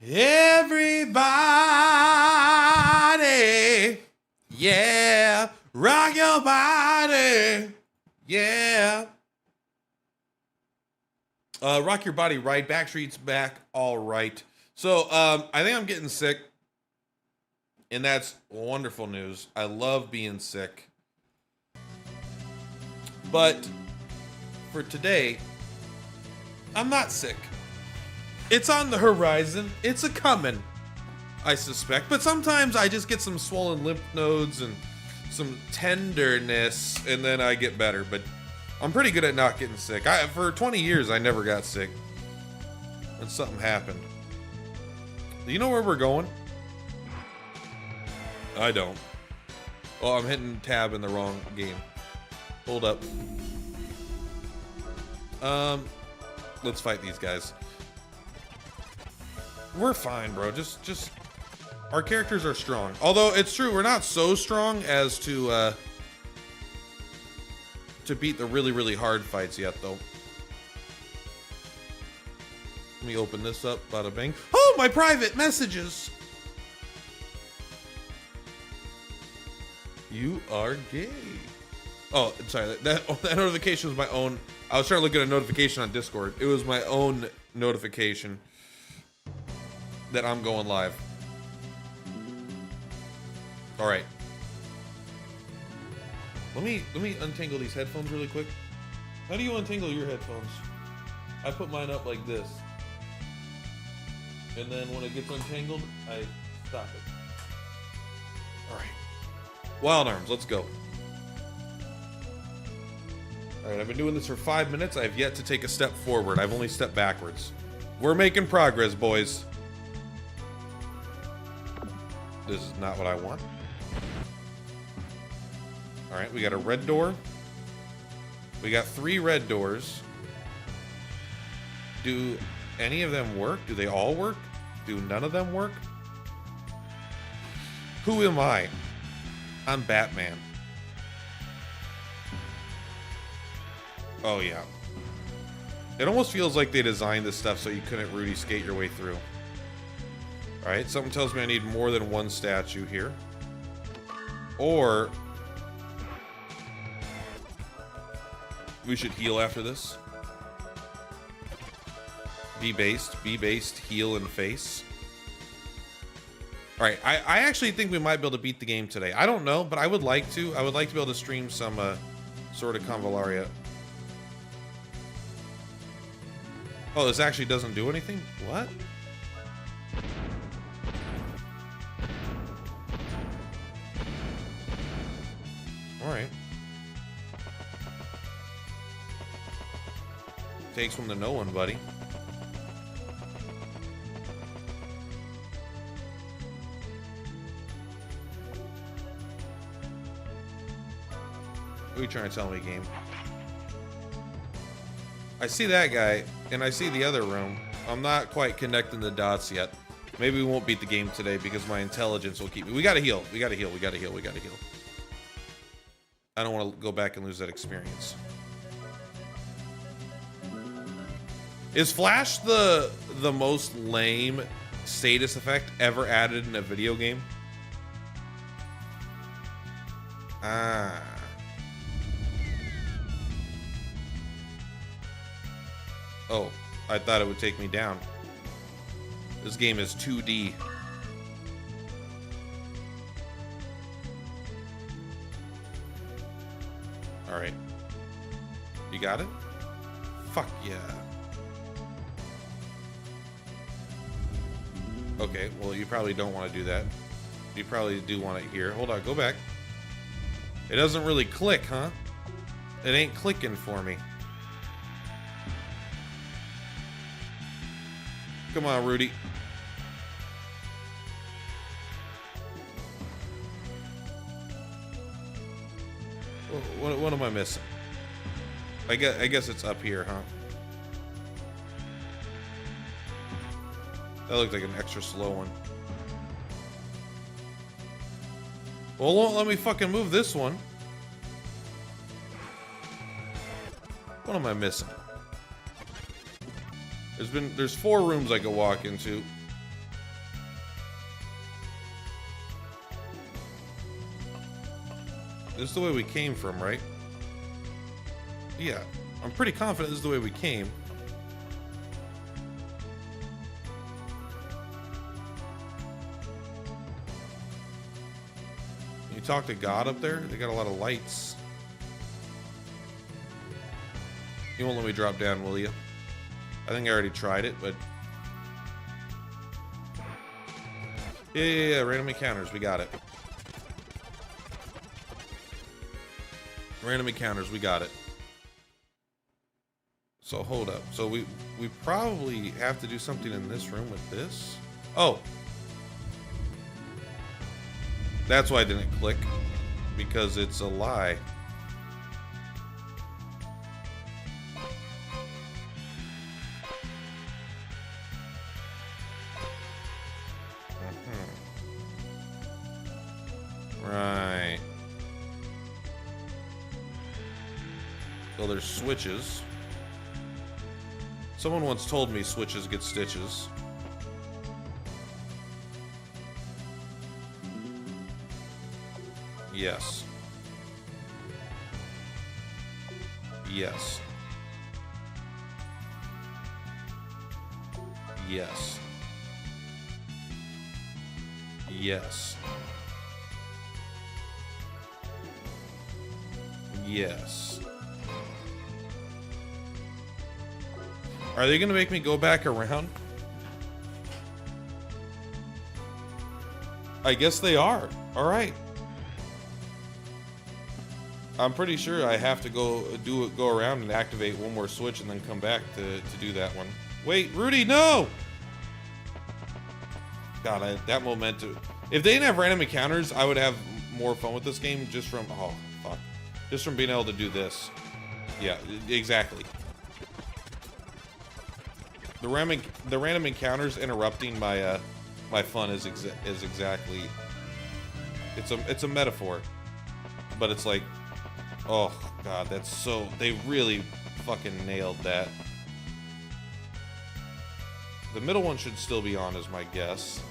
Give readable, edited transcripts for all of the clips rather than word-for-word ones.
Everybody, yeah, rock your body, yeah. Rock your body right. Backstreet's back. All right. So I think I'm getting sick, and that's wonderful news. I love being sick, but for today, I'm not sick. It's on the horizon. It's a coming, I suspect. But sometimes I just get some swollen lymph nodes and some tenderness, and then I get better. But I'm pretty good at not getting sick. For 20 years, I never got sick. And something happened. Do you know where we're going? I don't. Oh, I'm hitting tab in the wrong game. Hold up. Let's fight these guys. We're fine, bro. Just our characters are strong. Although it's true, we're not so strong as to beat the really, really hard fights yet, though. Let me open this up. Bada bing. Oh, my private messages. You are gay. Oh, sorry. That notification was my own. I was trying to look at a notification on Discord. It was my own notification that I'm going live. All right. Let me untangle these headphones really quick. How do you untangle your headphones? I put mine up like this. And then when it gets untangled, I stop it. All right. Wild Arms, let's go. All right, I've been doing this for 5 minutes. I've yet to take a step forward. I've only stepped backwards. We're making progress, boys. This is not what I want. All right, we got a red door. We got 3 red doors. Do any of them work? Do they all work? Do none of them work? Who am I? I'm Batman. Oh, yeah. It almost feels like they designed this stuff so you couldn't Rudy skate your way through. Alright, something tells me I need more than one statue here. Or we should heal after this. Be based, heal, and face. Alright, I actually think we might be able to beat the game today. I don't know, but I would like to. I would like to be able to stream some sort of Convallaria. Oh, this actually doesn't do anything? What? Alright. Takes one to know one, buddy. What are you trying to tell me, game? I see that guy, and I see the other room. I'm not quite connecting the dots yet. Maybe we won't beat the game today because my intelligence will keep me. We gotta heal. We gotta heal. We gotta heal. We gotta heal. I don't want to go back and lose that experience. Is Flash the most lame status effect ever added in a video game? Ah. Oh, I thought it would take me down. This game is 2D. Alright. You got it? Fuck yeah. Okay, well, you probably don't want to do that. You probably do want it here. Hold on, go back. It doesn't really click, huh? It ain't clicking for me. Come on, Rudy. What am I missing? I guess it's up here, huh? That looked like an extra slow one. Well, it won't let me fucking move this one. What am I missing? There's 4 rooms I could walk into. This is the way we came from, right? Yeah. I'm pretty confident this is the way we came. You talk to God up there? They got a lot of lights. You won't let me drop down, will you? I think I already tried it, but... Yeah, random encounters, we got it. Random encounters, we got it. So hold up. So we probably have to do something in this room with this. Oh. That's why I didn't click. Because it's a lie. Right. So there's switches. Someone once told me switches get stitches. Yes. Yes. Yes. Yes. Yes. Are they gonna make me go back around? I guess they are. Alright. I'm pretty sure I have to go around and activate one more switch and then come back to do that one. Wait, Rudy, no! God, that momentum. If they didn't have random encounters, I would have more fun with this game just from, oh, fuck. Just from being able to do this. Yeah, exactly. The random encounters interrupting my my fun is exactly. It's a metaphor, but it's like, oh god, that's so, they really fucking nailed that. The middle one should still be on, is my guess.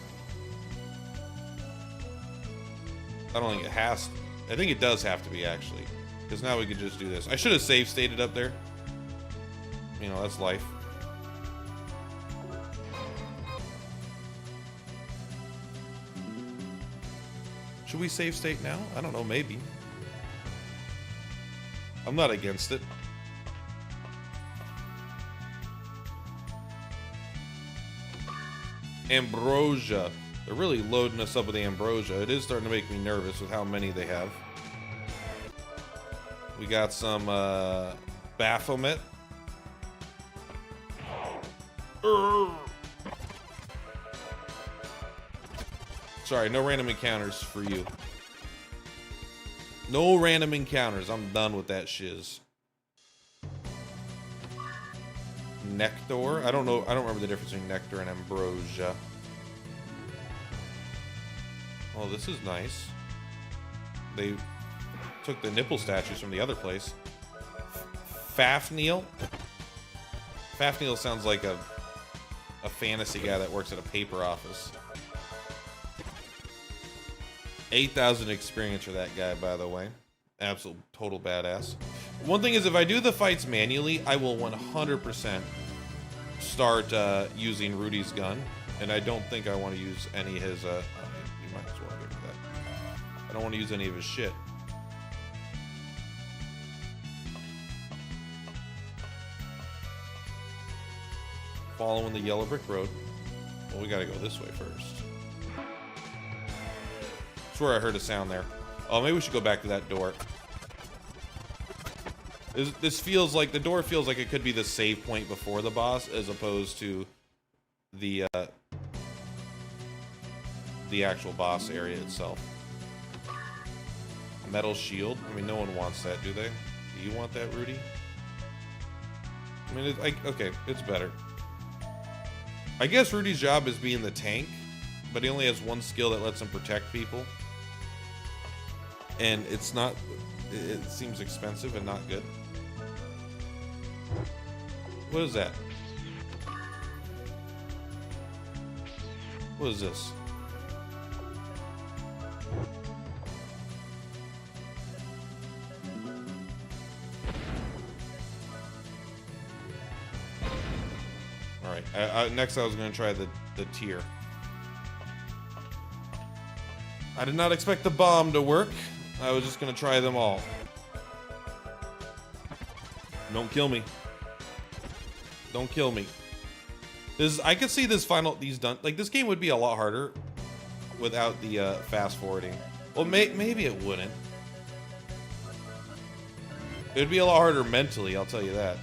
I don't think it has. I think it does have to be, actually, because now we can just do this. I should have save stated up there. You know, that's life. Should we save state now? I don't know, maybe. I'm not against it. Ambrosia. They're really loading us up with the ambrosia. It is starting to make me nervous with how many they have. We got some Baphomet. Sorry, no random encounters for you. No random encounters. I'm done with that shiz. Nectar? I don't know. I don't remember the difference between nectar and ambrosia. Oh, this is nice. They took the nipple statues from the other place. Fafnir? Fafnir sounds like a fantasy guy that works at a paper office. 8,000 experience for that guy, by the way. Absolute total badass. One thing is, if I do the fights manually, I will 100% start using Rudy's gun, and I don't think I want to use any of his. You might as well get rid of that. I don't want to use any of his shit. Following the yellow brick road. Well, we gotta go this way first. I swear I heard a sound there. Oh, maybe we should go back to that door. This feels like, the door feels like it could be the save point before the boss, as opposed to the actual boss area itself. Metal shield? I mean, no one wants that, do they? Do you want that, Rudy? I mean, okay, it's better. I guess Rudy's job is being the tank, but he only has one skill that lets him protect people. And it's not, it seems expensive and not good. What is that? What is this? Alright, next I was going to try the tier. I did not expect the bomb to work. I was just going to try them all. Don't kill me. Don't kill me. I could see these done. Like, this game would be a lot harder without the fast forwarding. Well, maybe it wouldn't. It would be a lot harder mentally, I'll tell you that.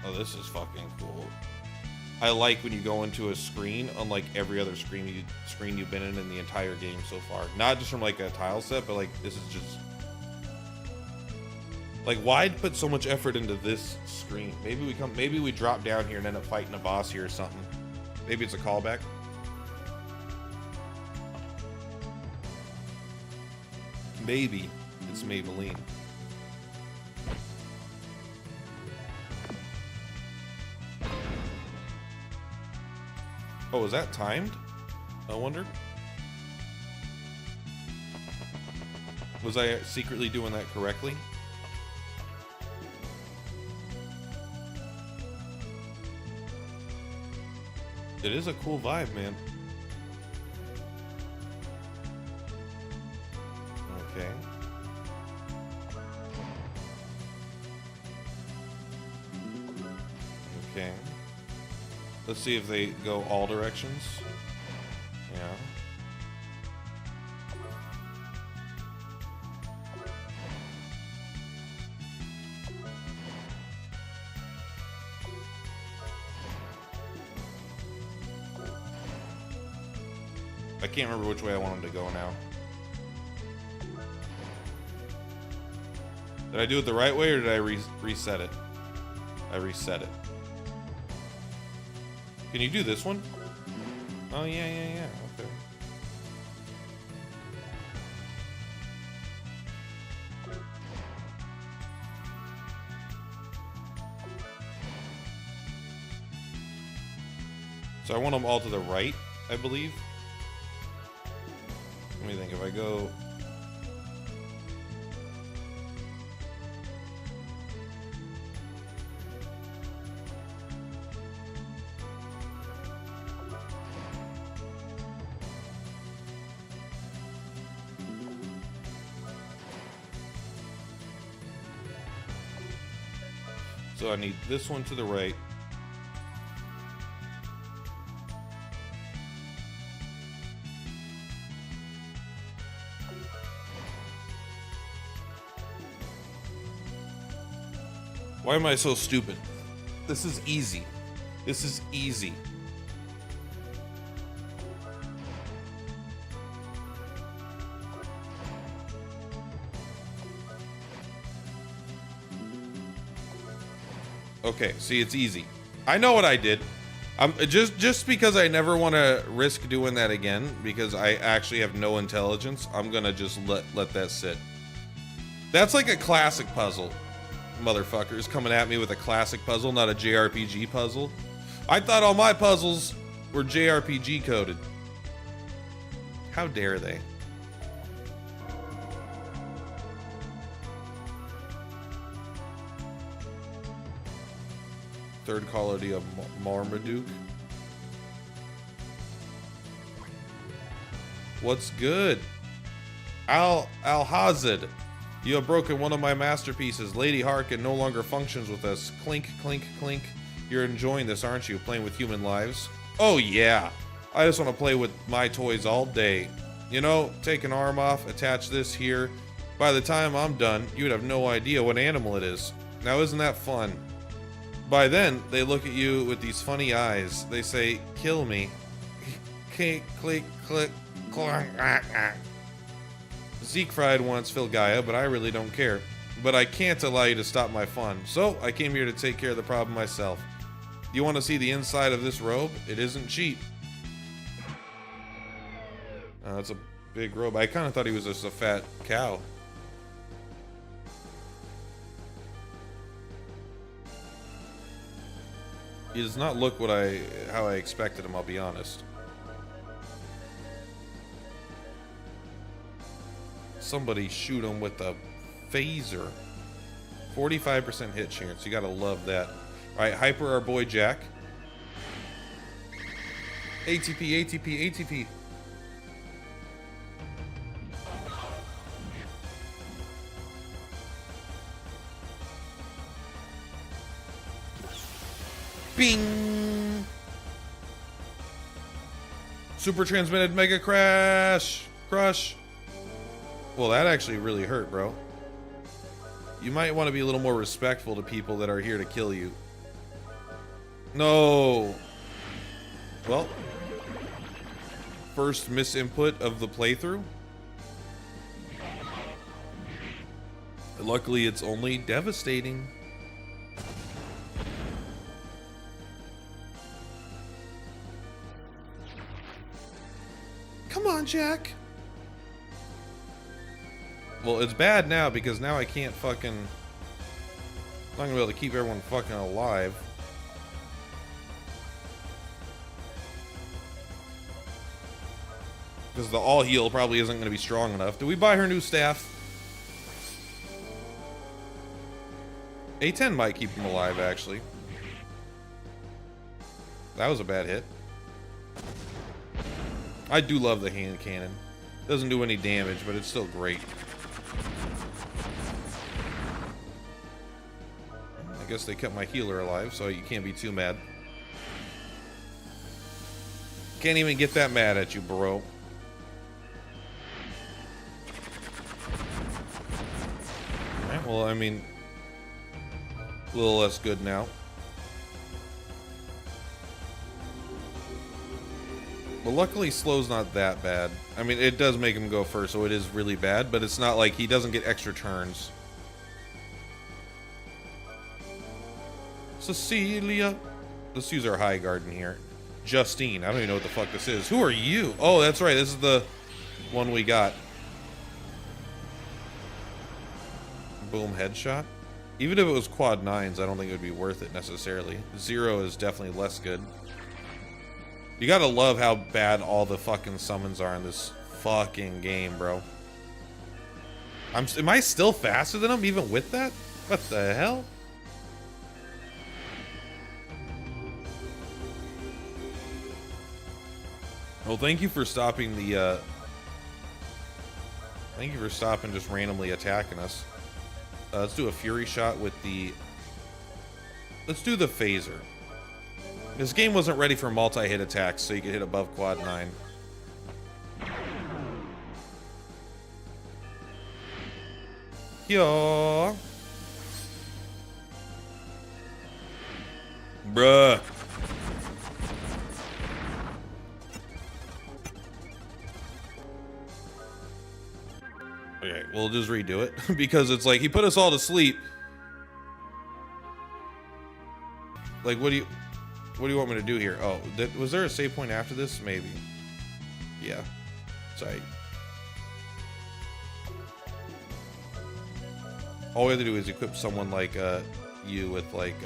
Oh, this is fucking cool. I like when you go into a screen, unlike every other screen you've been in the entire game so far. Not just from like a tile set, but like this is just like, why put so much effort into this screen? Maybe we drop down here and end up fighting a boss here or something. Maybe it's a callback. Maybe it's Maybelline. Oh, is that timed? I wonder. Was I secretly doing that correctly? It is a cool vibe, man. Okay. Okay. Let's see if they go all directions. Yeah. I can't remember which way I want them to go now. Did I do it the right way or did I reset it? I reset it. Can you do this one? Oh, yeah. Okay. So I want them all to the right, I believe. Let me think. If I go... So I need this one to the right. Why am I so stupid? This is easy. This is easy. Okay, see, it's easy. I know what I did. I'm just because I never want to risk doing that again, because I actually have no intelligence, I'm gonna just let that sit. That's like a classic puzzle. Motherfuckers coming at me with a classic puzzle, not a JRPG puzzle. I thought all my puzzles were JRPG coded. How dare they? Third quality of Marmaduke. What's good? Alhazard. You have broken one of my masterpieces. Lady Harkin no longer functions with us. Clink, clink, clink. You're enjoying this, aren't you? Playing with human lives? Oh yeah. I just want to play with my toys all day. You know, take an arm off, attach this here. By the time I'm done, you would have no idea what animal it is. Now isn't that fun? By then, they look at you with these funny eyes. They say, kill me. Click, click, click, clunk. Siegfried wants Filgaia, but I really don't care. But I can't allow you to stop my fun, so I came here to take care of the problem myself. You want to see the inside of this robe? It isn't cheap. That's a big robe. I kind of thought he was just a fat cow. He does not look how I expected him, I'll be honest. Somebody shoot him with a phaser. 45% hit chance. You gotta love that. Alright, hyper our boy Jack. ATP, ATP, ATP. Bing! Super transmitted mega crash! Crush! Well, that actually really hurt, bro. You might want to be a little more respectful to people that are here to kill you. No! Well, first misinput of the playthrough. Luckily, it's only devastating. Come on, Jack. Well, it's bad now because now I can't fucking... I'm not gonna be able to keep everyone fucking alive. Because the all heal probably isn't gonna be strong enough. Did we buy her new staff? A10 might keep him alive, actually. That was a bad hit. I do love the hand cannon. Doesn't do any damage, but it's still great. I guess they kept my healer alive, so you can't be too mad. Can't even get that mad at you, bro. Alright, well, I mean, a little less good now. But luckily, slow's not that bad. I mean, it does make him go first, so it is really bad, but it's not like he doesn't get extra turns. Cecilia. Let's use our high garden here. Justine. I don't even know what the fuck this is. Who are you? Oh, that's right. This is the one we got. Boom, headshot. Even if it was quad 9s, I don't think it would be worth it necessarily. 0 is definitely less good. You gotta love how bad all the fucking summons are in this fucking game, bro. Am I still faster than him even with that? What the hell? Well, thank you for stopping the, thank you for stopping just randomly attacking us. Let's do a Fury shot with the... Let's do the phaser. This game wasn't ready for multi-hit attacks, so you could hit above quad 9. Yeah. Bruh. Okay, we'll just redo it because it's like he put us all to sleep. Like, what do you want me to do here? Oh, was there a save point after this? Maybe. Yeah. Sorry. All we have to do is equip someone like you with like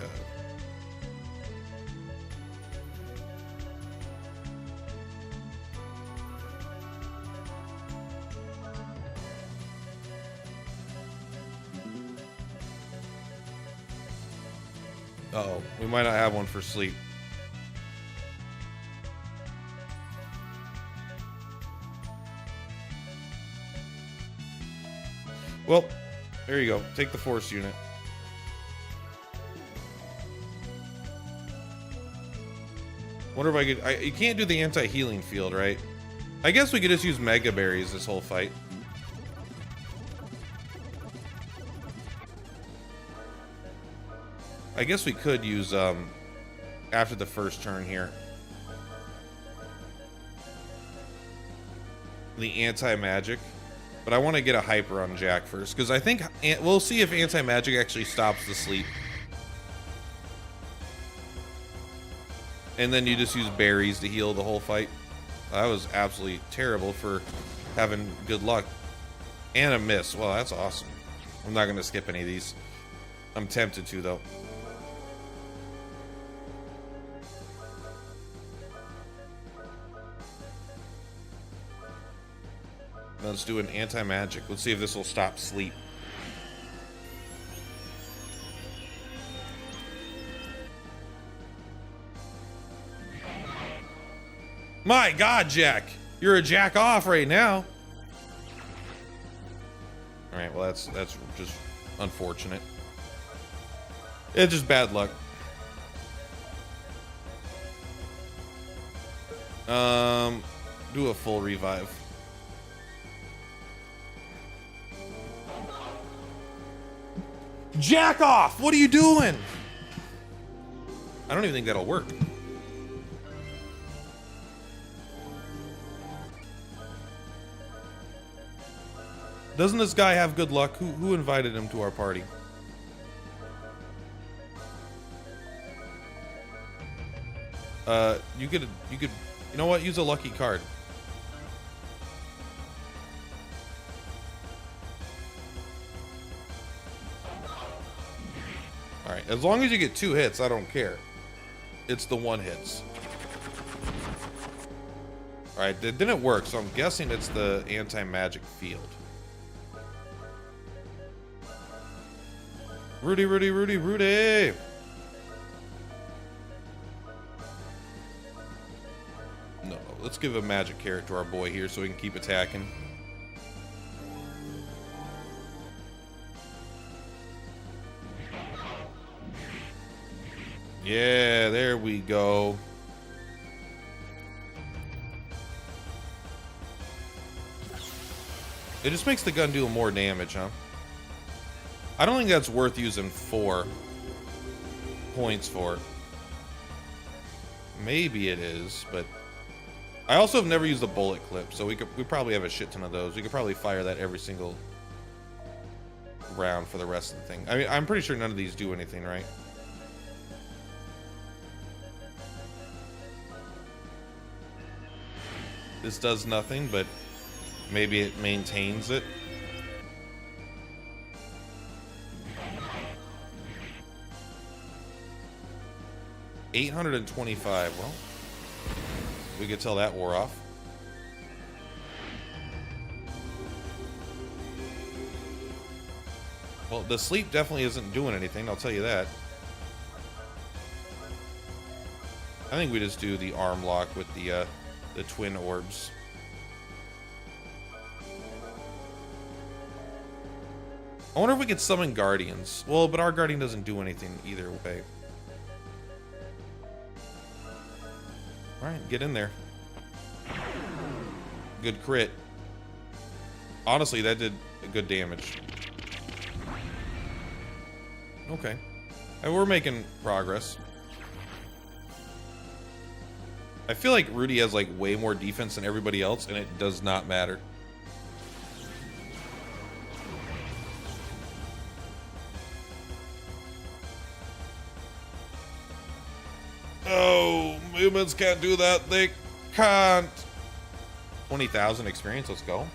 uh-oh, we might not have one for sleep. Well, there you go. Take the force unit. Wonder if I could... you can't do the anti-healing field, right? I guess we could just use Mega Berries this whole fight. I guess we could use, after the first turn here, the anti-magic. But I want to get a hyper on Jack first, because I think we'll see if anti-magic actually stops the sleep. And then you just use berries to heal the whole fight. That was absolutely terrible for having good luck. And a miss. Well, that's awesome. I'm not going to skip any of these. I'm tempted to, though. Let's do an anti-magic. Let's see if this will stop sleep. My God, Jack. You're a jack off right now. All right, well, that's just unfortunate. It's just bad luck. Do a full revive. Jack off! What are you doing? I don't even think that'll work. Doesn't this guy have good luck? Who invited him to our party? You could, you know what? Use a lucky card. All right, as long as you get 2 hits, I don't care. It's the 1 hits. All right, it didn't work, so I'm guessing it's the anti-magic field. Rudy, Rudy, Rudy, Rudy! No, let's give a magic carrot to our boy here so we can keep attacking. Yeah, there we go. It just makes the gun do more damage, huh? I don't think that's worth using 4 points for. Maybe it is, but I also have never used a bullet clip, so we probably have a shit ton of those. We could probably fire that every single round for the rest of the thing. I mean, I'm pretty sure none of these do anything, right? This does nothing, but maybe it maintains it. $825. Well, we could tell that wore off. Well, the sleep definitely isn't doing anything, I'll tell you that. I think we just do the arm lock with the twin orbs. I wonder if we could summon guardians. Well, but our guardian doesn't do anything either way. Alright, get in there. Good crit. Honestly, that did good damage. Okay. And we're making progress. I feel like Rudy has like way more defense than everybody else, and it does not matter. Oh, humans can't do that. They can't. 20,000 experience. Let's go.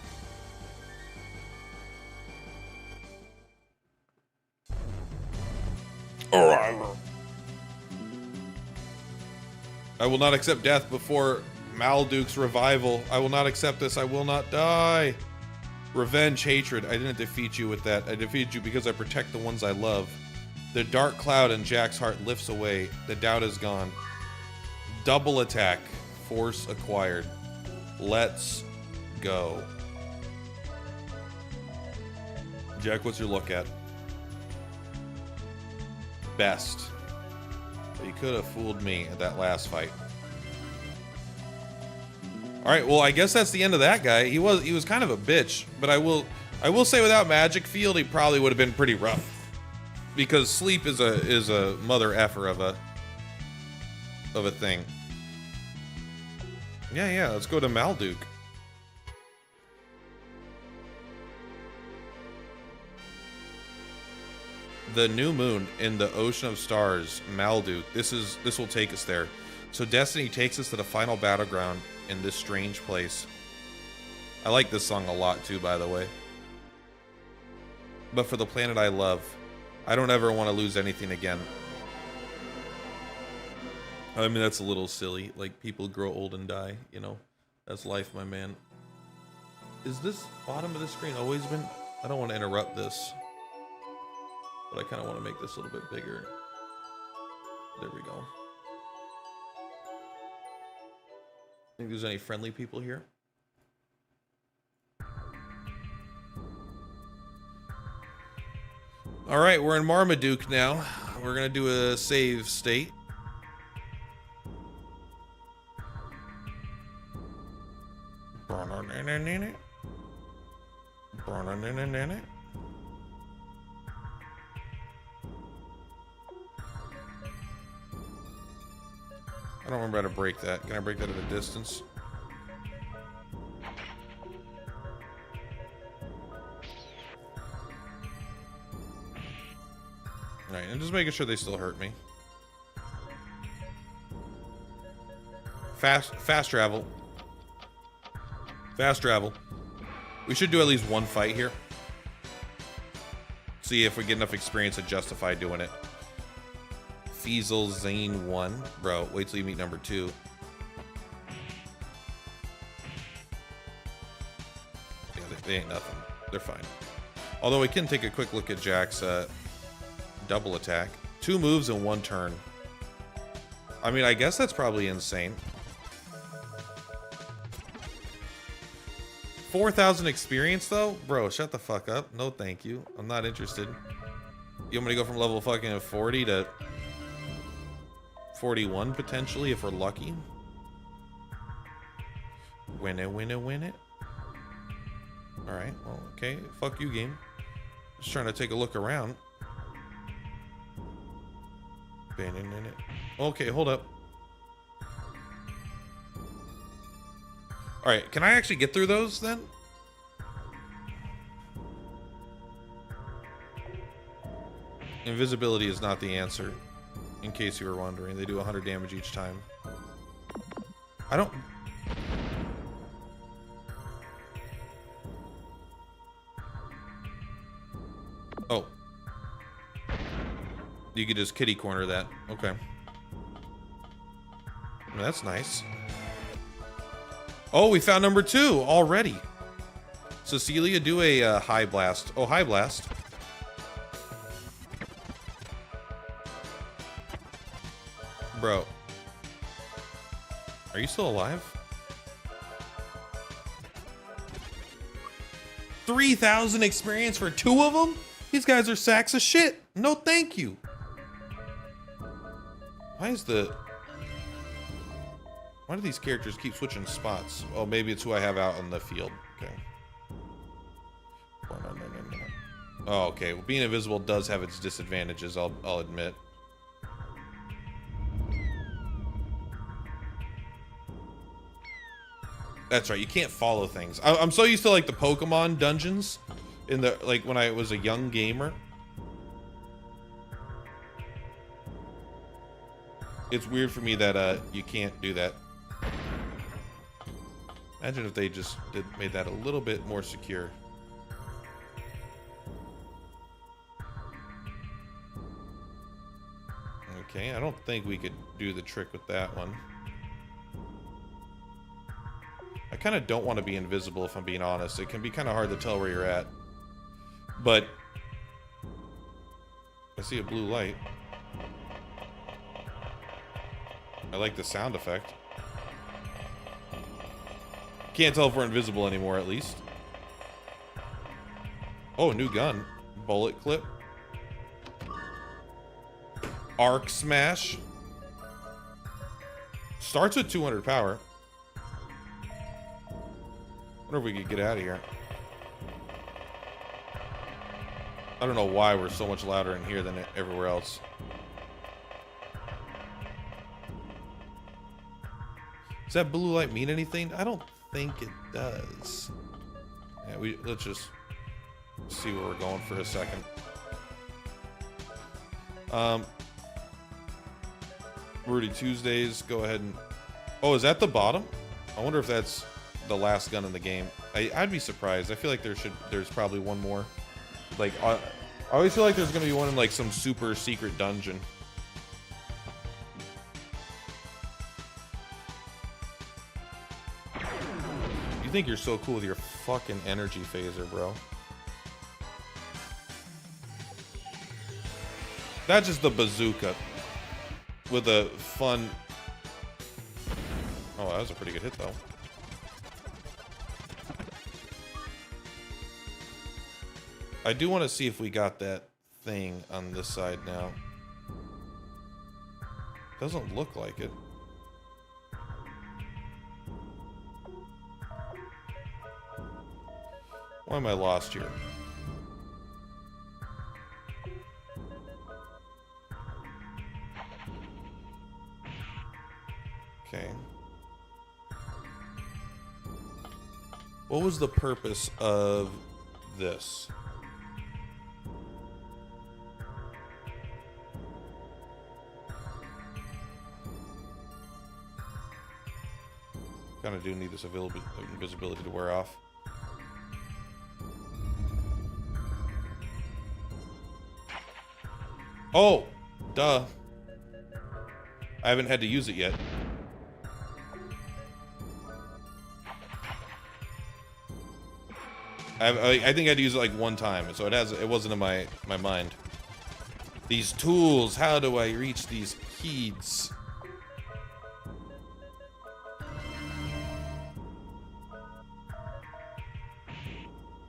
I will not accept death before Malduke's revival. I will not accept this. I will not die. Revenge, hatred. I didn't defeat you with that. I defeated you because I protect the ones I love. The dark cloud in Jack's heart lifts away. The doubt is gone. Double attack. Force acquired. Let's go. Jack, what's your look at? Best. You could have fooled me at that last fight. All right, well, I guess that's the end of that guy. He was kind of a bitch, but I will say without magic field, he probably would have been pretty rough. Because sleep is a mother effer of a thing. Yeah, let's go to Malduke. The new moon in the ocean of stars, Malduke. This will take us there. So Destiny takes us to the final battleground in this strange place. I like this song a lot too, by the way. But for the planet I love, I don't ever want to lose anything again. I mean, that's a little silly. Like, people grow old and die, you know. That's life, my man. Is this bottom of the screen always been... I don't want to interrupt this. But I kind of want to make this a little bit bigger. There we go. Think there's any friendly people here? All right, we're in Marmaduke now. We're gonna do a save state. I don't remember how to break that. Can I break that at a distance? Alright, and just making sure they still hurt me. Fast travel. Fast travel. We should do at least one fight here. See if we get enough experience to justify doing it. Feasel Zane 1. Bro, wait till you meet number 2. Yeah, they ain't nothing. They're fine. Although we can take a quick look at Jack's double attack. 2 moves in 1 turn. I mean, I guess that's probably insane. 4,000 experience though? Bro, shut the fuck up. No thank you. I'm not interested. You want me to go from level fucking 40 to 41 potentially if we're lucky? Win it, win it, win it. Alright, well, okay. Fuck you, game. Just trying to take a look around. Okay, hold up. Alright, can I actually get through those then? Invisibility is not the answer, in case you were wondering. They do 100 damage each time. I don't... Oh. You could just kitty corner that. Okay. Well, that's nice. Oh, we found number 2 already. Cecilia, do a high blast. Oh, high blast. Bro. Are you still alive? 3,000 experience for 2 of them? These guys are sacks of shit. No, thank you. Why do these characters keep switching spots? Oh, maybe it's who I have out in the field. Okay. Oh, okay. Well, being invisible does have its disadvantages, I'll admit. That's right, you can't follow things. I'm so used to like the Pokemon dungeons in the like when I was a young gamer. It's weird for me that you can't do that. Imagine if they just made that a little bit more secure. Okay, I don't think we could do the trick with that one. I kind of don't want to be invisible, if I'm being honest. It can be kind of hard to tell where you're at. But I see a blue light. I like the sound effect. Can't tell if we're invisible anymore, at least. Oh, new gun. Bullet clip. Arc smash. Starts with 200 power. Wonder if we could get out of here. I don't know why we're so much louder in here than everywhere else. Does that blue light mean anything? I don't think it does. Yeah, let's just see where we're going for a second. Rudy Tuesdays, go ahead and... Oh, is that the bottom? I wonder if that's the last gun in the game. I'd be surprised. I feel like there's probably one more. Like, I always feel like there's gonna be one in like some super secret dungeon. You think you're so cool with your fucking energy phaser, bro. That's just the bazooka with a fun... Oh, that was a pretty good hit, though. I do want to see if we got that thing on this side now. Doesn't look like it. Why am I lost here? Okay. What was the purpose of this? Kind of do need this invisibility to wear off. Oh, duh. I haven't had to use it yet. I think I had to use it like one time, so it wasn't in my mind. These tools, how do I reach these keys?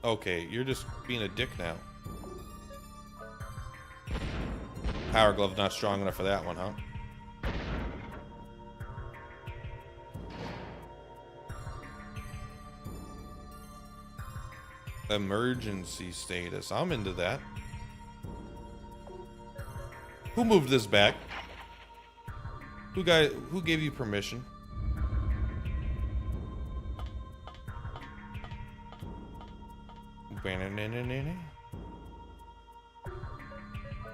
Okay, you're just being a dick now. Power Glove's not strong enough for that one, huh? Emergency status. I'm into that. Who moved this back? Who gave you permission?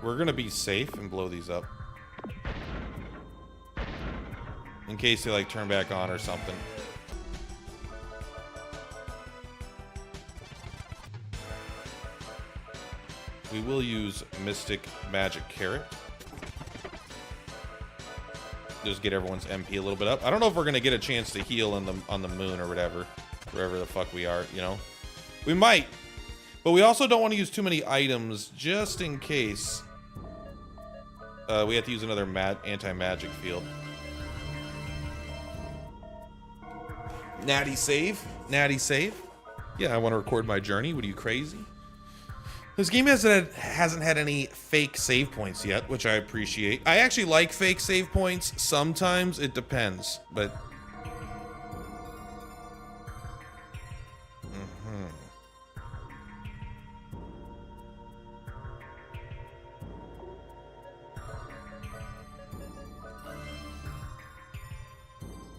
We're gonna be safe and blow these up. In case they like turn back on or something. We will use Mystic Magic Carrot. Just get everyone's MP a little bit up. I don't know if we're gonna get a chance to heal on the moon or whatever. Wherever the fuck we are, you know? We might. But we also don't want to use too many items just in case we have to use another anti-magic field. Natty save. Natty save. Yeah, I want to record my journey. What are you, crazy? This game hasn't had any fake save points yet, which I appreciate. I actually like fake save points. Sometimes it depends, but...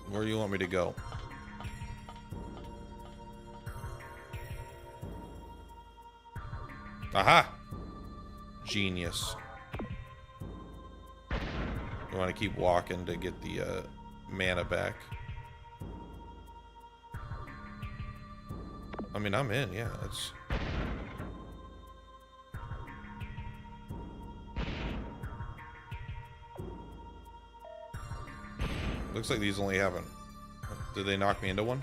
Where do you want me to go? Aha! Genius. You want to keep walking to get the mana back. I mean, I'm in, yeah. That's... Looks like these only happen. Did they knock me into one?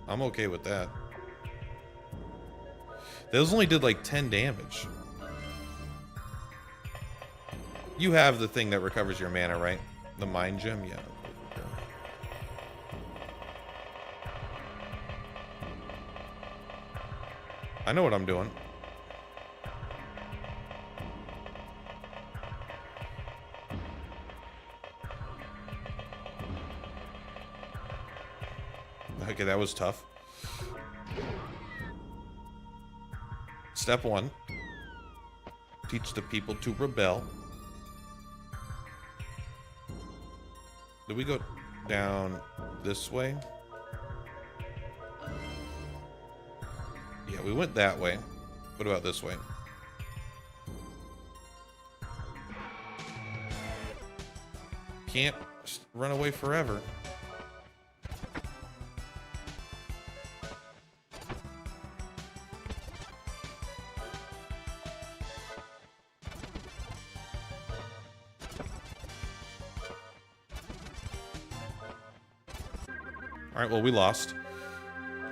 I'm okay with that. Those only did like 10 damage. You have the thing that recovers your mana, right? The Mind Gem? Yeah. I know what I'm doing. Okay, that was tough. Step 1. Teach the people to rebel. Did we go down this way? Yeah, we went that way. What about this way? Can't run away forever. Alright, well, we lost.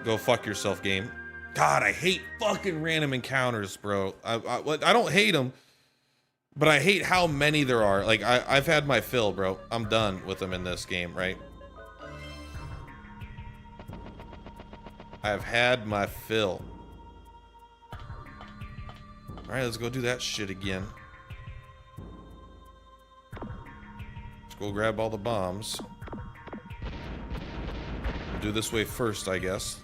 Go fuck yourself, game. God, I hate fucking random encounters, bro. I don't hate them. But I hate how many there are. Like, I've had my fill, bro. I'm done with them in this game, right? I've had my fill. Alright, let's go do that shit again. Let's go grab all the bombs. We'll do this way first, I guess.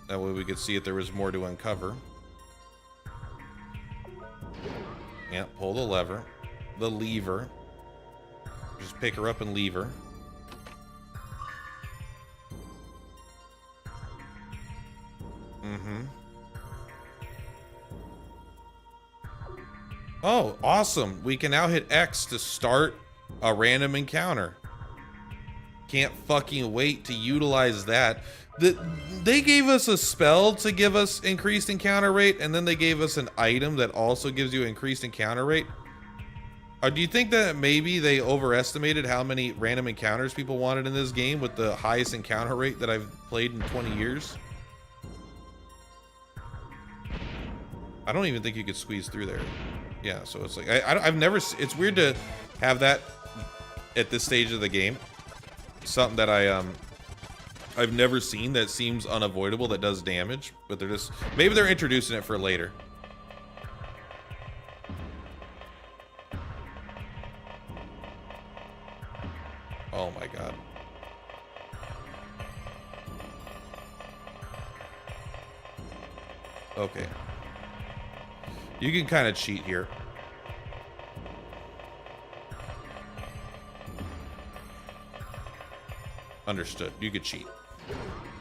That way we could see if there was more to uncover. Yeah, pull the lever. The lever. Just pick her up and leave her. Mm-hmm. Oh, awesome. We can now hit X to start a random encounter. Can't fucking wait to utilize that. They gave us a spell to give us increased encounter rate, and then they gave us an item that also gives you increased encounter rate. Do you think that maybe they overestimated how many random encounters people wanted in this game with the highest encounter rate that I've played in 20 years? I don't even think you could squeeze through there. Yeah, so it's like, I've never, it's weird to have that at this stage of the game. Something that I've never seen that seems unavoidable that does damage, but they're just, maybe they're introducing it for later. Oh my god. Okay. You can kind of cheat here. Understood. You could cheat.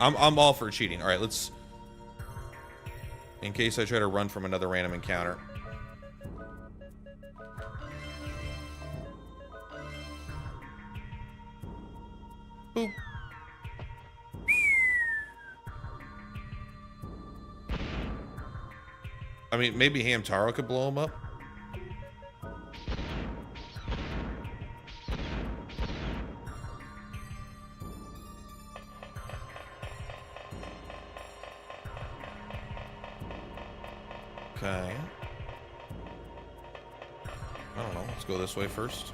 I'm all for cheating. All right, let's... In case I try to run from another random encounter. Boop. I mean, maybe Hamtaro could blow him up. Okay. I don't know. Let's go this way first.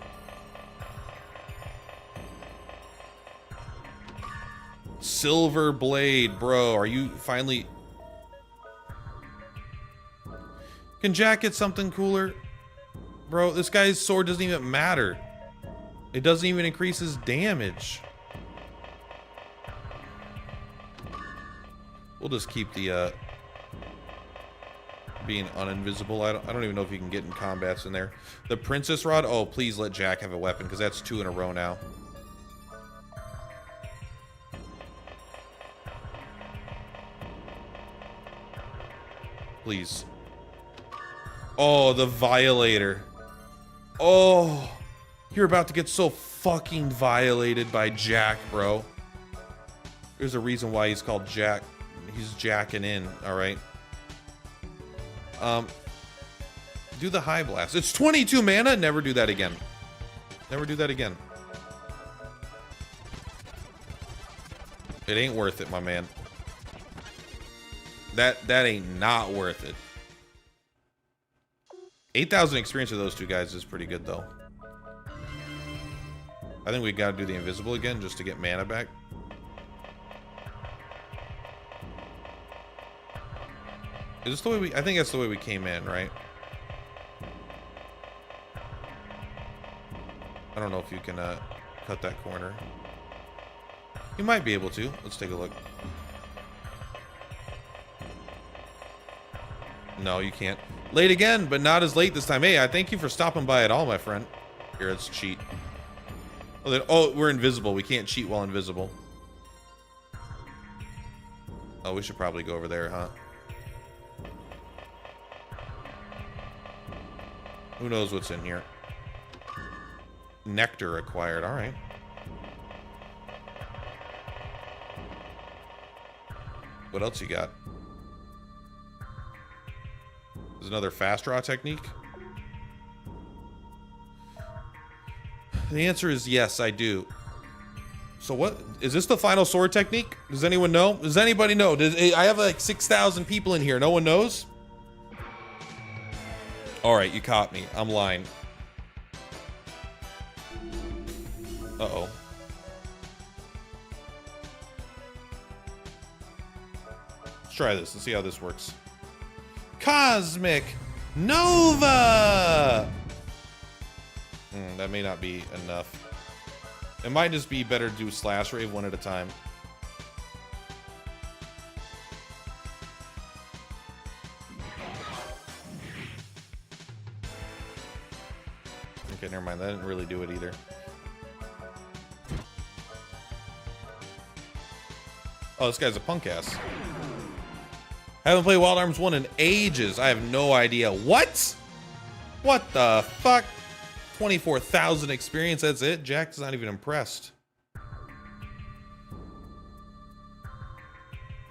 Silver Blade, bro. Are you finally... Can Jack get something cooler? Bro, this guy's sword doesn't even matter. It doesn't even increase his damage. We'll just keep the, being uninvisible. I don't even know if you can get in combats in there. The Princess Rod? Oh, please let Jack have a weapon, because that's 2 in a row now. Please. Oh, the Violator. Oh, you're about to get so fucking violated by Jack, bro. There's a reason why he's called Jack. He's jacking in, all right? Do the High Blast. It's 22 mana. Never do that again. Never do that again. It ain't worth it, my man. That ain't not worth it. 8,000 experience of those two guys is pretty good, though. I think we gotta do the invisible again just to get mana back. Is this the way we... I think that's the way we came in, right? I don't know if you can cut that corner. You might be able to. Let's take a look. No, you can't. Late again, but not as late this time. Hey, I thank you for stopping by at all, my friend. Here, let's cheat. Oh, we're invisible. We can't cheat while invisible. Oh, we should probably go over there, huh? Who knows what's in here? Nectar acquired. All right. What else you got? There's another fast draw technique. The answer is yes, I do. So what? Is this the final sword technique? Does anyone know? Does anybody know? I have like 6,000 people in here. No one knows? Alright, you caught me. I'm lying. Uh-oh. Let's try this. Let's see how this works. Cosmic Nova! That may not be enough. It might just be better to do Slash Rave one at a time. Okay, never mind. That didn't really do it either. Oh, this guy's a punk ass. Haven't played Wild Arms 1 in ages. I have no idea. What? What the fuck? 24,000 experience, that's it? Jack's not even impressed.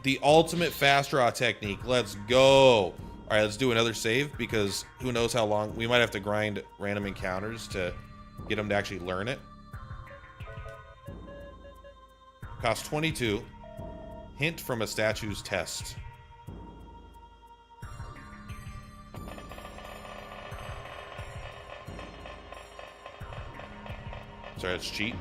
The ultimate fast draw technique. Let's go. All right, let's do another save because who knows how long. We might have to grind random encounters to get them to actually learn it. Cost 22. Hint from a statue's test. Sorry, that's cheat.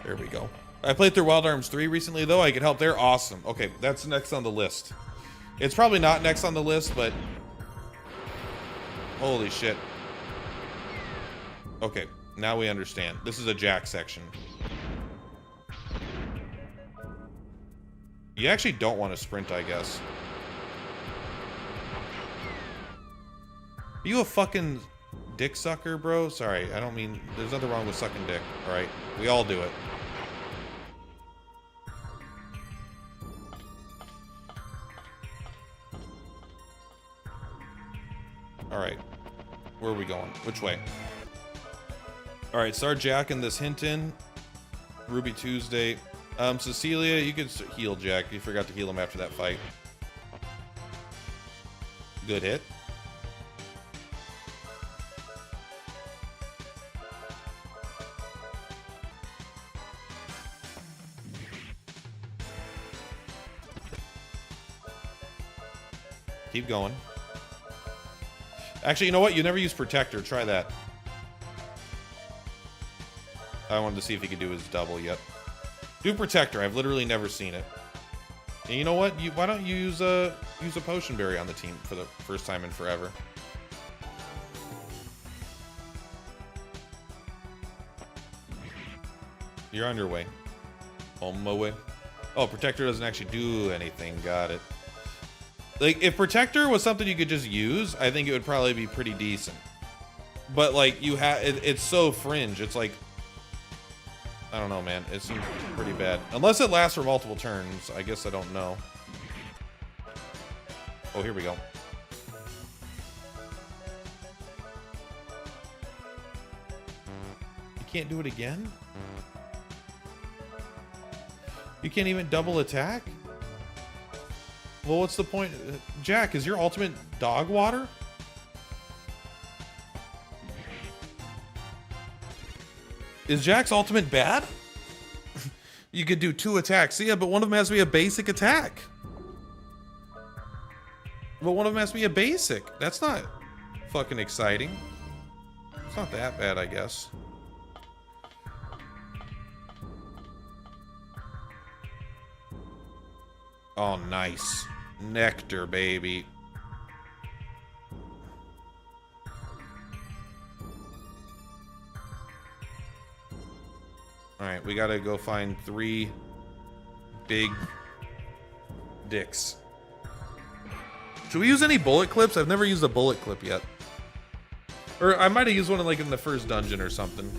There we go. I played through Wild Arms 3 recently, though. I could help there. Awesome. Okay, that's next on the list. It's probably not next on the list, but... Holy shit. Okay, now we understand. This is a Jack section. You actually don't want to sprint, I guess. Are you a fucking dick sucker, bro? Sorry, I don't mean... There's nothing wrong with sucking dick, alright? We all do it. Alright. Where are we going? Which way? Alright, start jacking this Hinton. Ruby Tuesday. Cecilia, you could heal Jack. You forgot to heal him after that fight. Good hit. Keep going. Actually, you know what? You never use Protector. Try that. I wanted to see if he could do his double yet. Do Protector. I've literally never seen it. And you know what? Why don't you use a Potion Berry on the team for the first time in forever? You're on your way. On my way. Oh, Protector doesn't actually do anything. Got it. Like, if Protector was something you could just use, I think it would probably be pretty decent. But, like, it's so fringe. It's like, I don't know, man. It seems pretty bad. Unless it lasts for multiple turns. I guess I don't know. Oh, here we go. You can't do it again? You can't even double attack? Well, what's the point? Jack, is your ultimate dog water? Is Jack's ultimate bad? You could do 2 attacks. Yeah, but one of them has to be a basic attack. But one of them has to be a basic. That's not fucking exciting. It's not that bad, I guess. Oh, nice. Nectar, baby. Alright, we gotta go find 3 big dicks. Should we use any bullet clips? I've never used a bullet clip yet. Or I might have used one in the first dungeon or something.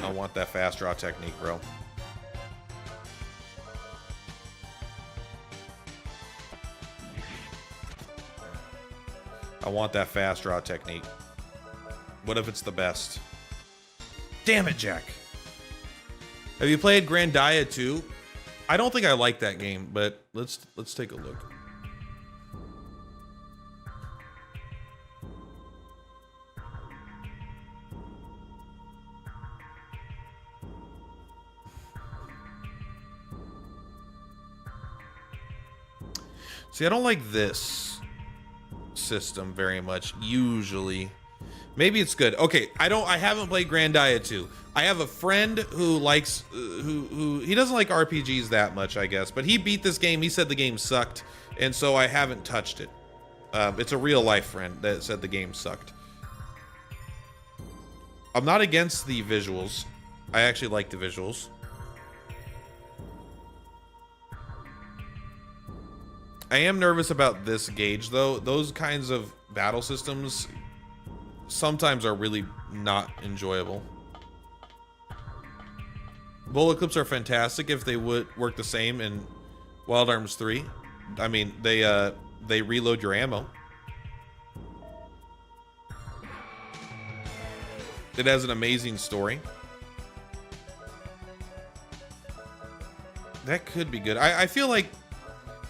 I want that fast draw technique, bro. I want that fast draw technique. What if it's the best? Damn it, Jack. Have you played Grandia 2? I don't think I like that game, but let's take a look. See, I don't like this system very much, usually. Maybe it's good. Okay, I haven't played Grandia 2. I have a friend who likes, who he doesn't like RPGs that much, I guess, but he beat this game. He said the game sucked, and so I haven't touched it. It's a real life friend that said the game sucked. I'm not against the visuals. I actually like the visuals. I am nervous about this gauge, though. Those kinds of battle systems sometimes are really not enjoyable. Bullet clips are fantastic if they would work the same in Wild Arms 3. I mean, they reload your ammo. It has an amazing story. That could be good. I feel like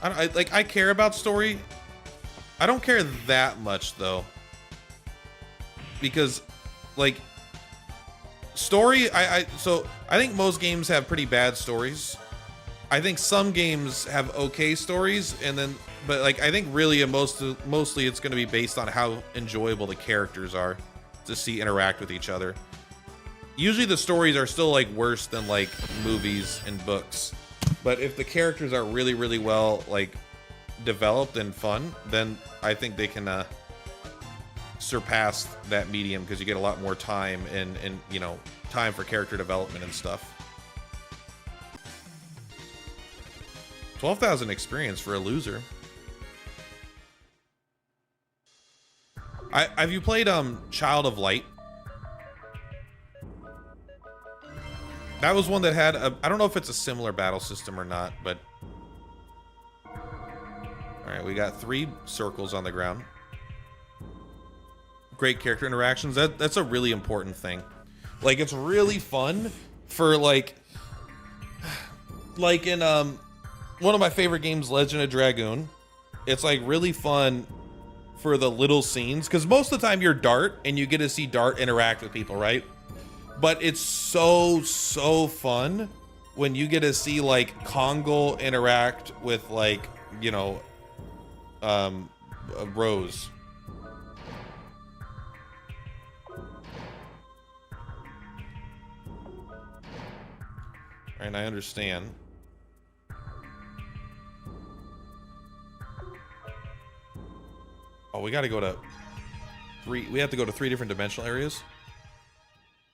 I care about story. I don't care that much though, because like story. So I think most games have pretty bad stories. I think some games have okay stories, and then but like I think really mostly it's going to be based on how enjoyable the characters are to see interact with each other. Usually the stories are still like worse than like movies and books. But if the characters are really, really well like developed and fun, then I think they can surpass that medium, because you get a lot more time and you know, time for character development and stuff. 12,000 experience for a loser. Have you played Child of Light? That was one that had a, I don't know if it's a similar battle system or not, but all right, we got 3 circles on the ground. Great character interactions. That's a really important thing. Like, it's really fun for like in one of my favorite games, Legend of Dragoon. It's like really fun for the little scenes, because most of the time you're Dart and you get to see Dart interact with people, right? But it's so fun when you get to see like Kongol interact with like, you know, Rose. And I understand. Oh, we got to go to 3. We have to go to 3 different dimensional areas.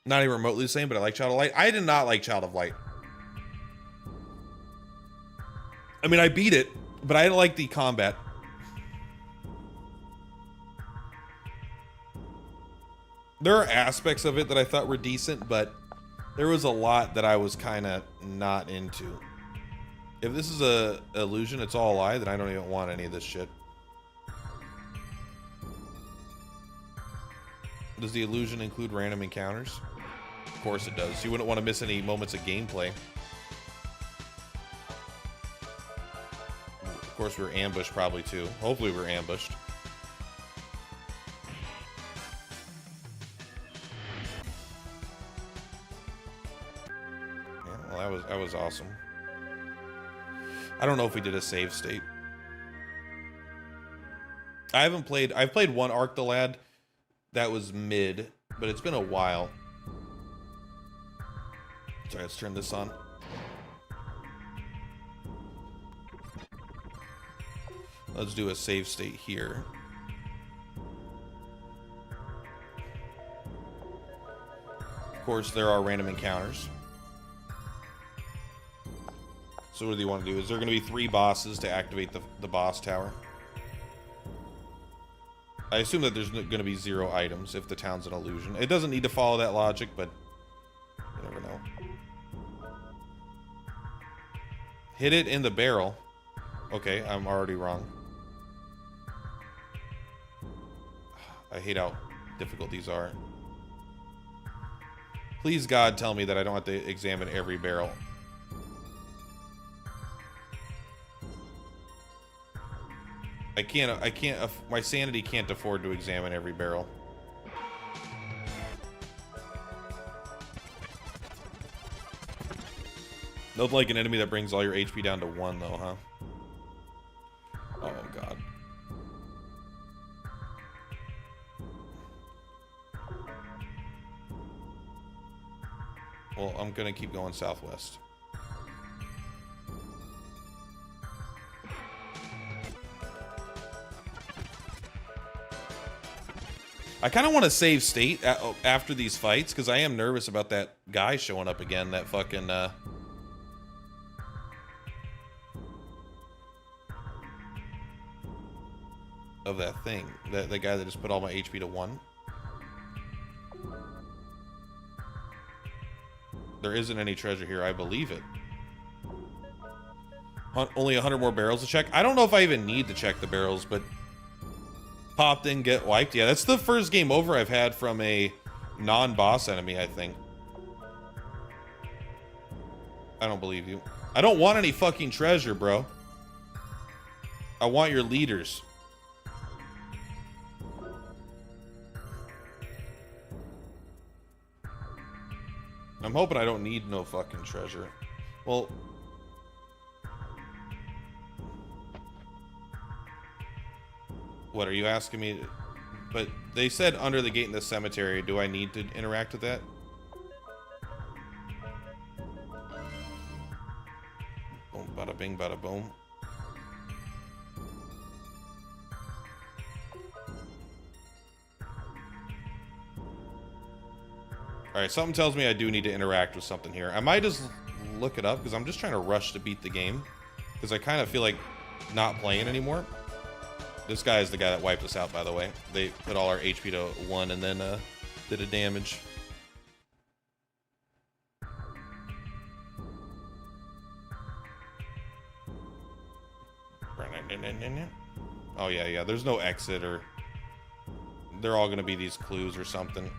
Not even remotely the same, but I like Child of Light. I did not like Child of Light. I mean, I beat it, but I didn't like the combat. There are aspects of it that I thought were decent, but there was a lot that I was kind of not into. If this is a illusion, it's all a lie, then I don't even want any of this shit. Does the illusion include random encounters? Of course it does. You wouldn't want to miss any moments of gameplay. Of course we were ambushed probably too. Hopefully we're ambushed. Yeah, well, that was awesome. I don't know if we did a save state. I've played one Arc the Lad that was mid, but it's been a while. Sorry, let's turn this on. Let's do a save state here. Of course, there are random encounters. So what do you want to do? Is there going to be 3 bosses to activate the boss tower? I assume that there's going to be 0 items if the town's an illusion. It doesn't need to follow that logic, but you never know. Hit it in the barrel. Okay, I'm already wrong. I hate how difficult these are. Please, God, tell me that I don't have to examine every barrel. I can't, my sanity can't afford to examine every barrel. Nope, like an enemy that brings all your HP down to 1 though, huh? Oh, God. Well, I'm gonna keep going southwest. I kind of want to save state after these fights, because I am nervous about that guy showing up again, that fucking, of that thing. The guy that just put all my HP to 1. There isn't any treasure here, I believe it. Only 100 more barrels to check. I don't know if I even need to check the barrels, but popped in, get wiped. Yeah, that's the first game over I've had from a non-boss enemy, I think. I don't believe you. I don't want any fucking treasure, bro. I want your leaders. I'm hoping I don't need no fucking treasure. Well, what are you asking me? But they said under the gate in the cemetery. Do I need to interact with that? Boom, bada bing, bada boom. Alright, something tells me I do need to interact with something here. I might just look it up, because I'm just trying to rush to beat the game. Because I kind of feel like not playing anymore. This guy is the guy that wiped us out, by the way. They put all our HP to 1 and then did a damage. Oh, yeah. There's no exit, or they're all going to be these clues or something.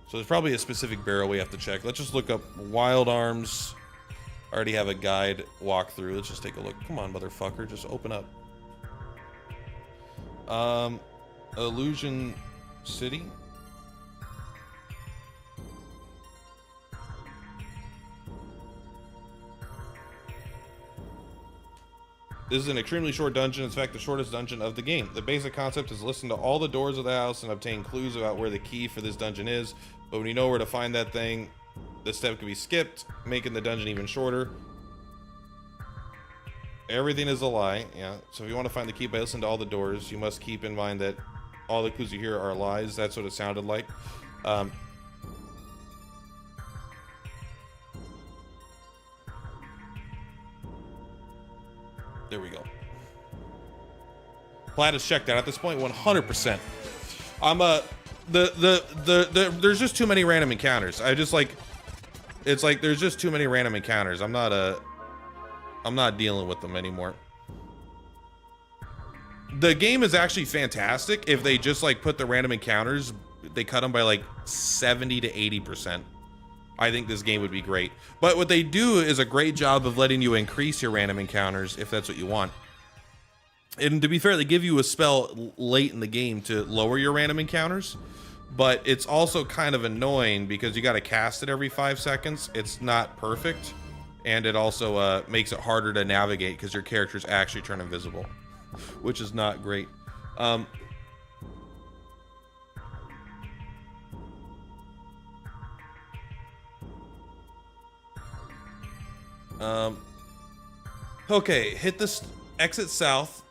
So there's probably a specific barrel we have to check. Let's just look up Wild Arms. I already have a guide walkthrough. Let's just take a look. Come on, motherfucker. Just open up. Illusion City. This is an extremely short dungeon. It's in fact the shortest dungeon of the game. The basic concept is listen to all the doors of the house and obtain clues about where the key for this dungeon is. But when you know where to find that thing, this step can be skipped, making the dungeon even shorter. Everything is a lie, yeah. So if you want to find the key by listening to all the doors, you must keep in mind that all the clues you hear are lies. That's what it sounded like. There we go. Plaid is checked out at this point, 100%. I'm there's just too many random encounters. I just like, it's like there's just too many random encounters. I'm not dealing with them anymore. The game is actually fantastic if they just like put the random encounters, they cut them by like 70 to 80%. I think this game would be great. But what they do is a great job of letting you increase your random encounters if that's what you want. And to be fair, they give you a spell late in the game to lower your random encounters. But it's also kind of annoying because you got to cast it every 5 seconds. It's not perfect. And it also makes it harder to navigate because your characters actually turn invisible, which is not great. Okay, hit this, exit south.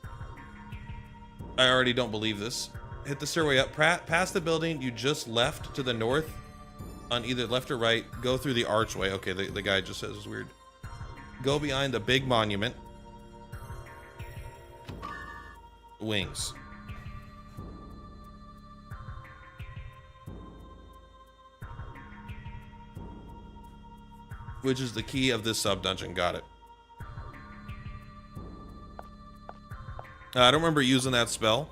I already don't believe this. Hit the stairway up, past the building you just left to the north on either left or right. Go through the archway. Okay, the guy just says it's weird. Go behind the big monument. Wings. Which is the key of this sub-dungeon. Got it. I don't remember using that spell,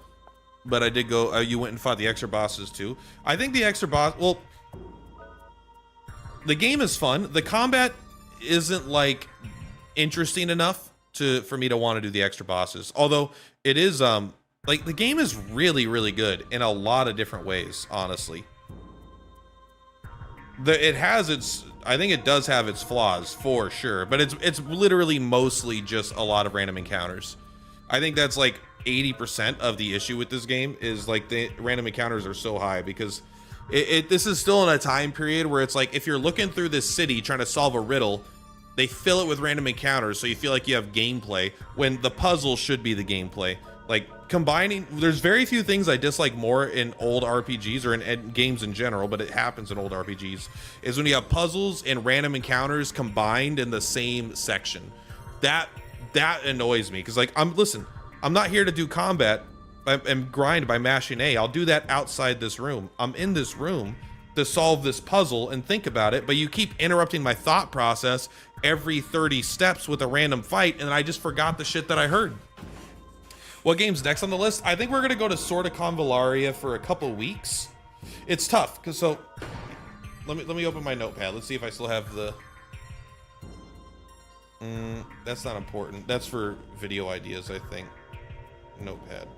but I did go, you went and fought the extra bosses too. I think the extra boss, well, the game is fun. The combat isn't like interesting enough for me to want to do the extra bosses. Although it is, like the game is really, really good in a lot of different ways, honestly. It has its, I think it does have its flaws for sure, but it's literally mostly just a lot of random encounters. I think that's like 80% of the issue with this game is like the random encounters are so high because this is still in a time period where it's like if you're looking through this city trying to solve a riddle, they fill it with random encounters so you feel like you have gameplay when the puzzle should be the gameplay. Like combining, there's very few things I dislike more in old RPGs or in games in general, but it happens in old RPGs, is when you have puzzles and random encounters combined in the same section. That annoys me because like I'm not here to do combat and grind by mashing A. I'll do that outside this room. I'm in this room to solve this puzzle and think about it, but you keep interrupting my thought process every 30 steps with a random fight, and I just forgot the shit that I heard. What game's next on the list? I think we're gonna go to Sword of Convallaria for a couple weeks. It's tough because so let me open my notepad. Let's see if I still have the. That's not important. That's for video ideas, I think. Notepad.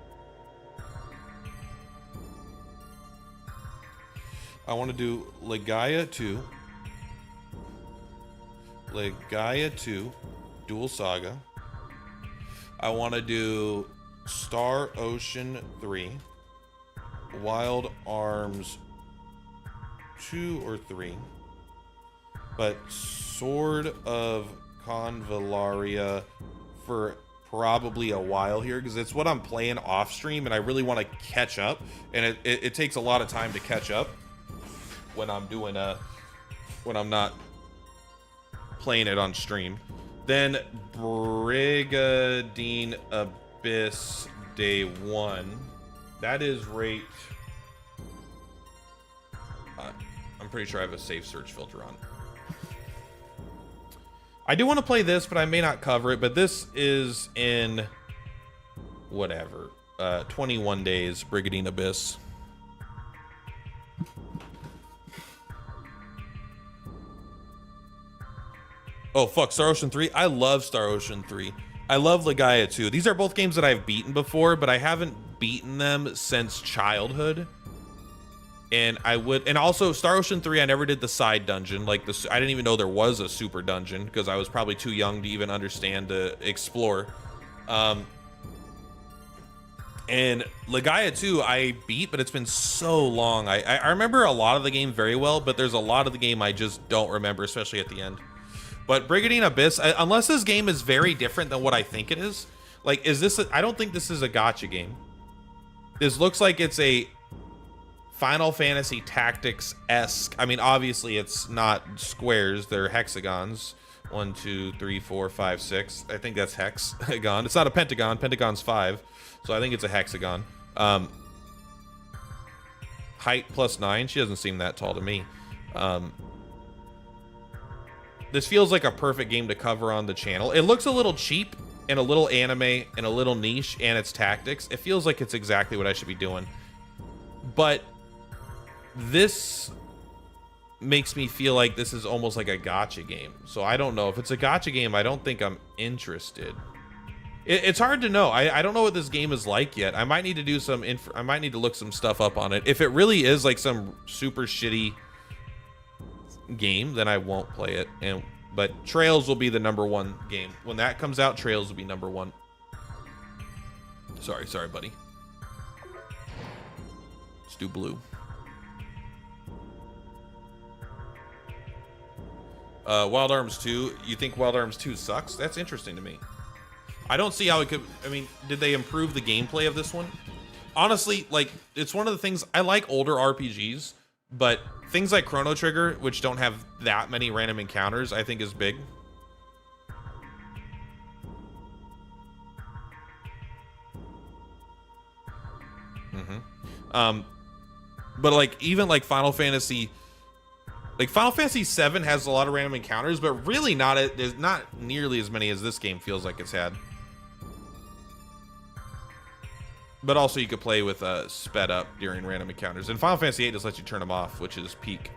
I want to do Legaia 2. Legaia 2, Dual Saga. I want to do Star Ocean 3, Wild Arms 2 or 3, but Sword of Convallaria for probably a while here because it's what I'm playing off stream and I really want to catch up, and it takes a lot of time to catch up when I'm doing when I'm not playing it on stream. Then Brigadine Abyss Day 1. That is rate. I'm pretty sure I have a safe search filter on. I do want to play this, but I may not cover it. But this is in whatever 21 days. Brigadine Abyss. Oh, fuck, Star Ocean 3? I love Star Ocean 3. I love Legaia 2. These are both games that I've beaten before, but I haven't beaten them since childhood. And also Star Ocean 3, I never did the side dungeon. Like, I didn't even know there was a super dungeon because I was probably too young to even understand to explore. And Legaia 2, I beat, but it's been so long. I remember a lot of the game very well, but there's a lot of the game I just don't remember, especially at the end. But Brigadine Abyss, unless this game is very different than what I think it is, like, I don't think this is a gacha game. This looks like it's a Final Fantasy Tactics-esque. I mean, obviously it's not squares, they're hexagons. 1, 2, 3, 4, 5, 6. I think that's hexagon. It's not a pentagon. Pentagon's 5. So I think it's a hexagon. Height +9. She doesn't seem that tall to me. This feels like a perfect game to cover on the channel. It looks a little cheap and a little anime and a little niche, and it's tactics. It feels like it's exactly what I should be doing. But this makes me feel like this is almost like a gacha game. So I don't know. If it's a gacha game, I don't think I'm interested. It's hard to know. I don't know what this game is like yet. I might need to do some I might need to look some stuff up on it. If it really is like some super shitty game, then I won't play it. But Trails will be the #1 game. When that comes out, Trails will be #1. Sorry, buddy. Let's do blue. Wild Arms 2. You think Wild Arms 2 sucks? That's interesting to me. I don't see how it could. I mean, did they improve the gameplay of this one? Honestly, like, it's one of the things I like older RPGs, but things like Chrono Trigger, which don't have that many random encounters, I think is big. But like even like Final Fantasy 7 has a lot of random encounters, but really there's not nearly as many as this game feels like it's had. But also you could play with sped up during random encounters. And Final Fantasy 8 just lets you turn them off, which is peak.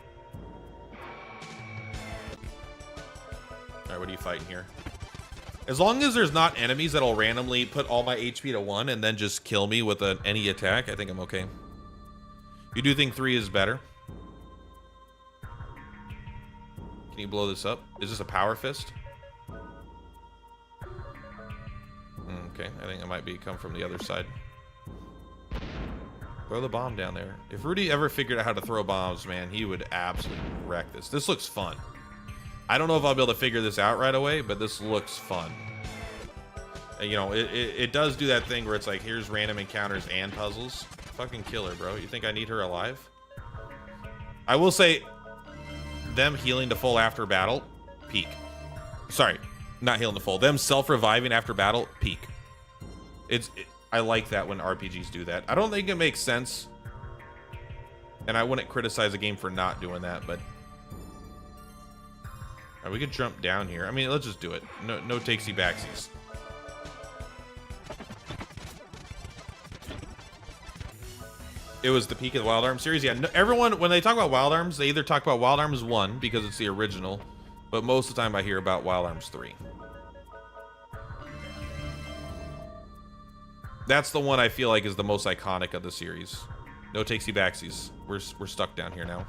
Alright, what are you fighting here? As long as there's not enemies that'll randomly put all my HP to 1 and then just kill me with any attack, I think I'm okay. You do think 3 is better? Can you blow this up? Is this a power fist? Okay, I think it might be come from the other side. Throw the bomb down there. If Rudy ever figured out how to throw bombs, man, he would absolutely wreck this. This looks fun. I don't know if I'll be able to figure this out right away, but this looks fun. And, you know, it does do that thing where it's like, here's random encounters and puzzles. Fucking killer, bro. You think I need her alive? I will say, them healing to full after battle, peak. Sorry, not healing to full. Them self-reviving after battle, peak. I like that when RPGs do that. I don't think it makes sense, and I wouldn't criticize a game for not doing that, but we could jump down here. I mean, let's just do it. No takesy backsies. It was the peak of the Wild Arms series. Yeah, no, everyone, when they talk about Wild Arms, they either talk about Wild Arms 1 because it's the original, but most of the time I hear about Wild Arms 3. That's the one I feel like is the most iconic of the series. No takesy backsies. We're stuck down here now.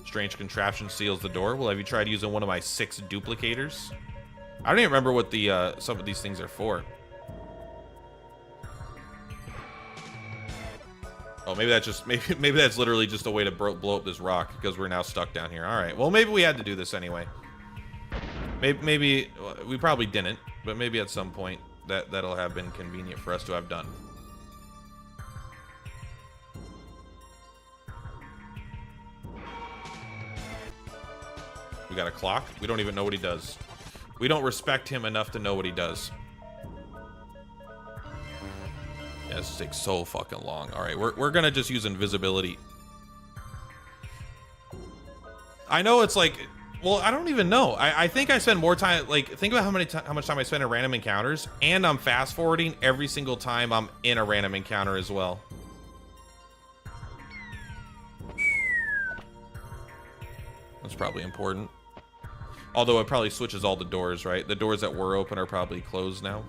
Strange contraption seals the door. Well, have you tried using one of my 6 duplicators? I don't even remember what the some of these things are for. Oh, maybe that's just maybe that's literally just a way to blow up this rock because we're now stuck down here. All right. Well, maybe we had to do this anyway. Maybe we probably didn't, but maybe at some point that'll have been convenient for us to have done. We got a clock. We don't even know what he does. We don't respect him enough to know what he does. Yeah, this takes so fucking long. All right, we're gonna just use invisibility. I know it's like, well, I don't even know. I think I spend more time, like, think about how much time I spend in random encounters, and I'm fast forwarding every single time I'm in a random encounter as well. That's probably important. Although it probably switches all the doors, right? The doors that were open are probably closed now.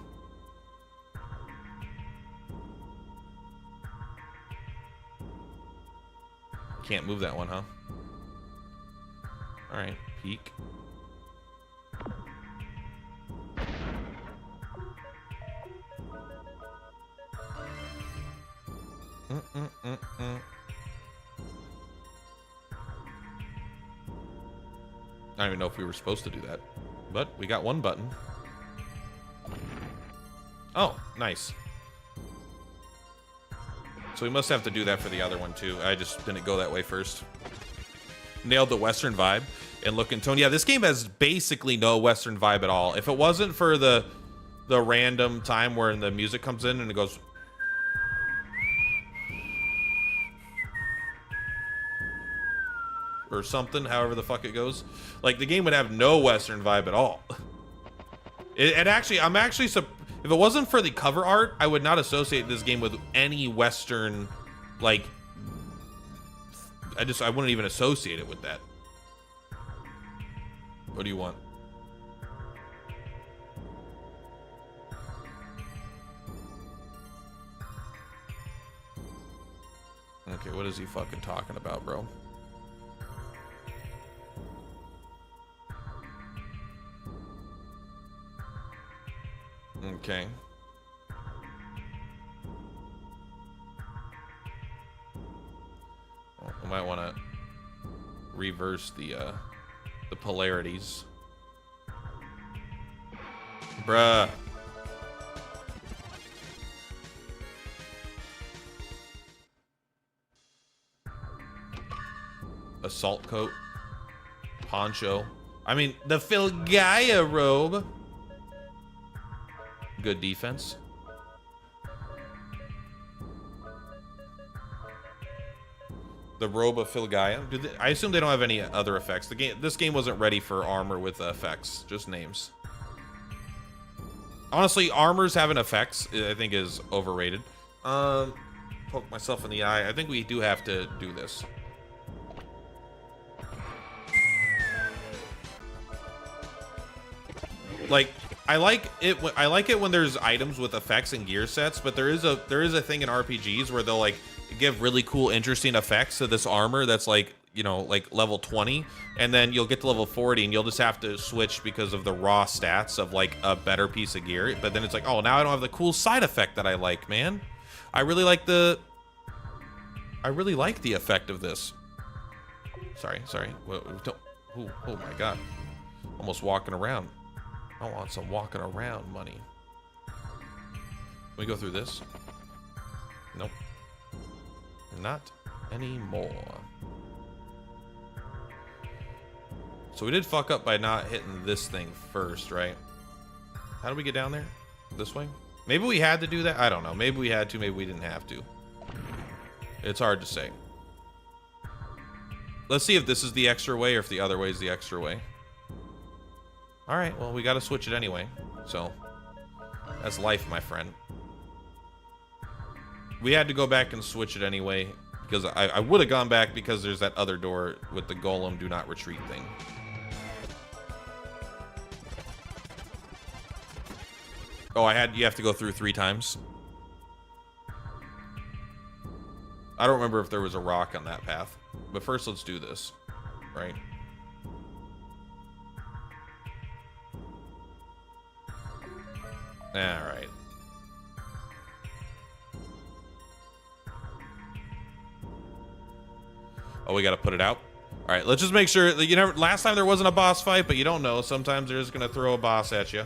Can't move that one, huh? All right, peek. I don't even know if we were supposed to do that, but we got one button. Oh, nice. So we must have to do that for the other one too. I just didn't go that way first. Nailed the Western vibe and look and tone. Yeah, this game has basically no Western vibe at all. If it wasn't for the random time where the music comes in and it goes or something, however the fuck it goes, like the game would have no Western vibe at all. It actually, if it wasn't for the cover art, I would not associate this game with any Western, like, I wouldn't even associate it with that. What do you want? Okay, what is he fucking talking about, bro? Okay. Well, I might want to reverse the polarities. Bruh. Assault coat. Poncho. I mean, the Filgaia robe. Good defense. The robe of Filgaia. I assume they don't have any other effects. This game wasn't ready for armor with effects, just names. Honestly, armors having effects, I think, is overrated. Poke myself in the eye. I think we do have to do this. Like, I like it. I like it when there's items with effects and gear sets, but there is a thing in RPGs where they'll like give really cool, interesting effects to this armor that's like, you know, like level 20, and then you'll get to level 40 and you'll just have to switch because of the raw stats of like a better piece of gear. But then it's like, oh, now I don't have the cool side effect that I like, man. I really like the effect of this. Sorry. Oh my god. Almost walking around. I want some walking around money. Can we go through this? Nope. Not anymore. So we did fuck up by not hitting this thing first, right? How do we get down there? This way? Maybe we had to do that? I don't know. Maybe we had to, maybe we didn't have to. It's hard to say. Let's see if this is the extra way or if the other way is the extra way. All right, well, we got to switch it anyway. So that's life, my friend. We had to go back and switch it anyway because I would have gone back because there's that other door with the golem do not retreat thing. Oh, you have to go through 3 times. I don't remember if there was a rock on that path, but first let's do this, right? All right. Oh, we got to put it out. All right, let's just make sure that, you know, last time there wasn't a boss fight, but you don't know. Sometimes they're just going to throw a boss at you.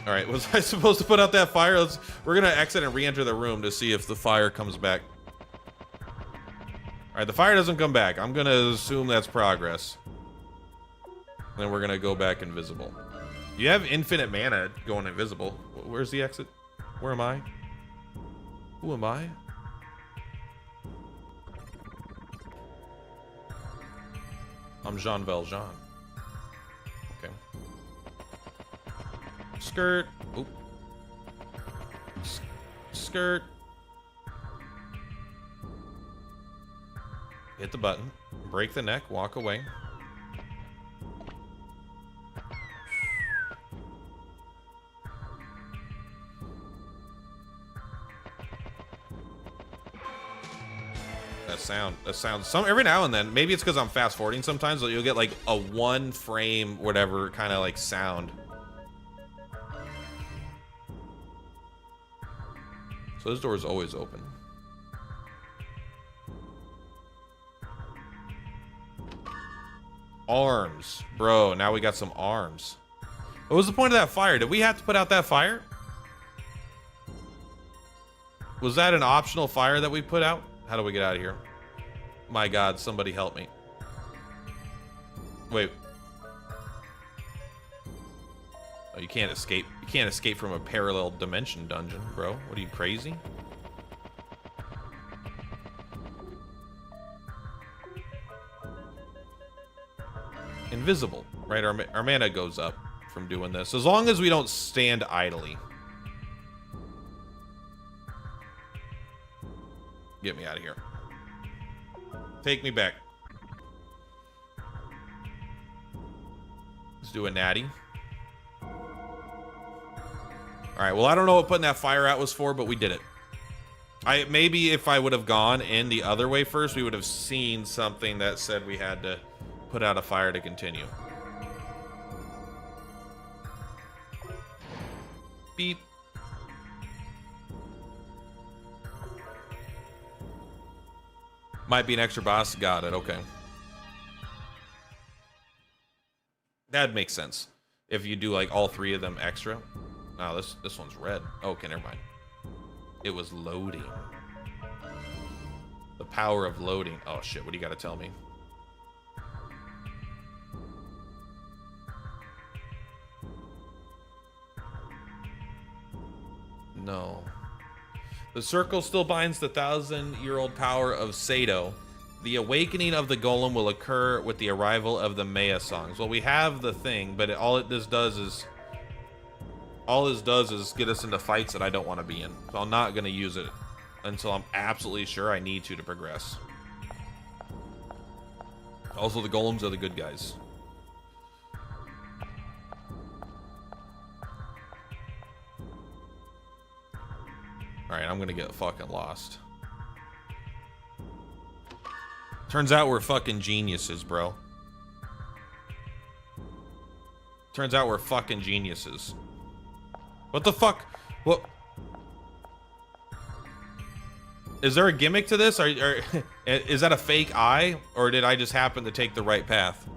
All right, was I supposed to put out that fire? We're going to exit and re-enter the room to see if the fire comes back. All right, the fire doesn't come back. I'm going to assume that's progress. Then we're going to go back invisible. You have infinite mana going invisible. Where's the exit? Where am I? Who am I? I'm Jean Valjean. Okay. Skirt. Oop. Skirt. Hit the button. Break the neck. Walk away. That sounds every now and then. Maybe it's because I'm fast forwarding sometimes, but you'll get like a 1 frame, whatever kind of like sound. So this door is always open. Arms, bro. Now we got some arms. What was the point of that fire? Did we have to put out that fire? Was that an optional fire that we put out? How do we get out of here? My God, somebody help me. Wait. Oh, you can't escape. You can't escape from a parallel dimension dungeon, bro. What are you, crazy? Invisible, right? Our mana goes up from doing this, as long as we don't stand idly. Get me out of here. Take me back. Let's do a natty. All right, well, I don't know what putting that fire out was for, but we did it. Maybe if I would have gone in the other way first, we would have seen something that said we had to put out a fire to continue. Beep. Might be an extra boss. Got it. Okay. That makes sense. If you do like all 3 of them extra. Oh, this one's red. Okay, never mind. It was loading. The power of loading. Oh shit, what do you got to tell me? No. The circle still binds the 1,000-year-old power of Sado. The awakening of the golem will occur with the arrival of the Maya songs. Well, we have the thing, but all this does is get us into fights that I don't want to be in. So I'm not going to use it until I'm absolutely sure I need to progress. Also, the golems are the good guys. Alright, I'm gonna get fucking lost. Turns out we're fucking geniuses, bro. Turns out we're fucking geniuses. What the fuck? What? Is there a gimmick to this? Is that a fake eye? Or did I just happen to take the right path?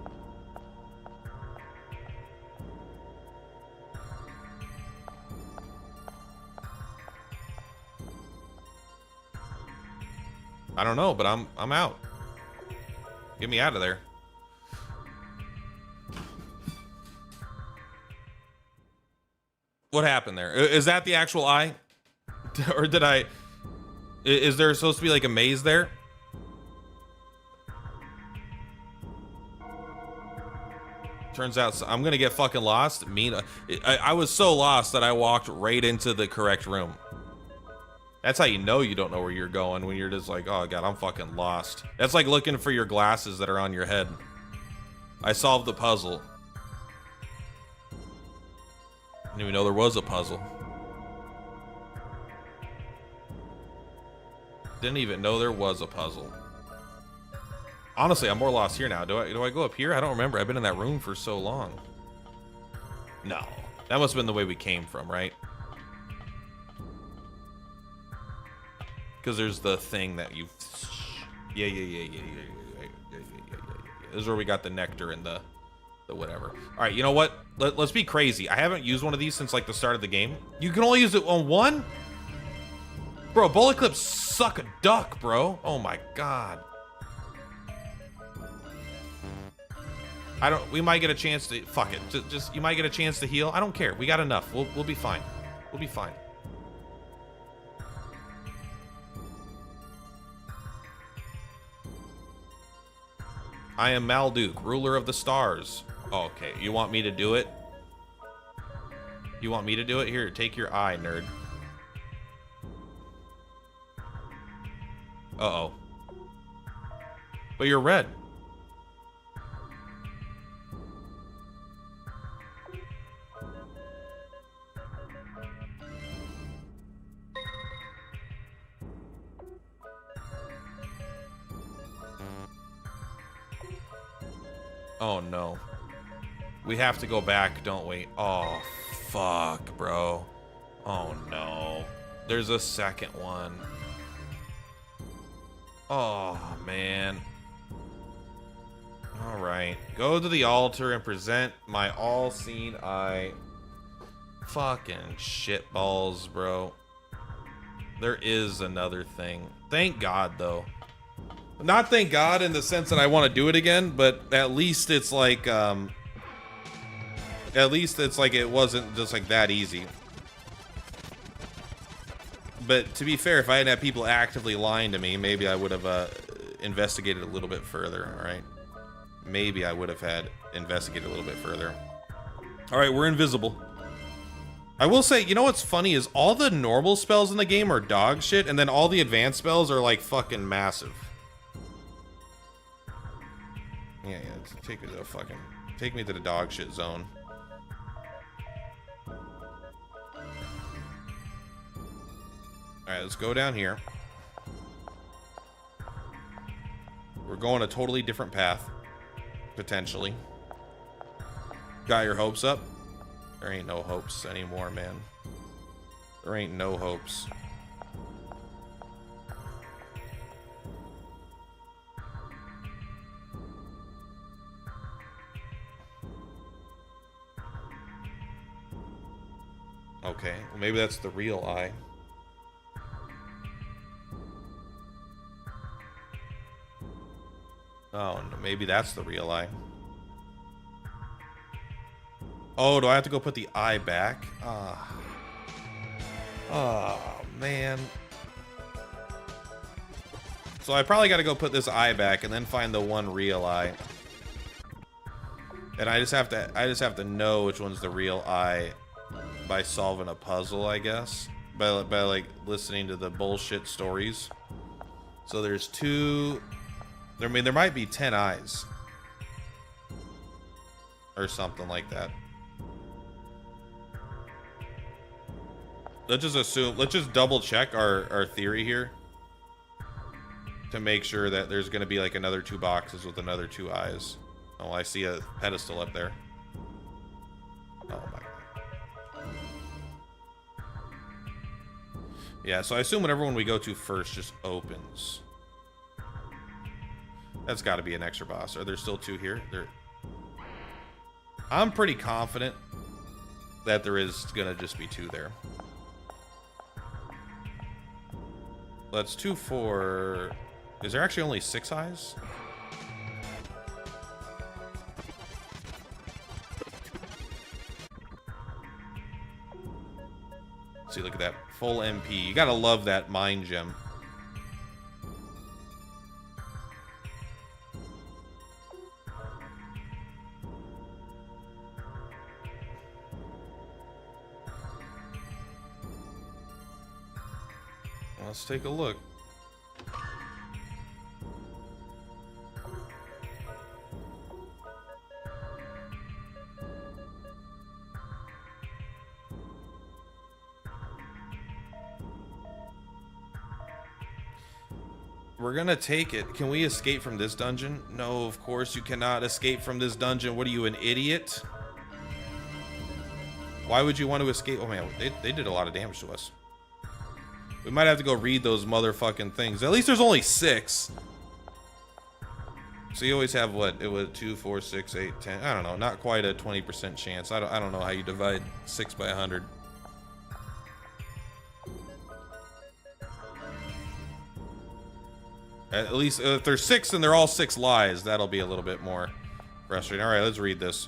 I don't know, but I'm out. Get me out of there. What happened there? Is that the actual eye? Or did I... Is there supposed to be like a maze there? Turns out I'm gonna get fucking lost. I was so lost that I walked right into the correct room. That's how you know you don't know where you're going, when you're just like, oh god, I'm fucking lost. That's like looking for your glasses that are on your head. I solved the puzzle. I didn't even know there was a puzzle. Didn't even know there was a puzzle. Honestly, I'm more lost here now. Do I go up here? I don't remember. I've been in that room for so long. No. That must have been the way we came from, right? Because there's the thing that you... Yeah. This is where we got the nectar and the whatever. Alright, you know what? Let's be crazy. I haven't used one of these since like the start of the game. You can only use it on one? Bro, bullet clips suck a duck, bro. Oh my god. We might get a chance to... Fuck it. Just you might get a chance to heal. I don't care. We got enough. We'll be fine. We'll be fine. I am Malduk, ruler of the stars. Oh, okay, you want me to do it? You want me to do it? Here, take your eye, nerd. Uh-oh. But you're red. Oh no. We have to go back, don't we? Oh, fuck, bro. Oh no. There's a second one. Oh, man. Alright. Go to the altar and present my all-seen eye. Fucking shitballs, bro. There is another thing. Thank God, though. Not thank God in the sense that I want to do it again, but at least it's like, at least it's like it wasn't just like that easy. But to be fair, if I hadn't had people actively lying to me, maybe I would have investigated a little bit further, alright? Maybe I would have had investigated a little bit further. Alright, we're invisible. I will say, you know what's funny is all the normal spells in the game are dog shit, and then all the advanced spells are like fucking massive. Yeah, take me to the fucking... Take me to the dog shit zone. Alright, let's go down here. We're going a totally different path. Potentially. Got your hopes up? There ain't no hopes anymore, man. There ain't no hopes. Okay, well maybe that's the real eye. Oh, no, maybe that's the real eye. Oh, do I have to go put the eye back? Ah. Oh, man. So I probably got to go put this eye back and then find the one real eye. And I just have to know which one's the real eye by solving a puzzle, I guess. by like listening to the bullshit stories. So there's two. I mean, there might be 10 eyes or something like that. Let's just assume. Let's just double check our theory here to make sure that there's going to be like another 2 boxes with another 2 eyes. Oh, I see a pedestal up there. Oh my god. Yeah, so I assume whatever one we go to first just opens. That's got to be an extra boss. Are there still 2 here? I'm pretty confident that there is going to just be 2 there. That's 2, 4. Is there actually only 6 eyes? See, look at that. Full MP. You gotta love that mind gem. Let's take a look. We're gonna take it. Can we escape from this dungeon? No, of course you cannot escape from this dungeon. What are you, an idiot? Why would you want to escape? Oh man, they did a lot of damage to us. We might have to go read those motherfucking things. At least there's only 6. So you always have what? It was 2, 4, 6, 8, 10. I don't know. Not quite a 20% chance. I don't know how you divide 6 by 100. At least if there's 6 and they're all 6 lies, that'll be a little bit more frustrating. All right, let's read this.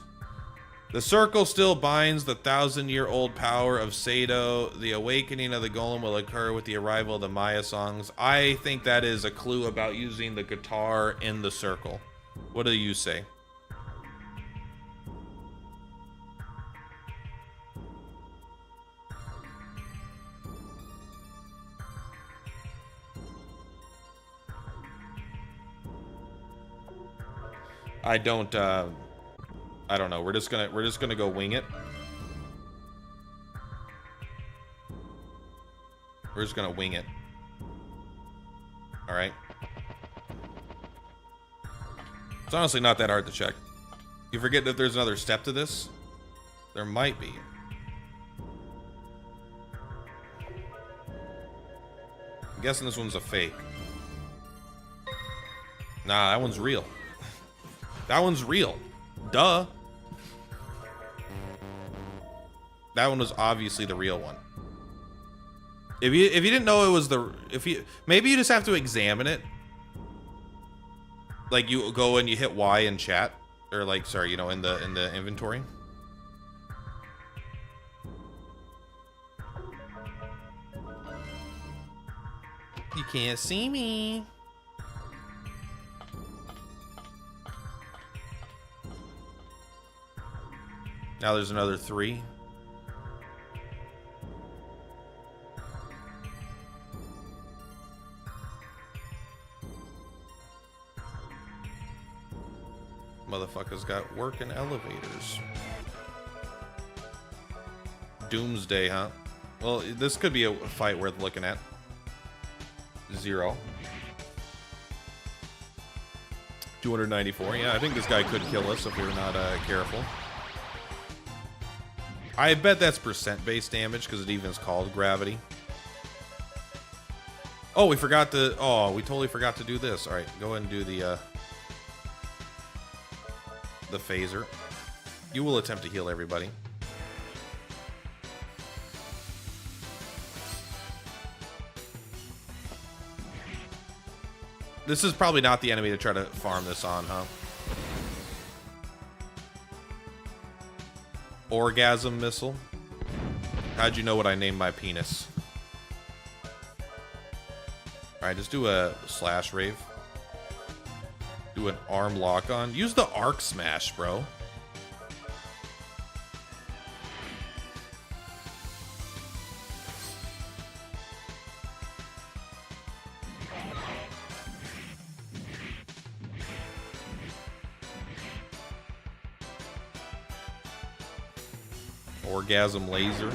The circle still binds the 1,000-year-old power of Sado. The awakening of the golem will occur with the arrival of the Maya songs. I think that is a clue about using the guitar in the circle. What do you say? I don't know. We're just gonna go wing it. We're just gonna wing it. All right. It's honestly not that hard to check. You forget that there's another step to this? There might be. I'm guessing this one's a fake. Nah, that one's real. That one's real. Duh. That one was obviously the real one. If you didn't know it was maybe you just have to examine it. Like you go and you hit Y in chat, or like, sorry, you know, in the inventory. You can't see me. Now there's another 3. Motherfuckers got work in elevators. Doomsday, huh? Well, this could be a fight worth looking at. 0. 294. Yeah, I think this guy could kill us if we're not careful. I bet that's percent-based damage because it even is called gravity. Oh, we forgot to... Oh, we totally forgot to do this. All right, go ahead and do the phaser. You will attempt to heal everybody. This is probably not the enemy to try to farm this on, huh? Orgasm missile. How'd you know what I named my penis? Alright, just do a slash rave. Do an arm lock on. Use the arc smash, bro. Orgasm laser.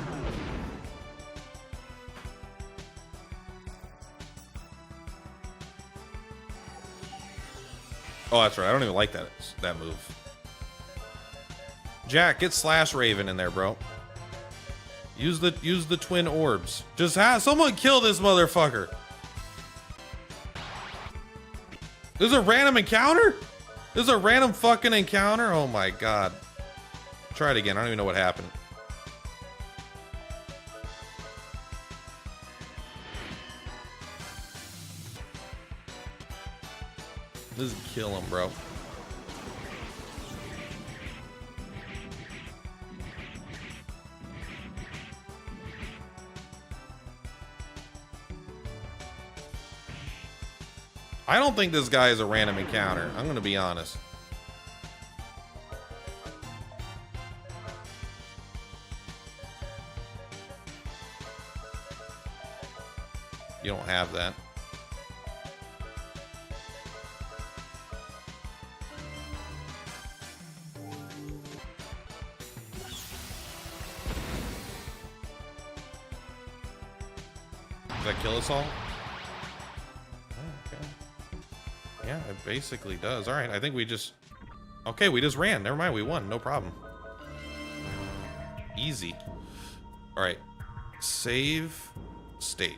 Oh, that's right. I don't even like that move. Jack, get Slash Raven in there, bro. Use the twin orbs. Just have someone kill this motherfucker. This is a random encounter? This is a random fucking encounter? Oh my god. Try it again. I don't even know what happened. This is kill him, bro. I don't think this guy is a random encounter. I'm gonna be honest. You don't have that. Does that kill us all? Okay. Yeah, it basically does. All right, I think we just... Okay, we just ran. Never mind, we won. No problem. Easy. All right. Save state.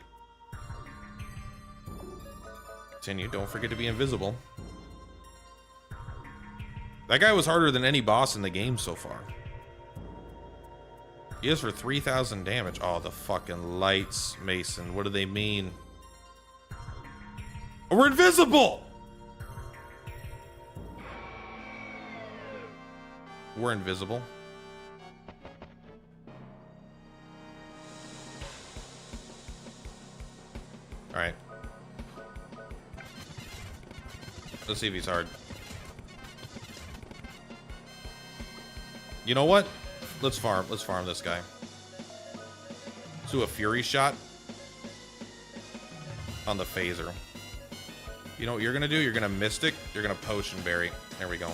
Continue. Don't forget to be invisible. That guy was harder than any boss in the game so far. He is for 3,000 damage. Oh, the fucking lights, Mason. What do they mean? Oh, we're invisible! We're invisible. All right. Let's see if he's hard. You know what? Let's farm this guy. Let's do a fury shot on the phaser. You know what you're gonna do? You're gonna mystic. You're gonna potion berry. There we go.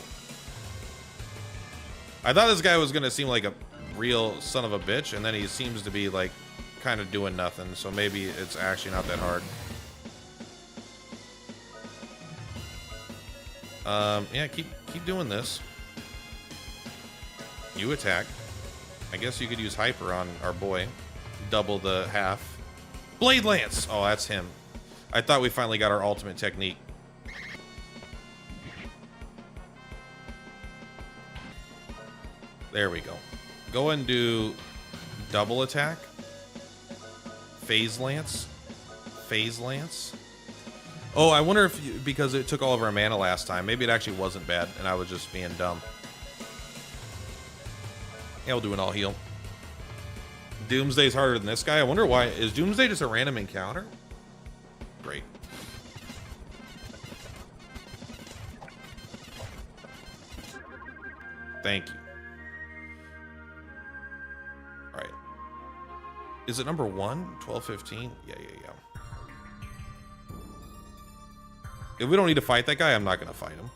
I thought this guy was gonna seem like a real son of a bitch, and then he seems to be like kind of doing nothing. So maybe it's actually not that hard. Yeah, keep doing this. You attack. I guess you could use hyper on our boy. Double the half. Blade Lance! Oh, that's him. I thought we finally got our ultimate technique. There we go. Go and do double attack. Phase Lance. Phase Lance. Oh, I wonder if because it took all of our mana last time, maybe it actually wasn't bad and I was just being dumb. Yeah, we'll do an all heal. Doomsday's harder than this guy. I wonder why. Is Doomsday just a random encounter? Great. Thank you. All right. Is it number 1? 1215? Yeah. If we don't need to fight that guy, I'm not going to fight him.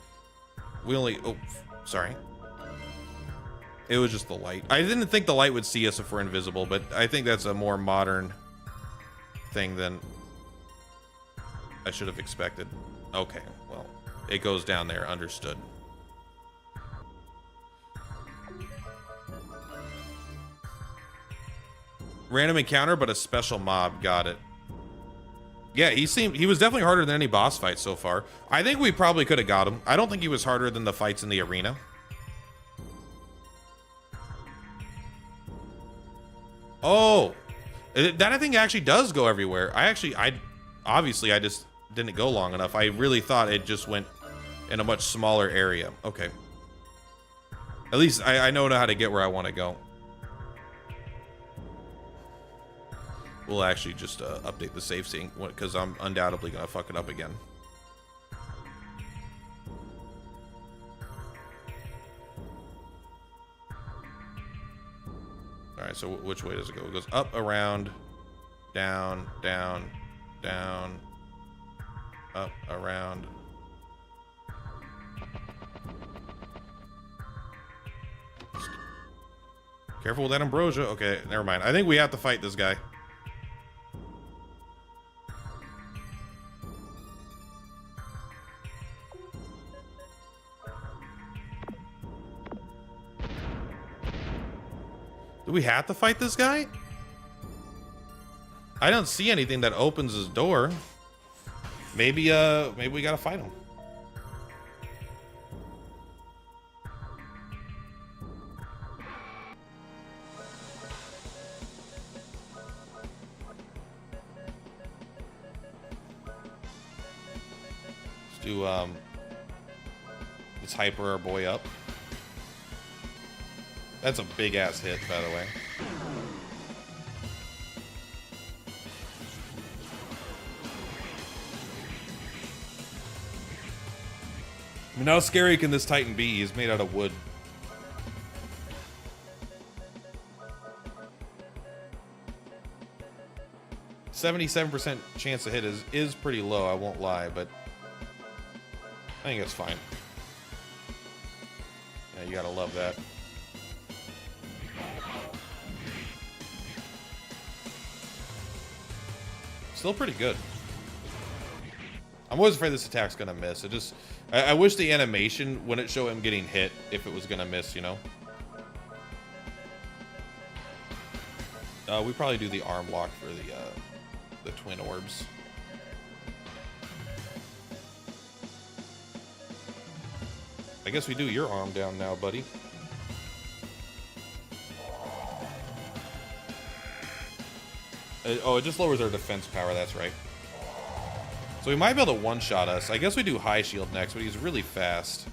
We only... Oh, sorry. It was just the light. I didn't think the light would see us if we're invisible, but I think that's a more modern thing than I should have expected. Okay, well, it goes down there. Understood. Random encounter, but a special mob. Got it. Yeah, he was definitely harder than any boss fight so far. I think we probably could have got him. I don't think he was harder than the fights in the arena. Oh, that I think actually does go everywhere. Obviously I just didn't go long enough. I really thought it just went in a much smaller area. Okay. At least I know how to get where I want to go. We'll actually just update the save sync because I'm undoubtedly gonna fuck it up again. All right, so which way does it go? It goes up, around, down, down, down, up, around. Careful with that ambrosia. Okay, never mind. I think we have to fight this guy. Do we have to fight this guy? I don't see anything that opens his door. Maybe we gotta fight him. Let's do let's hyper our boy up. That's a big ass hit, by the way. I mean, how scary can this Titan be? He's made out of wood. %77% chance to hit is pretty low, I won't lie, but I think it's fine. Yeah, you gotta love that. Still pretty good. I'm always afraid this attack's gonna miss. It just, I wish the animation wouldn't show him getting hit if it was gonna miss, you know? We probably do the arm lock for the twin orbs. I guess we do your arm down now, buddy. Oh, it just lowers our defense power, that's right. So we might be able to one-shot us. I guess we do high shield next, but he's really fast.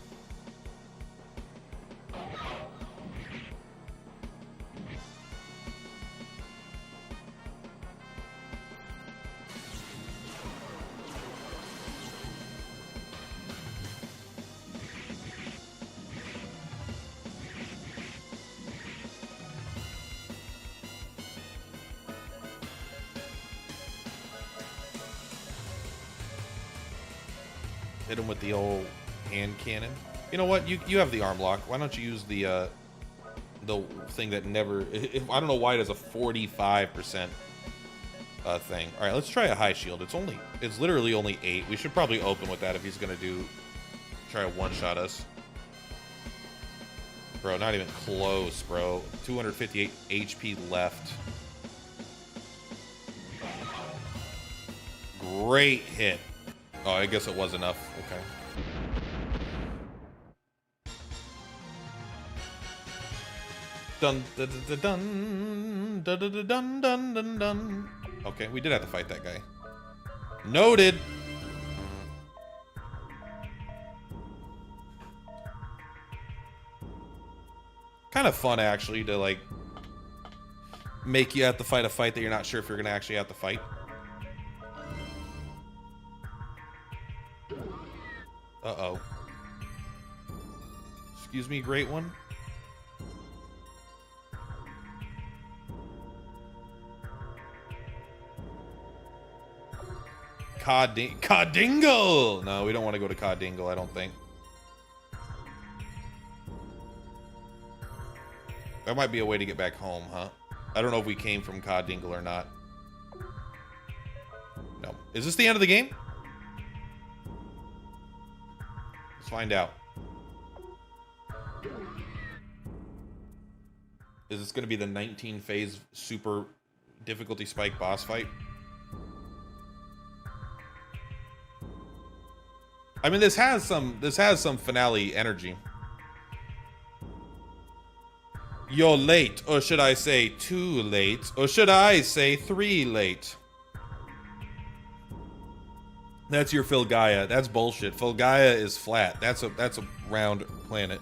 Hit him with the old hand cannon. You know what? You have the arm lock. Why don't you use the thing that never... I don't know why it has a 45% thing. All right, let's try a high shield. It's literally only 8. We should probably open with that if he's gonna try to one-shot us. Bro, not even close, bro. 258 HP left. Great hit. Oh, I guess it was enough. Okay. Dun dun dun dun dun dun dun dun dun dun. Okay, we did have to fight that guy. Noted. Kind of fun, actually, to like make you have to fight a fight that you're not sure if you're gonna actually have to fight. Uh-oh. Excuse me, great one. Codingle! No, we don't want to go to Codingle, I don't think. That might be a way to get back home, huh? I don't know if we came from Codingle or not. No. Is this the end of the game? Let's find out. Is this going to be the 19 phase super difficulty spike boss fight? I mean, this has some finale energy. You're late, or should I say too late, or should I say 3 late? That's your Filgaia. That's bullshit. Filgaia is flat. That's a round planet.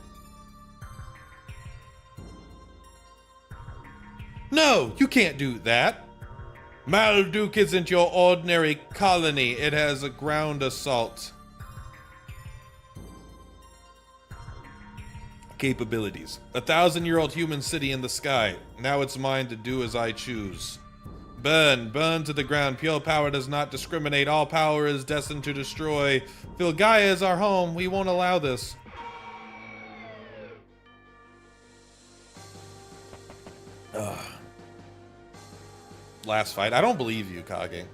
No, you can't do that. Malduk isn't your ordinary colony. It has a ground assault capabilities. 1,000-year-old human city in the sky. Now it's mine to do as I choose. Burn, burn to the ground. Pure power does not discriminate. All power is destined to destroy. Filgaia is our home. We won't allow this. Last fight. I don't believe you, Kage.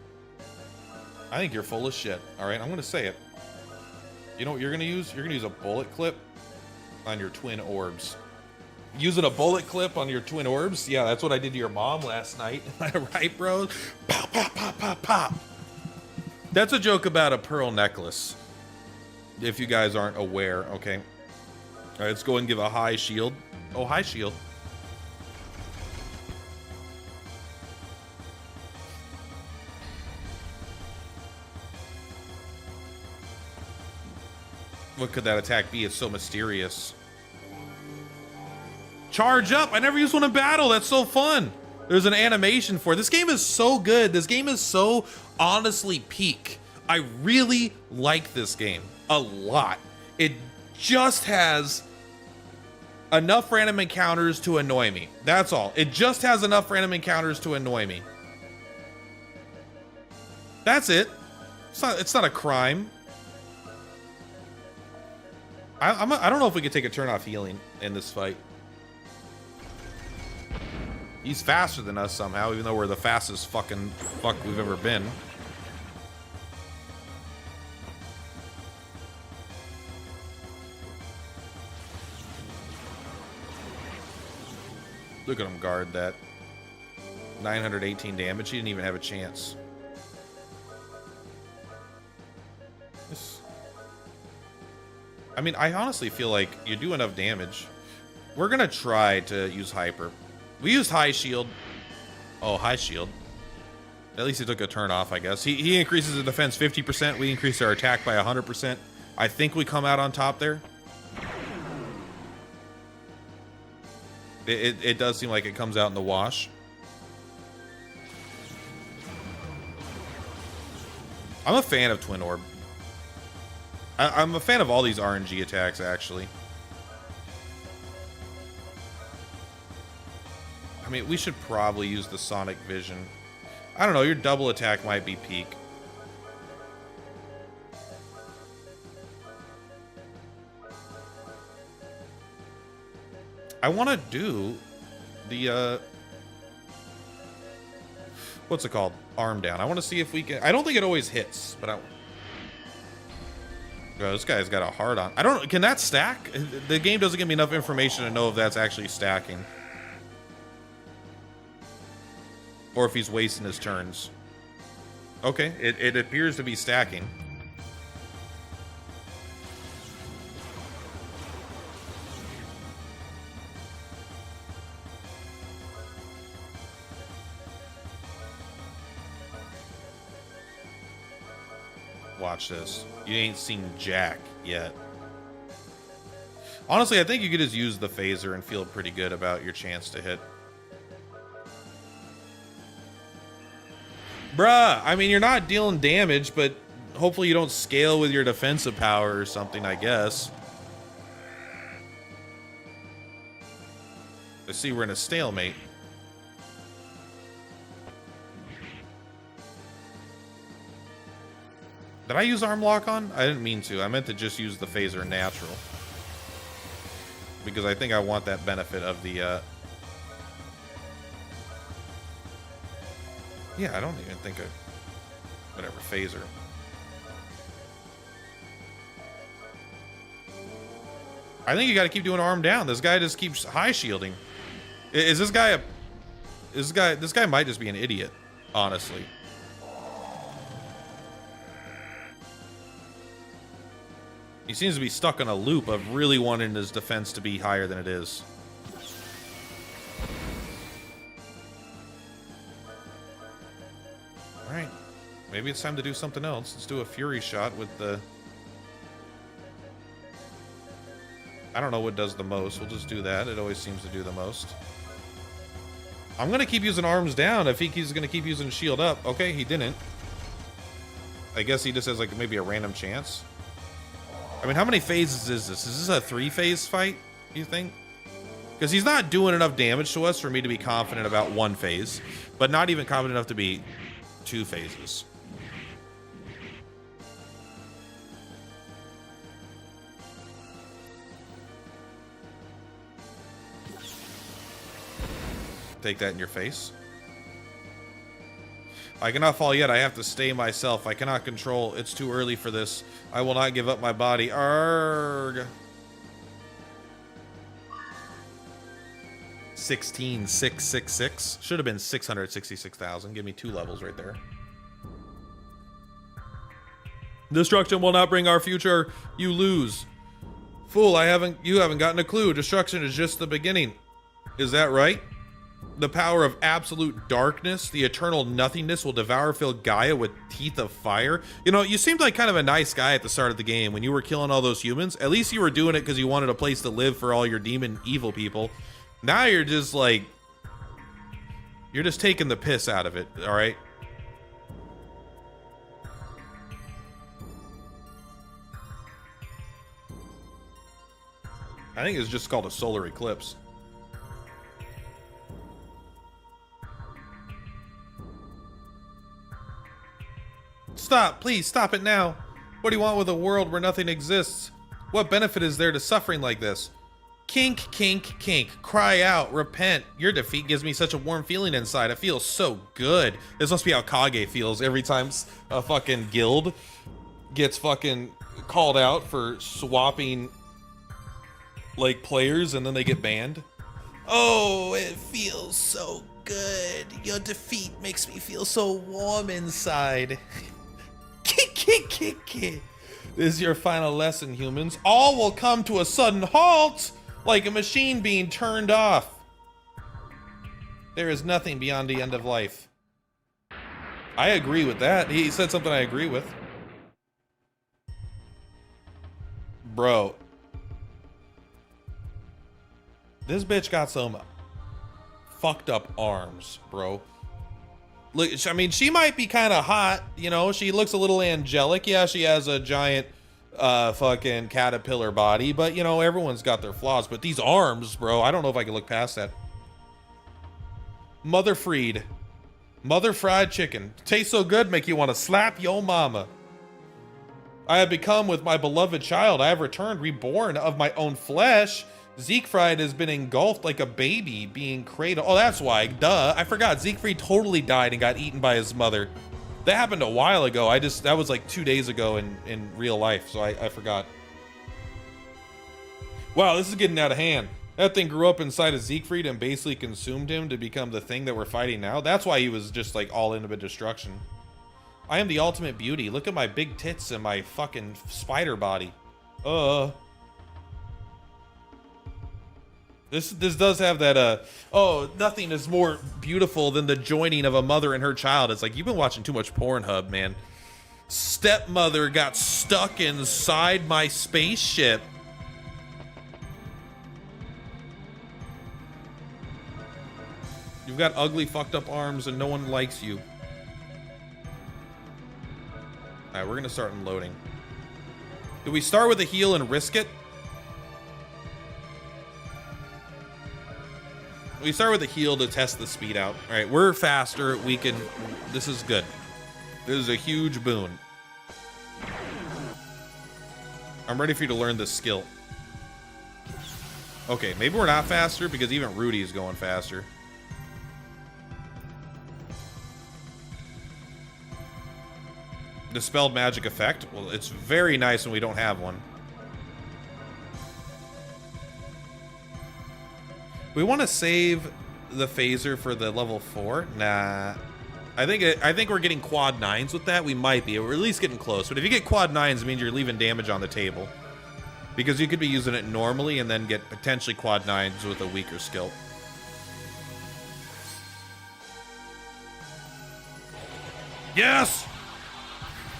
I think you're full of shit. All right, I'm gonna say it. You know what you're gonna use? You're gonna use a bullet clip on your twin orbs. Using a bullet clip on your twin orbs? Yeah, that's what I did to your mom last night. Am I right, bro? Pop, pop, pop, pop, pop. That's a joke about a pearl necklace. If you guys aren't aware, okay? All right, let's go and give a high shield. Oh, high shield. What could that attack be? It's so mysterious. Charge up! I never used one in battle. That's so fun. There's an animation for it. This game is so good. This game is so honestly peak. I really like this game a lot. It just has enough random encounters to annoy me. That's all. It just has enough random encounters to annoy me. That's it. It's not a crime. I don't know if we could take a turn off healing in this fight. He's faster than us somehow, even though we're the fastest fuck we've ever been. Look at him guard that. 918 damage. He didn't even have a chance. I mean, I honestly feel like you do enough damage. We're gonna try to use hyper. We used high shield. Oh, high shield. At least he took a turn off, I guess. He increases the defense 50%. We increase our attack by 100%. I think we come out on top there. It does seem like it comes out in the wash. I'm a fan of Twin Orb. I'm a fan of all these RNG attacks, actually. I mean, we should probably use the Sonic Vision. I don't know, your double attack might be peak. I want to do the, what's it called? Arm down. I want to see if we can... I don't think it always hits, but Bro, this guy's got a hard on. I don't know. Can that stack? The game doesn't give me enough information to know if that's actually stacking. Or if he's wasting his turns. Okay, it appears to be stacking. Watch this. You ain't seen Jack yet. Honestly, I think you could just use the phaser and feel pretty good about your chance to hit. Bruh, I mean, you're not dealing damage, but hopefully you don't scale with your defensive power or something, I guess. I see we're in a stalemate. Did I use arm lock on? I didn't mean to. I meant to just use the phaser natural. Because I think I want that benefit of the, yeah, I don't even think of... Whatever, phaser. I think you gotta keep doing arm down. This guy just keeps high shielding. Is this guy a... This guy might just be an idiot, honestly. He seems to be stuck on a loop of really wanting his defense to be higher than it is. Alright. Maybe it's time to do something else. Let's do a Fury shot with the... I don't know what does the most. We'll just do that. It always seems to do the most. I'm going to keep using arms down if he's going to keep using shield up. Okay, he didn't. I guess he just has like maybe a random chance. I mean, how many phases is this? Is this a 3-phase fight, you think? Because he's not doing enough damage to us for me to be confident about 1 phase, but not even confident enough to be 2 phases. take that in your face. I cannot fall yet. I have to stay myself. I cannot control. It's too early for this. I will not give up my body. Arrgh. 16,666. Should have been 666,000. Give me 2 levels right there. Destruction will not bring our future. You lose. Fool, you haven't gotten a clue. Destruction is just the beginning. Is that right? The power of absolute darkness, the eternal nothingness will devour fill Gaia with teeth of fire. You know, you seemed like kind of a nice guy at the start of the game when you were killing all those humans. At least you were doing it because you wanted a place to live for all your demon evil people. Now you're just like, you're just taking the piss out of it, all right? I think it's just called a solar eclipse. Stop, please stop it now. What do you want with a world where nothing exists? What benefit is there to suffering like this? Kink, kink, kink. Cry out, repent. Your defeat gives me such a warm feeling inside. It feels so good. This must be how Kage feels every time a fucking guild gets fucking called out for swapping like players and then they get banned. Oh, it feels so good. Your defeat makes me feel so warm inside. Kick, kick, kick, kick. This is your final lesson, humans. All will come to a sudden halt, like a machine being turned off. There is nothing beyond the end of life. I agree with that. He said something I agree with. Bro. This bitch got some fucked up arms, bro. Look, I mean, she might be kind of hot, you know? She looks a little angelic. Yeah, she has a giant fucking caterpillar body, but, you know, everyone's got their flaws. But these arms, bro, I don't know if I can look past that. Mother freed. Mother fried chicken. Tastes so good, make you want to slap yo mama. I have become with my beloved child. I have returned, reborn of my own flesh. Siegfried has been engulfed like a baby being cradled. Oh, that's why. Duh. I forgot. Siegfried totally died and got eaten by his mother. That happened a while ago. That was like 2 days ago in real life, so I forgot. Wow, this is getting out of hand. That thing grew up inside of Siegfried and basically consumed him to become the thing that we're fighting now. That's why he was just like all into destruction. I am the ultimate beauty. Look at my big tits and my fucking spider body. This does have that, oh, nothing is more beautiful than the joining of a mother and her child. It's like, you've been watching too much Pornhub, man. Stepmother got stuck inside my spaceship. You've got ugly, fucked up arms and no one likes you. All right, we're gonna start unloading. Do we start with a heal and risk it? We start with a heal to test the speed out. All right, we're faster. We can. This is good. This is a huge boon. I'm ready for you to learn this skill. Okay, maybe we're not faster because even Rudy is going faster. Dispelled magic effect. Well, it's very nice when we don't have one. We want to save the phaser for the level 4. Nah, I think we're getting quad 9s with that. We might be. We're at least getting close. But if you get quad 9s, it means you're leaving damage on the table, because you could be using it normally and then get potentially quad 9s with a weaker skill. Yes.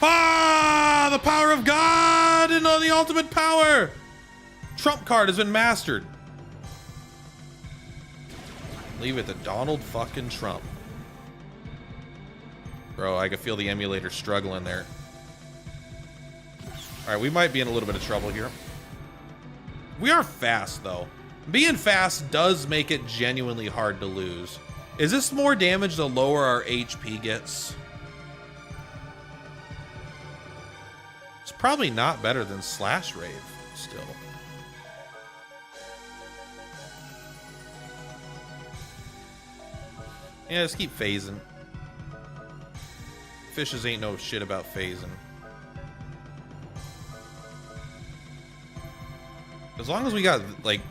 Ah, the power of God and the ultimate power. Trump card has been mastered. Leave it to Donald fucking Trump. Bro, I can feel the emulator struggling there. Alright, we might be in a little bit of trouble here. We are fast, though. Being fast does make it genuinely hard to lose. Is this more damage the lower our HP gets? It's probably not better than Slash Rave, still. Yeah, just keep phasing. Fishes ain't no shit about phasing. As long as we got, like,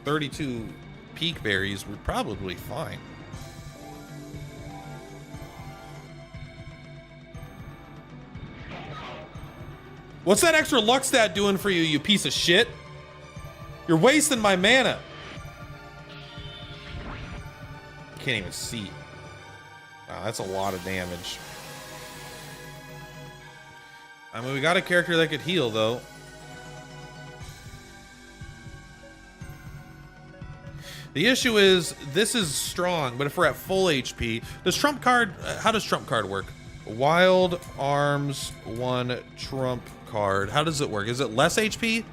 32 peak berries, we're probably fine. What's that extra luck stat doing for you, you piece of shit? You're wasting my mana. Can't even see. Wow, that's a lot of damage. I mean, we got a character that could heal, though. The issue is, this is strong, but if we're at full HP, does Trump card, how does Trump card work? Wild Arms 1 Trump card. How does it work? Is it less HP?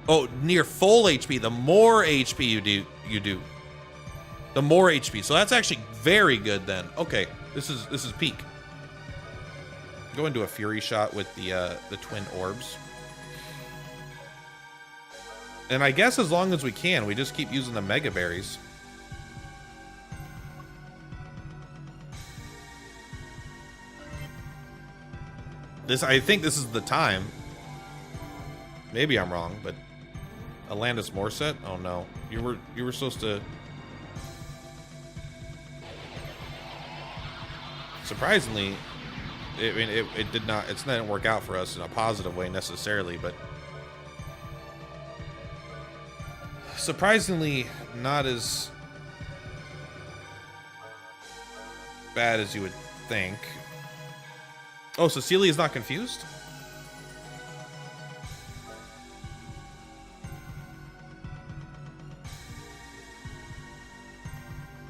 Oh, near full HP. The more HP you do. The more HP. So that's actually very good then. Okay, this is peak. Go into a Fury Shot with the twin orbs. And I guess as long as we can, we just keep using the Mega Berries. I think this is the time. Maybe I'm wrong, but Alanis Morissette? Oh no. You were supposed to. Surprisingly, it did not. It didn't work out for us in a positive way necessarily, but surprisingly, not as bad as you would think. Oh, so Celia's not confused?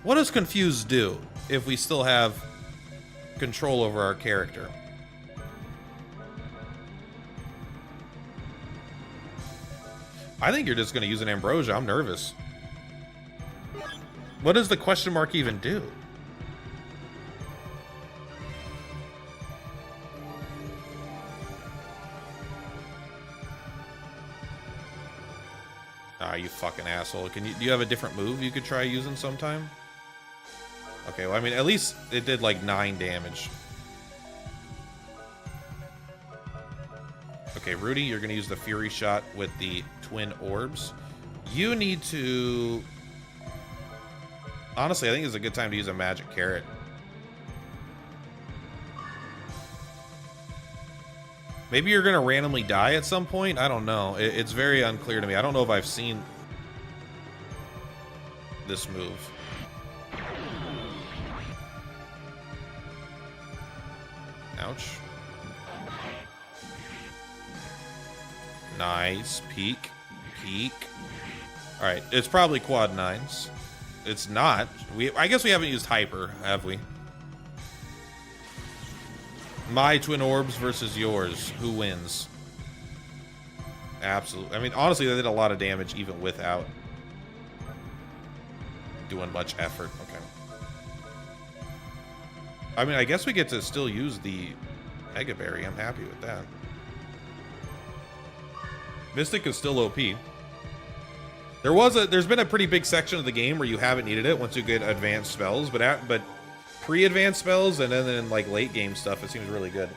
What does confused do if we still have control over our character? I think you're just going to use an Ambrosia. I'm nervous. What does the question mark even do? Ah, you fucking asshole. Do you have a different move you could try using sometime? Okay, well, I mean, at least it did like 9 damage. Okay, Rudy, you're going to use the Fury Shot with the twin orbs. You need to... Honestly, I think it's a good time to use a Magic Carrot. Maybe you're going to randomly die at some point? I don't know. It's very unclear to me. I don't know if I've seen this move. Ouch. Nice. Peak. Peak. Alright, it's probably quad 9s. It's not. I guess we haven't used Hyper, have we? My twin orbs versus yours. Who wins? Absolutely. I mean, honestly, they did a lot of damage even without doing much effort. Okay. I mean, I guess we get to still use the Mega Berry. I'm happy with that. Mystic is still OP. There's been a pretty big section of the game where you haven't needed it once you get advanced spells, but pre-advanced spells and then in like late game stuff, it seems really good.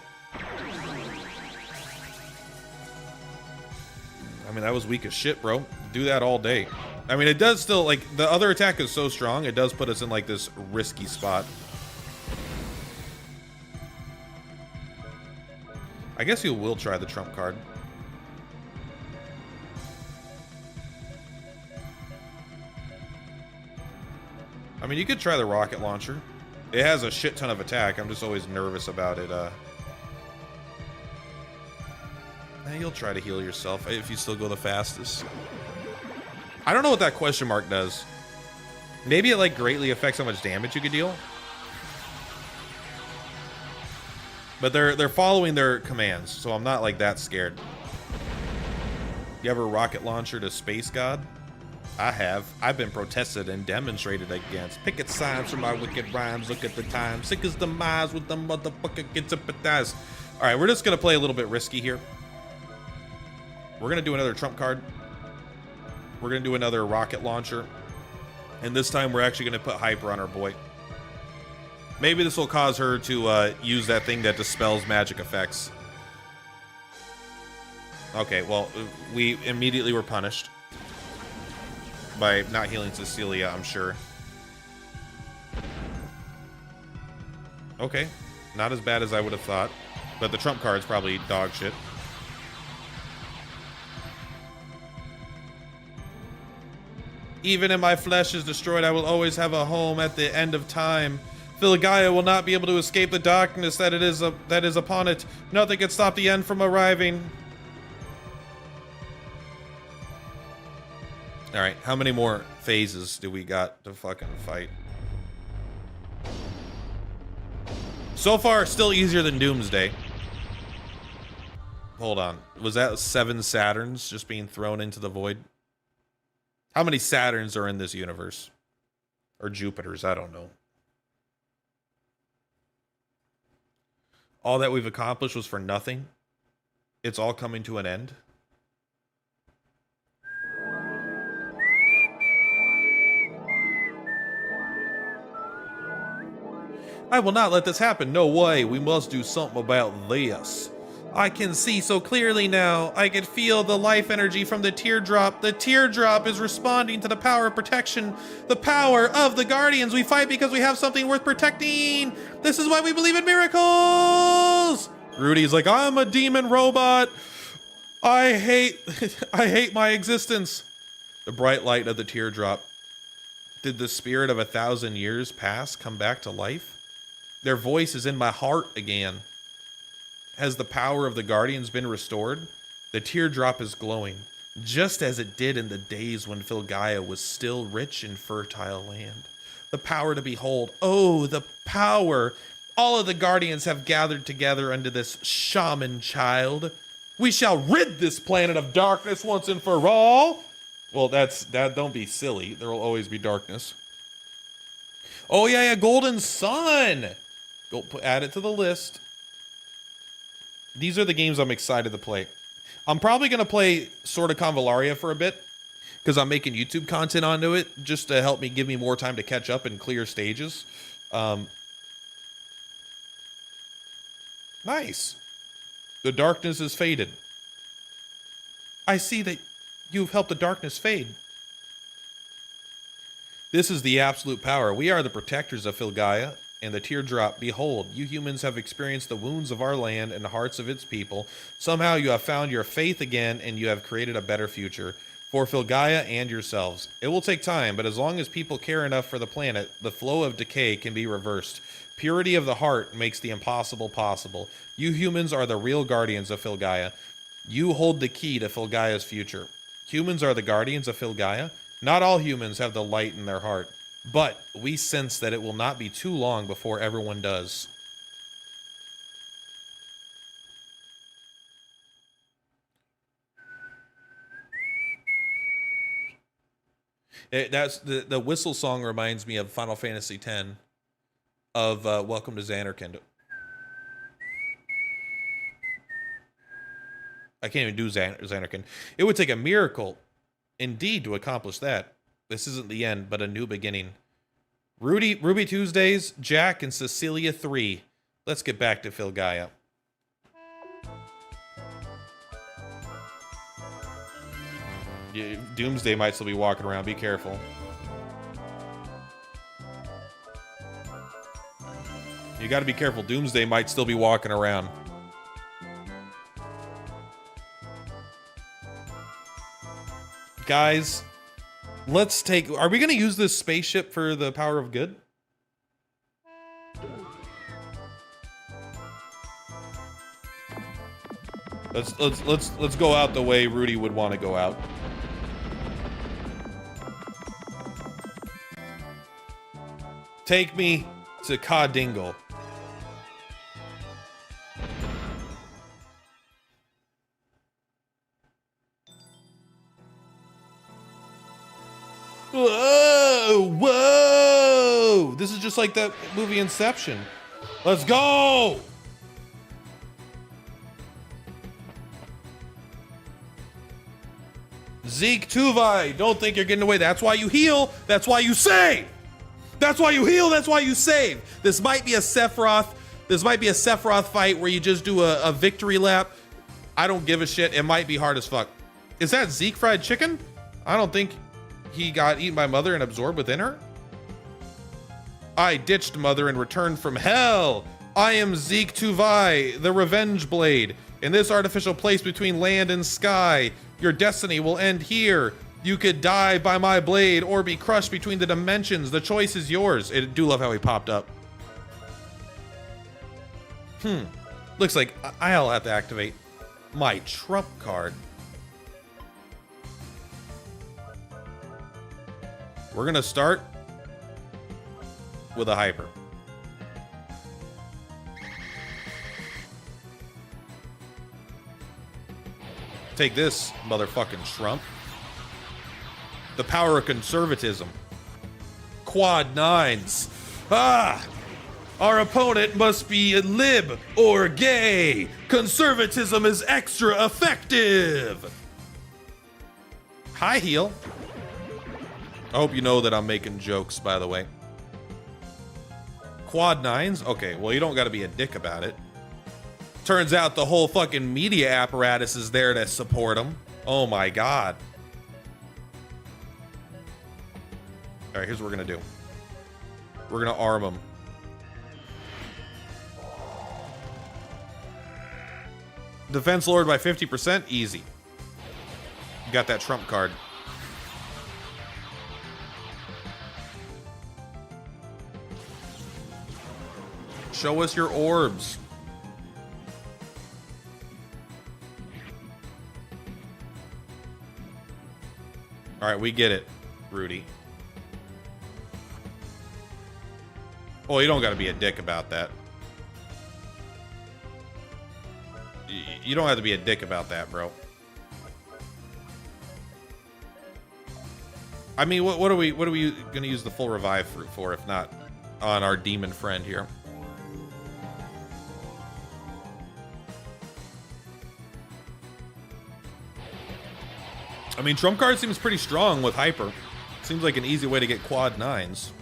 I mean, that was weak as shit, bro. Do that all day. I mean, it does still, like, the other attack is so strong, it does put us in like this risky spot. I guess you will try the Trump card. I mean, you could try the rocket launcher. It has a shit ton of attack. I'm just always nervous about it. You'll try to heal yourself if you still go the fastest. I don't know what that question mark does. Maybe it like greatly affects how much damage you could deal. But they're following their commands, so I'm not like that scared. You ever rocket launcher to Space God? I have. I've been protested and demonstrated against. Picket signs for my wicked rhymes. Look at the time. Sick as the miles with the motherfucker gets up at us. All right, we're just gonna play a little bit risky here. We're going to do another trump card. We're going to do another rocket launcher. And this time we're actually going to put hyper on our boy. Maybe this will cause her to use that thing that dispels magic effects. Okay, well, we immediately were punished by not healing Cecilia, I'm sure. Okay, not as bad as I would have thought, but the trump card's probably dog shit. Even if my flesh is destroyed, I will always have a home at the end of time. Filgaia will not be able to escape the darkness that is upon it. Nothing can stop the end from arriving. All right, how many more phases do we got to fucking fight? So far, still easier than Doomsday. Hold on. Was that 7 Saturns just being thrown into the void? How many Saturns are in this universe? Or Jupiters, I don't know. All that we've accomplished was for nothing. It's all coming to an end. I will not let this happen. No way. We must do something about this. I can see so clearly now. I can feel the life energy from the teardrop. The teardrop is responding to the power of protection. The power of the Guardians. We fight because we have something worth protecting. This is why we believe in miracles. Rudy's like, I'm a demon robot. I hate my existence. The bright light of the teardrop. Did the spirit of 1,000 years past come back to life? Their voice is in my heart again. Has the power of the Guardians been restored? The teardrop is glowing, just as it did in the days when Filgaia was still rich in fertile land. The power to behold. Oh, the power. All of the Guardians have gathered together under this shaman child. We shall rid this planet of darkness once and for all. Well, don't be silly. There will always be darkness. Oh, yeah, Golden Sun. Go add it to the list. These are the games I'm excited to play. I'm probably going to play Sword of Convallaria for a bit because I'm making YouTube content onto it just to help me give me more time to catch up and clear stages. Nice. The darkness is faded. I see that you've helped the darkness fade. This is the absolute power. We are the protectors of Filgaia and the teardrop. Behold, you humans have experienced the wounds of our land and the hearts of its people. Somehow you have found your faith again and you have created a better future for Filgaia and yourselves. It will take time, but as long as people care enough for the planet, the flow of decay can be reversed. Purity of the heart makes the impossible possible. You humans are the real guardians of Filgaia. You hold the key to Filgaia's future. Humans are the guardians of Filgaia. Not all humans have the light in their heart, but we sense that it will not be too long before everyone does. That's the whistle song reminds me of Final Fantasy X of Welcome to Zanarkand. I can't even do Zanarkand. It would take a miracle indeed to accomplish that. This isn't the end, but a new beginning. Ruby Tuesdays, Jack, and Cecilia 3. Let's get back to Filgaia. Yeah, Doomsday might still be walking around. Be careful. You gotta be careful. Doomsday might still be walking around. Guys, let's take... Are we gonna use this spaceship for the power of good? Let's go out the way Rudy would want to go out. Take me to Ka Dingle. Whoa! Whoa! This is just like that movie Inception. Let's go! Zeke Tuvai, don't think you're getting away. That's why you heal. That's why you save. That's why you heal. That's why you save. This might be a Sephiroth. This might be a Sephiroth fight where you just do a victory lap. I don't give a shit. It might be hard as fuck. Is that Zeke fried chicken? I don't think he got eaten by Mother and absorbed within her. I ditched Mother and returned from hell. I am Zeke Tuvai, the Revenge Blade. In this artificial place between land and sky, your destiny will end here. You could die by my blade or be crushed between the dimensions. The choice is yours. I do love how he popped up. Looks like I'll have to activate my trump card. We're gonna start with a hyper. Take this, motherfucking Trump. The power of conservatism. Quad nines. Ah! Our opponent must be a lib or gay. Conservatism is extra effective. Hi, heal. I hope you know that I'm making jokes, by the way. Quad nines? Okay, well, you don't gotta be a dick about it. Turns out the whole fucking media apparatus is there to support them. Oh my god. All right, here's what we're gonna do. We're gonna arm them. Defense lowered by 50%, easy. You got that trump card. Show us your orbs. All right, we get it, Rudy. Oh, you don't got to be a dick about that. You don't have to be a dick about that, bro. I mean, what are we gonna use the full revive fruit for, if not on our demon friend here? I mean, trump card seems pretty strong with hyper. Seems like an easy way to get quad nines.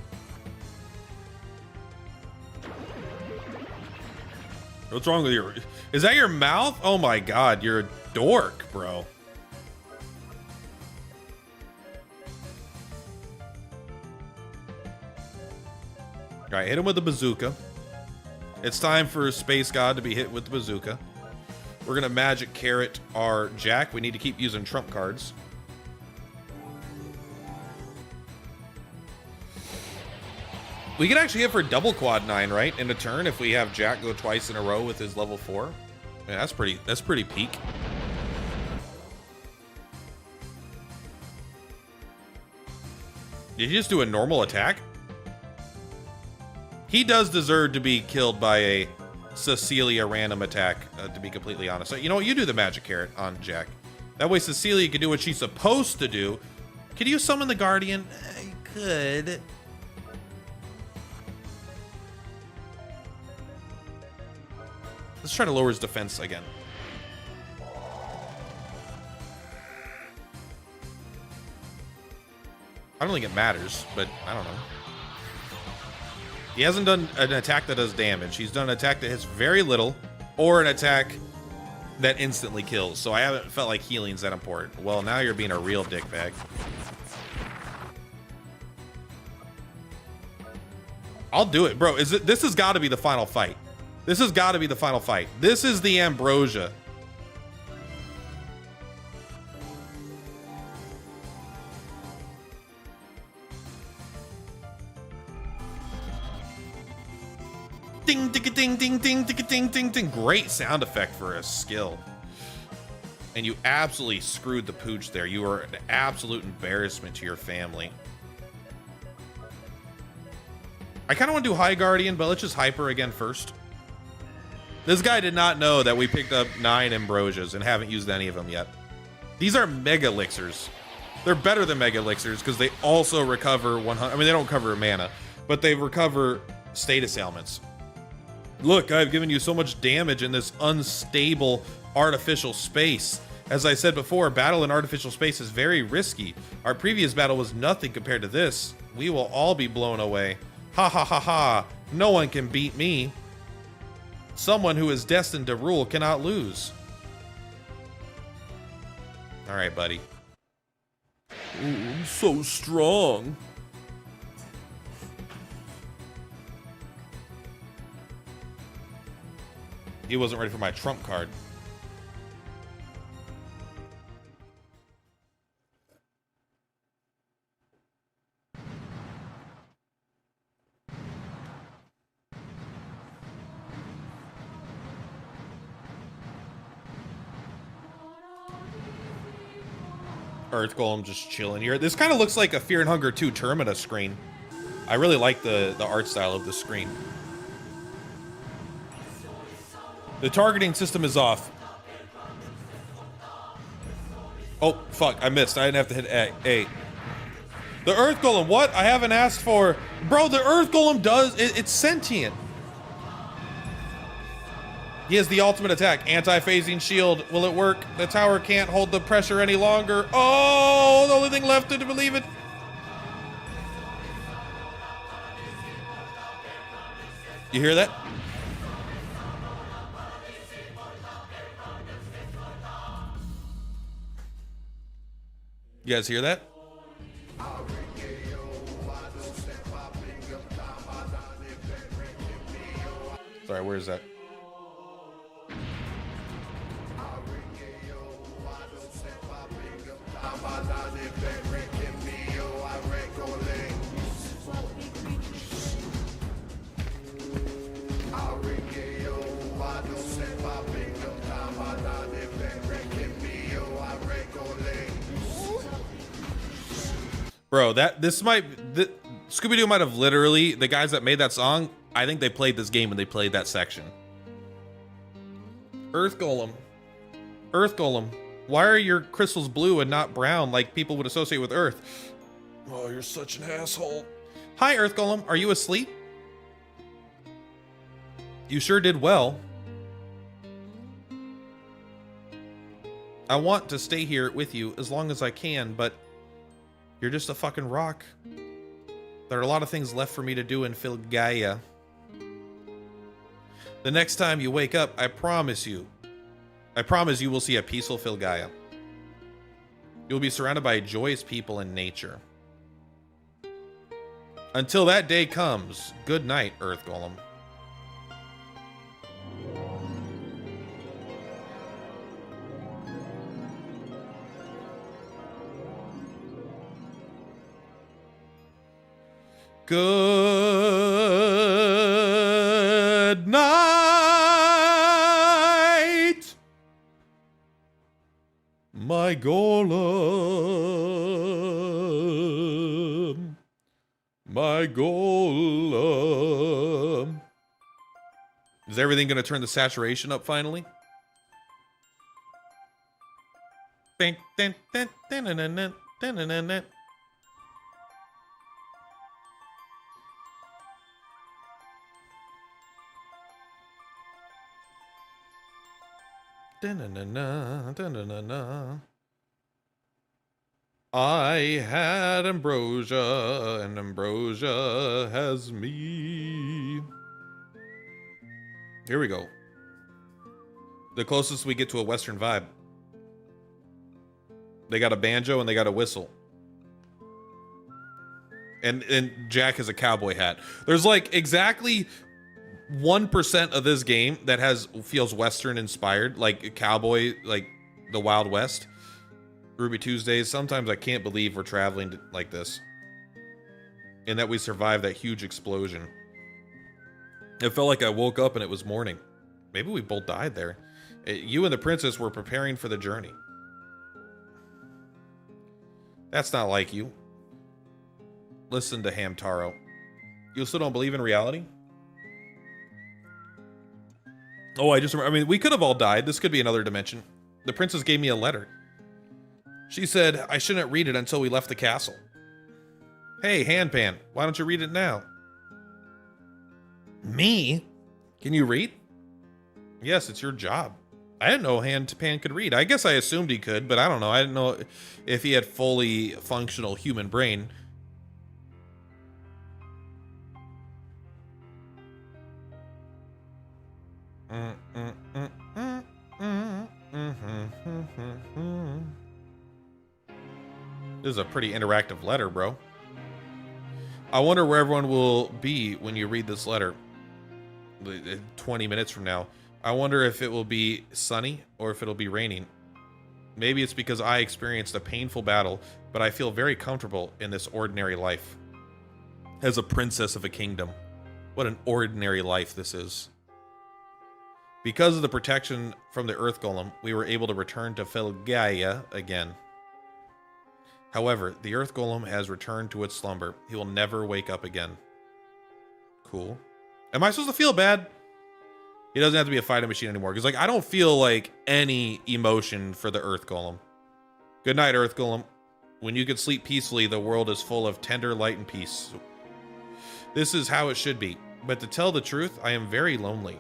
What's wrong with your... Is that your mouth? Oh my god, you're a dork, bro. Alright, hit him with the bazooka. It's time for Space God to be hit with the bazooka. We're gonna magic carrot our Jack. We need to keep using trump cards. We could actually hit for double quad 9, right? In a turn if we have Jack go twice in a row with his level 4. Yeah, that's pretty peak. Did he just do a normal attack? He does deserve to be killed by a Cecilia random attack, to be completely honest. So, you know what? You do the magic carrot on Jack. That way Cecilia can do what she's supposed to do. Could you summon the Guardian? I could. Let's try to lower his defense again. I don't think it matters, but I don't know. He hasn't done an attack that does damage. He's done an attack that hits very little, or an attack that instantly kills. So I haven't felt like healing's that important. Well, now you're being a real dickbag. I'll do it, bro. This has got to be the final fight. This has got to be the final fight. This is the Ambrosia. Ding, ding, ding, ding, ding, ding, ding, ding, ding. Great sound effect for a skill. And you absolutely screwed the pooch there. You are an absolute embarrassment to your family. I kind of want to do High Guardian, but let's just hyper again first. This guy did not know that we picked up 9 Ambrosias and haven't used any of them yet. These are Mega Elixirs. They're better than Mega Elixirs because they also recover 100. I mean, they don't cover mana, but they recover status ailments. Look, I've given you so much damage in this unstable artificial space. As I said before, battle in artificial space is very risky. Our previous battle was nothing compared to this. We will all be blown away. Ha ha ha ha. No one can beat me. Someone who is destined to rule cannot lose. All right, buddy. Ooh, I'm so strong. He wasn't ready for my trump card. Earth Golem just chilling here. This kind of looks like a Fear and Hunger 2 Termina screen. I really like the art style of the screen. The targeting system is off. Oh, fuck, I missed. I didn't have to hit A. The Earth Golem, what? I haven't asked for... Bro, the Earth Golem does... It's sentient. He has the ultimate attack. Anti-phasing shield. Will it work? The tower can't hold the pressure any longer. Oh, the only thing left to believe it. You hear that? You guys hear that? Sorry, where is that? Bro, Scooby-Doo might have literally, the guys that made that song, I think they played this game when they played that section. Earth Golem. Earth Golem. Why are your crystals blue and not brown like people would associate with Earth? Oh, you're such an asshole. Hi, Earth Golem. Are you asleep? You sure did well. I want to stay here with you as long as I can, but you're just a fucking rock. There are a lot of things left for me to do in Filgaia. The next time you wake up, I promise you will see a peaceful Filgaia. You'll be surrounded by joyous people and nature. Until that day comes, good night, Earth Golem. Good night, my golem, my golem. Is everything going to turn the saturation up finally? I had ambrosia, and ambrosia has me. Here we go. The closest we get to a Western vibe. They got a banjo and they got a whistle. And Jack has a cowboy hat. There's like exactly 1% of this game that feels Western inspired, like cowboy, like the Wild West. Ruby Tuesdays. Sometimes I can't believe we're traveling like this, and that we survived that huge explosion. It felt like I woke up and it was morning. Maybe we both died there. You and the princess were preparing for the journey. That's not like you. Listen to Hamtaro. You still don't believe in reality? Oh, I just remember. I mean, we could have all died. This could be another dimension. The princess gave me a letter. She said I shouldn't read it until we left the castle. Hey, Handpan, why don't you read it now? Me? Can you read? Yes, it's your job. I didn't know Pan could read. I guess I assumed he could, but I don't know. I didn't know if he had fully functional human brain. This is a pretty interactive letter, bro. I wonder where everyone will be when you read this letter 20 minutes from now. I wonder if it will be sunny or if it'll be raining. Maybe it's because I experienced a painful battle, but I feel very comfortable in this ordinary life. As a princess of a kingdom. What an ordinary life this is. Because of the protection from the Earth Golem, we were able to return to Filgaia again. However, the Earth Golem has returned to its slumber. He will never wake up again. Cool. Am I supposed to feel bad? He doesn't have to be a fighting machine anymore. Because, like, I don't feel, like, any emotion for the Earth Golem. Good night, Earth Golem. When you can sleep peacefully, the world is full of tender light and peace. This is how it should be. But to tell the truth, I am very lonely.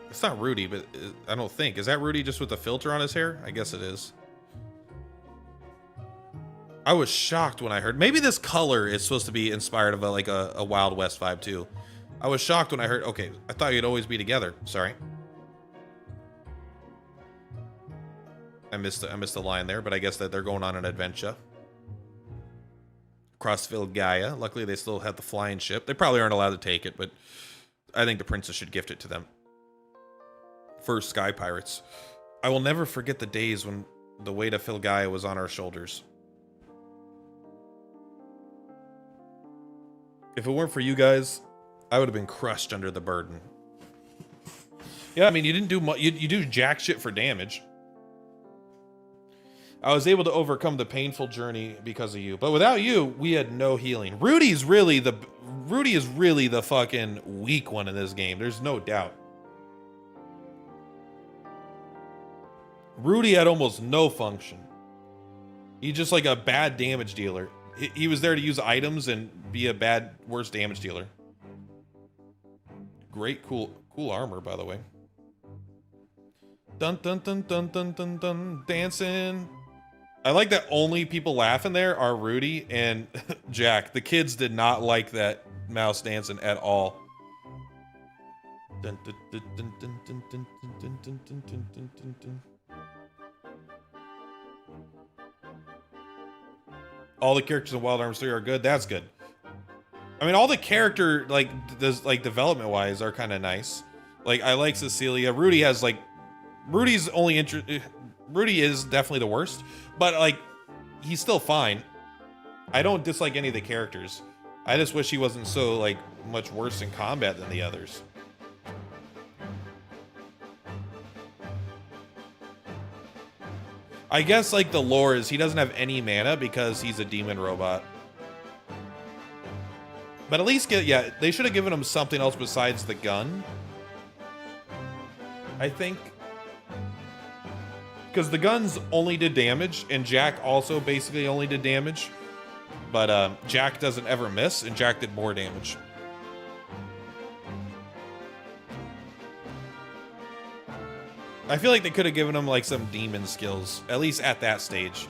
It's not Rudy, but I don't think. Is that Rudy just with the filter on his hair? I guess it is. I was shocked when I heard... Maybe this color is supposed to be inspired of a Wild West vibe, too. I was shocked when I heard... Okay, I thought you'd always be together. Sorry. I missed the line there, but I guess that they're going on an adventure. Across Filgaia. Luckily, they still have the flying ship. They probably aren't allowed to take it, but I think the princess should gift it to them. First Sky Pirates. I will never forget the days when the weight of Filgaia was on our shoulders. If it weren't for you guys, I would have been crushed under the burden. Yeah, I mean, you didn't do much. You do jack shit for damage. I was able to overcome the painful journey because of you, but without you, we had no healing. Rudy is really the fucking weak one in this game. There's no doubt. Rudy had almost no function. He's just like a bad damage dealer. He was there to use items and be a worse damage dealer. Great, cool armor, by the way. Dun dun dun dun dun dun dun, dancing. I like that only people laughing there are Rudy and Jack. The kids did not like that mouse dancing at all. Dun dun dun dun dun dun dun dun dun dun dun dun dun. All the characters in Wild Arms 3 are good. That's good. I mean, all the character development wise are kind of nice. Like, I like Cecilia. Rudy is definitely the worst, but like, he's still fine. I don't dislike any of the characters. I just wish he wasn't so like much worse in combat than the others. I guess like the lore is he doesn't have any mana because he's a demon robot. But at least they should have given him something else besides the gun. I think. Because the guns only did damage, and Jack also basically only did damage. But Jack doesn't ever miss, and Jack did more damage. I feel like they could have given him like some demon skills, at least at that stage.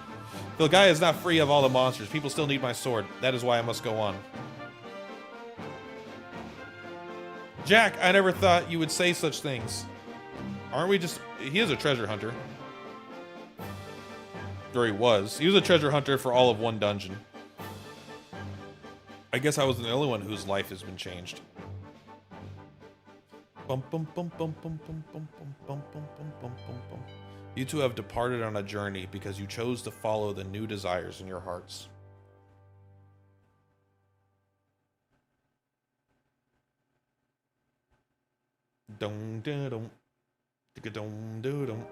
The guy is not free of all the monsters. People still need my sword. That is why I must go on. Jack, I never thought you would say such things. Aren't we just... He is a treasure hunter. Or he was. He was a treasure hunter for all of one dungeon. I guess I was the only one whose life has been changed. Bum, bum, bum, bum, bum, bum, bum, bum, bum, bum, bum, bum, bum. You two have departed on a journey because you chose to follow the new desires in your hearts. Dum dum dum, dum dum dum.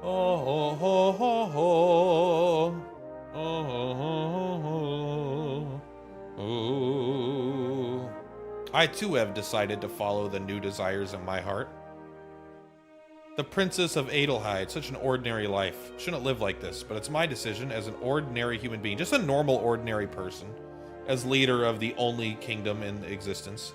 Oh, ho, ho, ho, ho. I too have decided to follow the new desires in my heart. The Princess of Adelheid, such an ordinary life. Shouldn't live like this, but it's my decision as an ordinary human being, just a normal, ordinary person, as leader of the only kingdom in existence.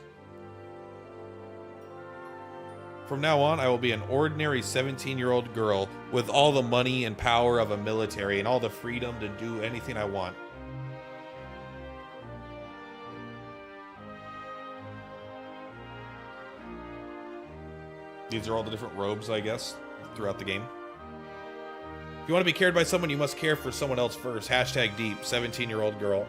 From now on, I will be an ordinary 17-year-old girl with all the money and power of a military and all the freedom to do anything I want. These are all the different robes, I guess, throughout the game. If you want to be cared by someone, you must care for someone else first. Hashtag deep, 17-year-old girl.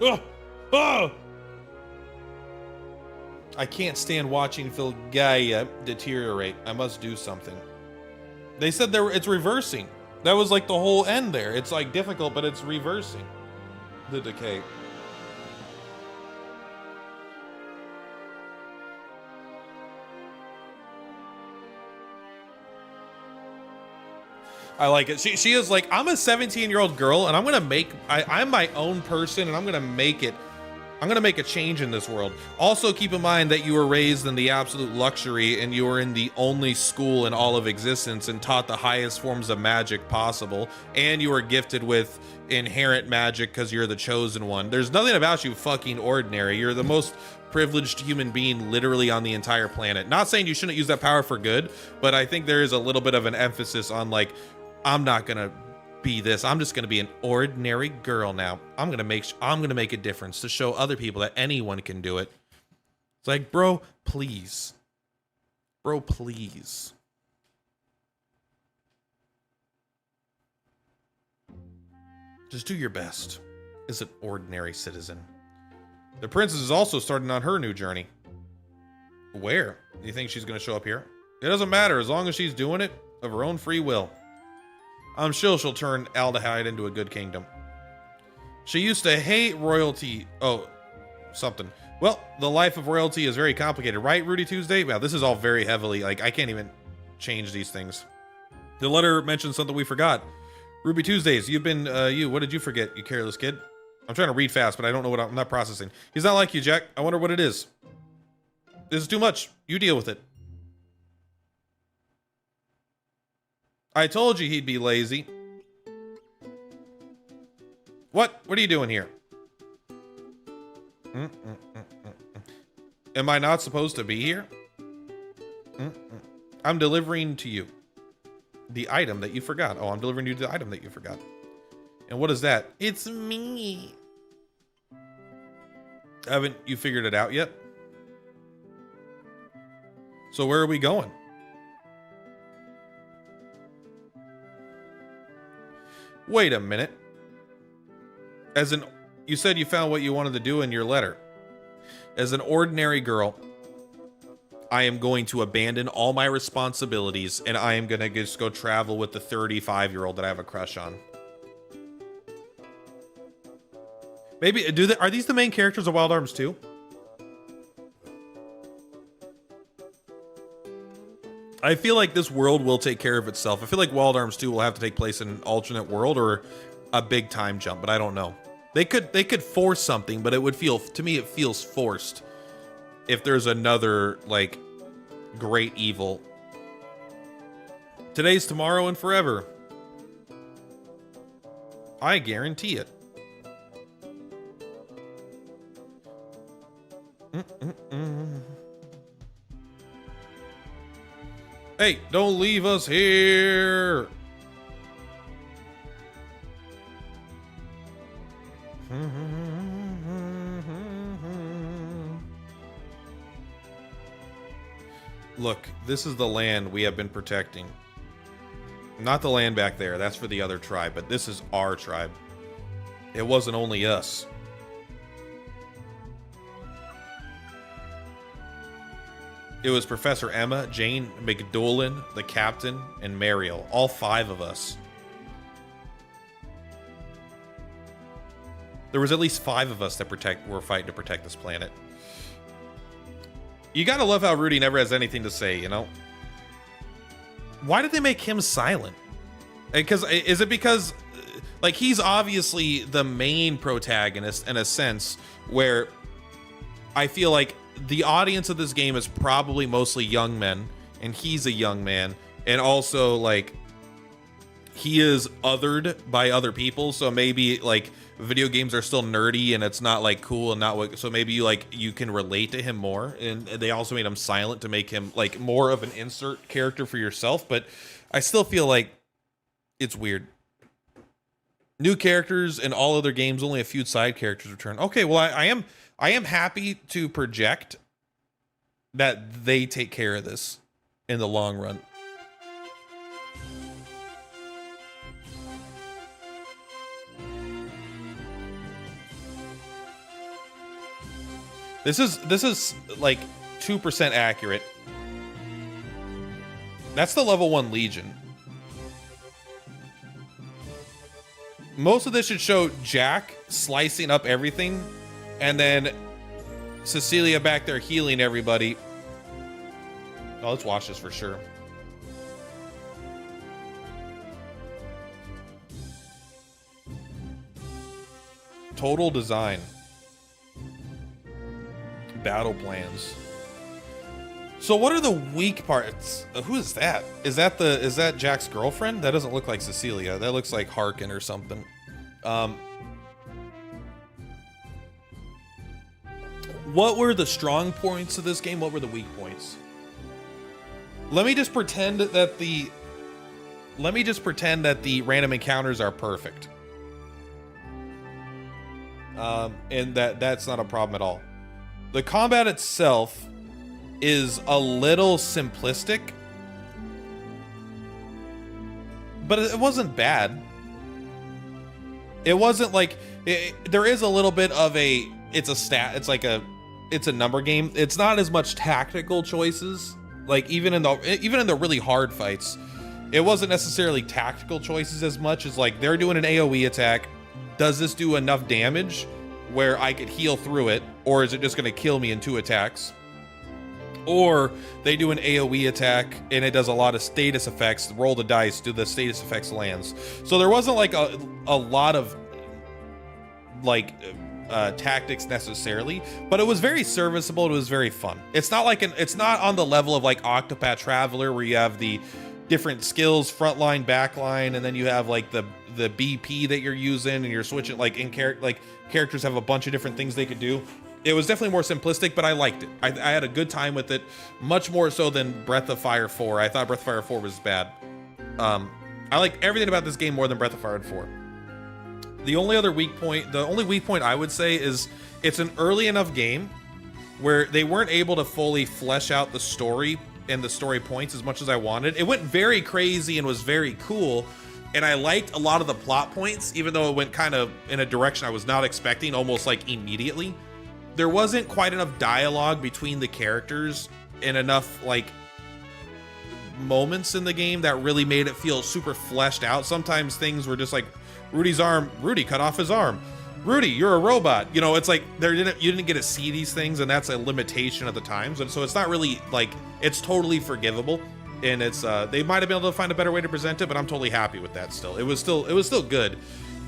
Oh! Oh! I can't stand watching Filgaia deteriorate. I must do something. They said it's reversing. That was like the whole end there. It's like difficult, but it's reversing the decay. I like it. She is like, I'm a 17-year-old girl, and I'm gonna make. I'm my own person, and I'm gonna make it. I'm gonna make a change in this world. Also, keep in mind that you were raised in the absolute luxury, and you were in the only school in all of existence, and taught the highest forms of magic possible. And you were gifted with inherent magic because you're the chosen one. There's nothing about you fucking ordinary. You're the most privileged human being literally on the entire planet. Not saying you shouldn't use that power for good, but I think there is a little bit of an emphasis on like, I'm not gonna be this. I'm just gonna be an ordinary girl now. I'm gonna make a difference to show other people that anyone can do it. It's like, bro, please. Bro, please. Just do your best as an ordinary citizen. The princess is also starting on her new journey. Where? You think she's gonna show up here? It doesn't matter as long as she's doing it of her own free will. I'm sure she'll turn Aldehyde into a good kingdom. She used to hate royalty. Oh, something. Well, the life of royalty is very complicated, right, Rudy Tuesday? Wow, this is all very heavily, like, I can't even change these things. The letter mentioned something we forgot. Ruby Tuesdays, you've been, what did you forget, you careless kid? I'm trying to read fast, but I don't know what I'm not processing. He's not like you, Jack. I wonder what it is. This is too much. You deal with it. I told you he'd be lazy. What? What are you doing here? Am I not supposed to be here? I'm delivering to you the item that you forgot. Oh, I'm delivering you the item that you forgot. And what is that? It's me. Haven't you figured it out yet? So where are we going? Wait a minute. You said you found what you wanted to do in your letter. As an ordinary girl, I am going to abandon all my responsibilities and I am going to just go travel with the 35-year-old that I have a crush on. Maybe, are these the main characters of Wild Arms 2? I feel like this world will take care of itself. I feel like Wild Arms 2 will have to take place in an alternate world or a big time jump, but I don't know. They could force something, but it would feel, to me, it feels forced if there's another, like, great evil. Today's tomorrow and forever. I guarantee it. Hey, don't leave us here. Look, this is the land we have been protecting. Not the land back there, that's for the other tribe, but this is our tribe. It wasn't only us. It was Professor Emma, Jane McDolan, the captain, and Mariel. All 5 of us. There was at least 5 of us that were fighting to protect this planet. You gotta love how Rudy never has anything to say, you know? Why did they make him silent? Because is it because like he's obviously the main protagonist in a sense where I feel like the audience of this game is probably mostly young men, and he's a young man, and also like he is othered by other people, so maybe like video games are still nerdy and it's not like cool and not what, so maybe you can relate to him more, and they also made him silent to make him like more of an insert character for yourself. But I still feel like it's weird. New characters in all other games, only a few side characters return. Okay, well I am happy to project that they take care of this in the long run. This is like 2% accurate. That's the level 1 Legion. Most of this should show Jack slicing up everything, and then Cecilia back there healing everybody. Oh, let's watch this for sure. Total design. Battle plans. So what are the weak parts? Who is that? Is that Jack's girlfriend? That doesn't look like Cecilia. That looks like Harkin or something. What were the strong points of this game? What were the weak points? Let me just pretend that the random encounters are perfect. And that's not a problem at all. The combat itself is a little simplistic, but it wasn't bad. It wasn't like there is a little bit of it's a number game. It's not as much tactical choices. Like even in the really hard fights, it wasn't necessarily tactical choices as much as like they're doing an AoE attack. Does this do enough damage where I could heal through it, or is it just going to kill me in 2 attacks? Or they do an AoE attack and it does a lot of status effects. Roll the dice, do the status effects lands. So there wasn't like a lot of like tactics necessarily, but it was very serviceable. It was very fun. It's not like it's not on the level of like Octopath Traveler where you have the different skills, front line, back line, and then you have like the BP that you're using and you're switching like in character, like characters have a bunch of different things they could do. It was definitely more simplistic, but I liked it. I had a good time with it, much more so than Breath of Fire 4. I thought Breath of Fire 4 was bad. I like everything about this game more than Breath of Fire 4. The only weak point I would say is it's an early enough game where they weren't able to fully flesh out the story and the story points as much as I wanted. It went very crazy and was very cool, and I liked a lot of the plot points, even though it went kind of in a direction I was not expecting, almost like immediately. There wasn't quite enough dialogue between the characters and enough like moments in the game that really made it feel super fleshed out. Sometimes things were just like Rudy cut off his arm. Rudy, you're a robot. You know, it's like you didn't get to see these things, and that's a limitation at the times. And so it's not really like, it's totally forgivable. And it's they might have been able to find a better way to present it, but I'm totally happy with that still. It was still good.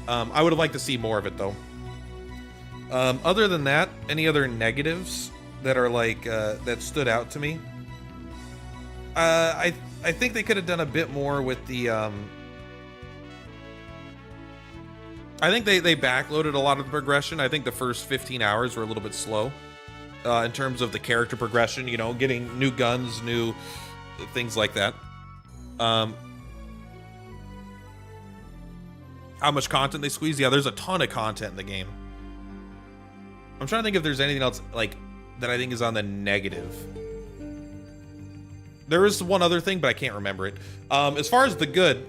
I would have liked to see more of it though. Other than that, any other negatives that are like that stood out to me? I think they could have done a bit more with the I think they backloaded a lot of the progression. I think the first 15 hours were a little bit slow in terms of the character progression, you know, getting new guns, new things like that. How much content they squeeze? Yeah, there's a ton of content in the game. I'm trying to think if there's anything else like that I think is on the negative. There is one other thing, but I can't remember it. As far as the good,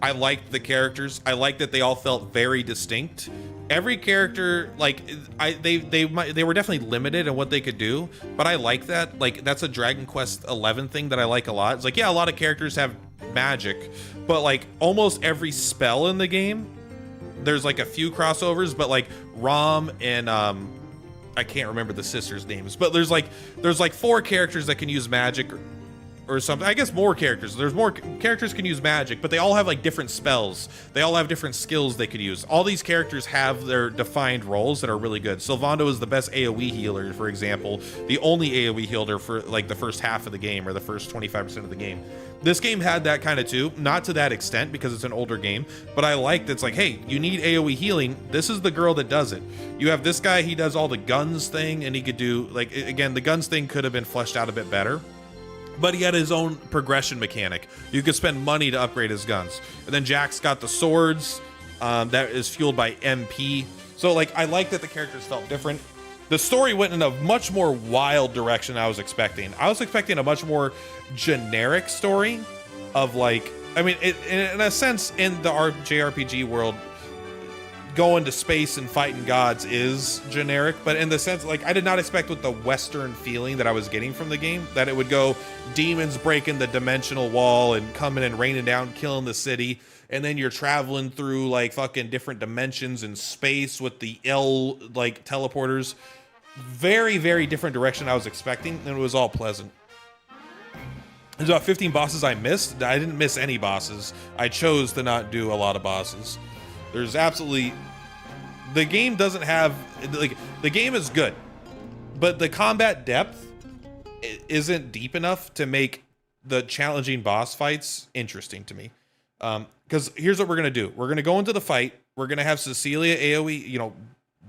I liked the characters. I liked that they all felt very distinct. Every character, like they were definitely limited in what they could do, but I like that. Like that's a Dragon Quest XI thing that I like a lot. It's like, yeah, a lot of characters have magic, but like almost every spell in the game, there's like a few crossovers, but like Rom and I can't remember the sisters' names, but there's like 4 characters that can use magic or something. I guess more characters. There's more characters can use magic, but they all have like different spells. They all have different skills they could use. All these characters have their defined roles that are really good. Sylvando is the best AoE healer, for example, the only AoE healer for like the first half of the game or the first 25% of the game. This game had that kind of too, not to that extent because it's an older game, but I like that it's like, hey, you need AoE healing. This is the girl that does it. You have this guy, he does all the guns thing, and he could do like, again, the guns thing could have been fleshed out a bit better. But he had his own progression mechanic. You could spend money to upgrade his guns. And then Jack's got the swords that is fueled by MP. So like, I like that the characters felt different. The story went in a much more wild direction than I was expecting. I was expecting a much more generic story of like, I mean, in a sense, in the JRPG world, going to space and fighting gods is generic, but in the sense, like, I did not expect with the Western feeling that I was getting from the game, that it would go demons breaking the dimensional wall and coming and raining down, killing the city, and then you're traveling through like fucking different dimensions in space with the like teleporters. Very, very different direction I was expecting, and it was all pleasant. There's about 15 bosses I missed. I didn't miss any bosses. I chose to not do a lot of bosses. There's absolutely, the game doesn't have, like, the game is good, but the combat depth isn't deep enough to make the challenging boss fights interesting to me. Because here's what we're gonna do. We're gonna go into the fight. We're gonna have Cecilia AoE,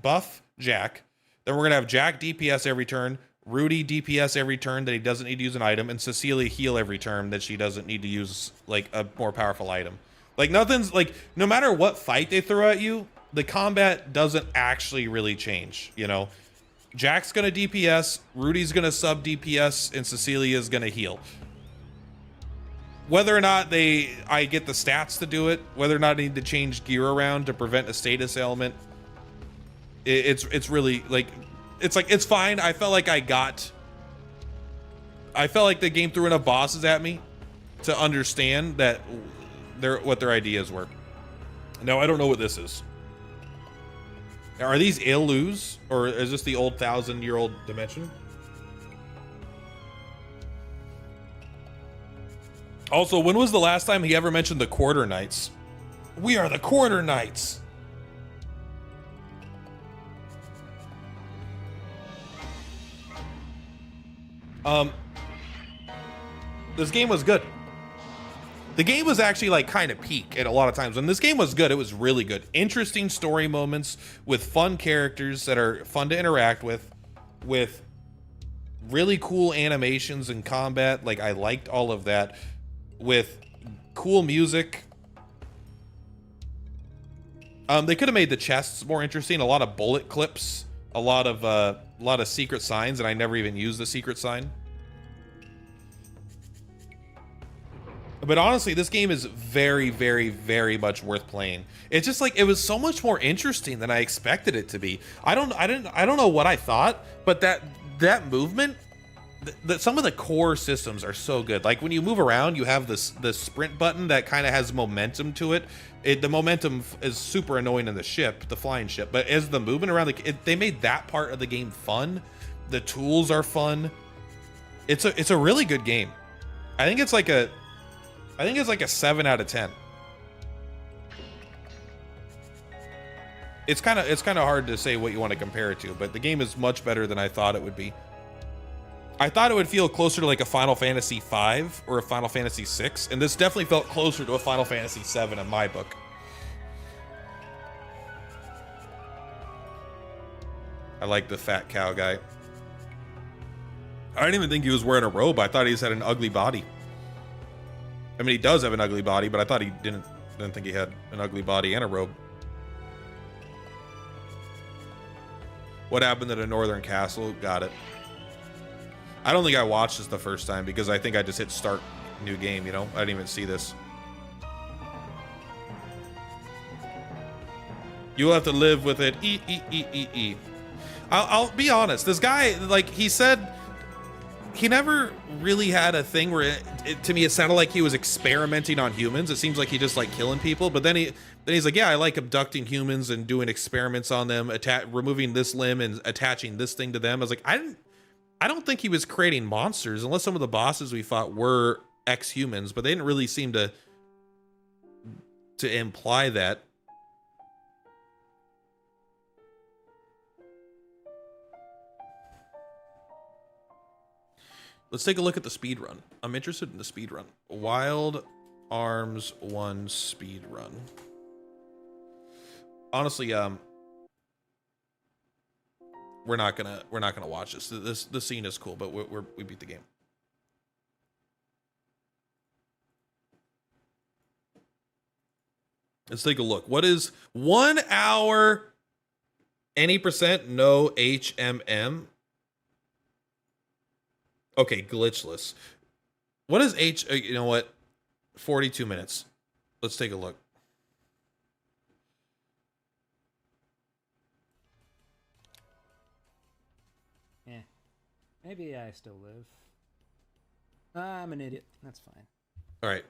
buff Jack. Then we're gonna have Jack DPS every turn, Rudy DPS every turn that he doesn't need to use an item, and Cecilia heal every turn that she doesn't need to use like a more powerful item. Like, nothing's like, no matter what fight they throw at you, the combat doesn't actually really change, Jack's gonna DPS, Rudy's gonna sub DPS, and Cecilia's gonna heal. Whether or not I get the stats to do it, whether or not I need to change gear around to prevent a status ailment, it's really like, it's fine. I felt like the game threw enough bosses at me to understand that what their ideas were. Now, I don't know what this is. Are these Ilus, or is this the old 1,000-year-old dimension? Also, when was the last time he ever mentioned the Quarter Knights? We are the Quarter Knights. This game was good. The game was actually like kind of peak at a lot of times. When this game was good, it was really good. Interesting story moments with fun characters that are fun to interact with really cool animations and combat. Like, I liked all of that, with cool music. They could have made the chests more interesting. A lot of bullet clips, a lot of secret signs, and I never even used the secret sign. But honestly, this game is very, very, very much worth playing. It's just like, it was so much more interesting than I expected it to be. I don't know what I thought, but that movement, some of the core systems are so good. Like, when you move around, you have this sprint button that kind of has momentum to it. The momentum is super annoying in the flying ship, but as the movement around, they made that part of the game fun. The tools are fun. It's a really good game. I think it's like a 7 out of 10. It's kind of hard to say what you want to compare it to, but the game is much better than I thought it would be. I thought it would feel closer to like a Final Fantasy V or a Final Fantasy VI, and this definitely felt closer to a Final Fantasy VII in my book. I like the fat cow guy. I didn't even think he was wearing a robe. I thought he just had an ugly body. I mean, he does have an ugly body, but I thought he didn't think he had an ugly body and a robe. What happened to the Northern Castle? Got it. I don't think I watched this the first time because I think I just hit start new game, I didn't even see this. You'll have to live with it. I'll be honest. This guy, like, he said, he never really had a thing where to me it sounded like he was experimenting on humans. It seems like he just like killing people, but then he's like, yeah, I like abducting humans and doing experiments on them, removing this limb and attaching this thing to them. I was like, I don't think he was creating monsters, unless some of the bosses we fought were ex-humans, but they didn't really seem to imply that. Let's take a look at the speed run. I'm interested in the speed run. Wild Arms 1 speed run. Honestly, we're not gonna watch this. This scene is cool, but we beat the game. Let's take a look. What is 1 hour? Any percent? No HMM. Okay, glitchless. What is you know what? 42 minutes. Let's take a look. Yeah. Maybe I still live. I'm an idiot. That's fine. All right.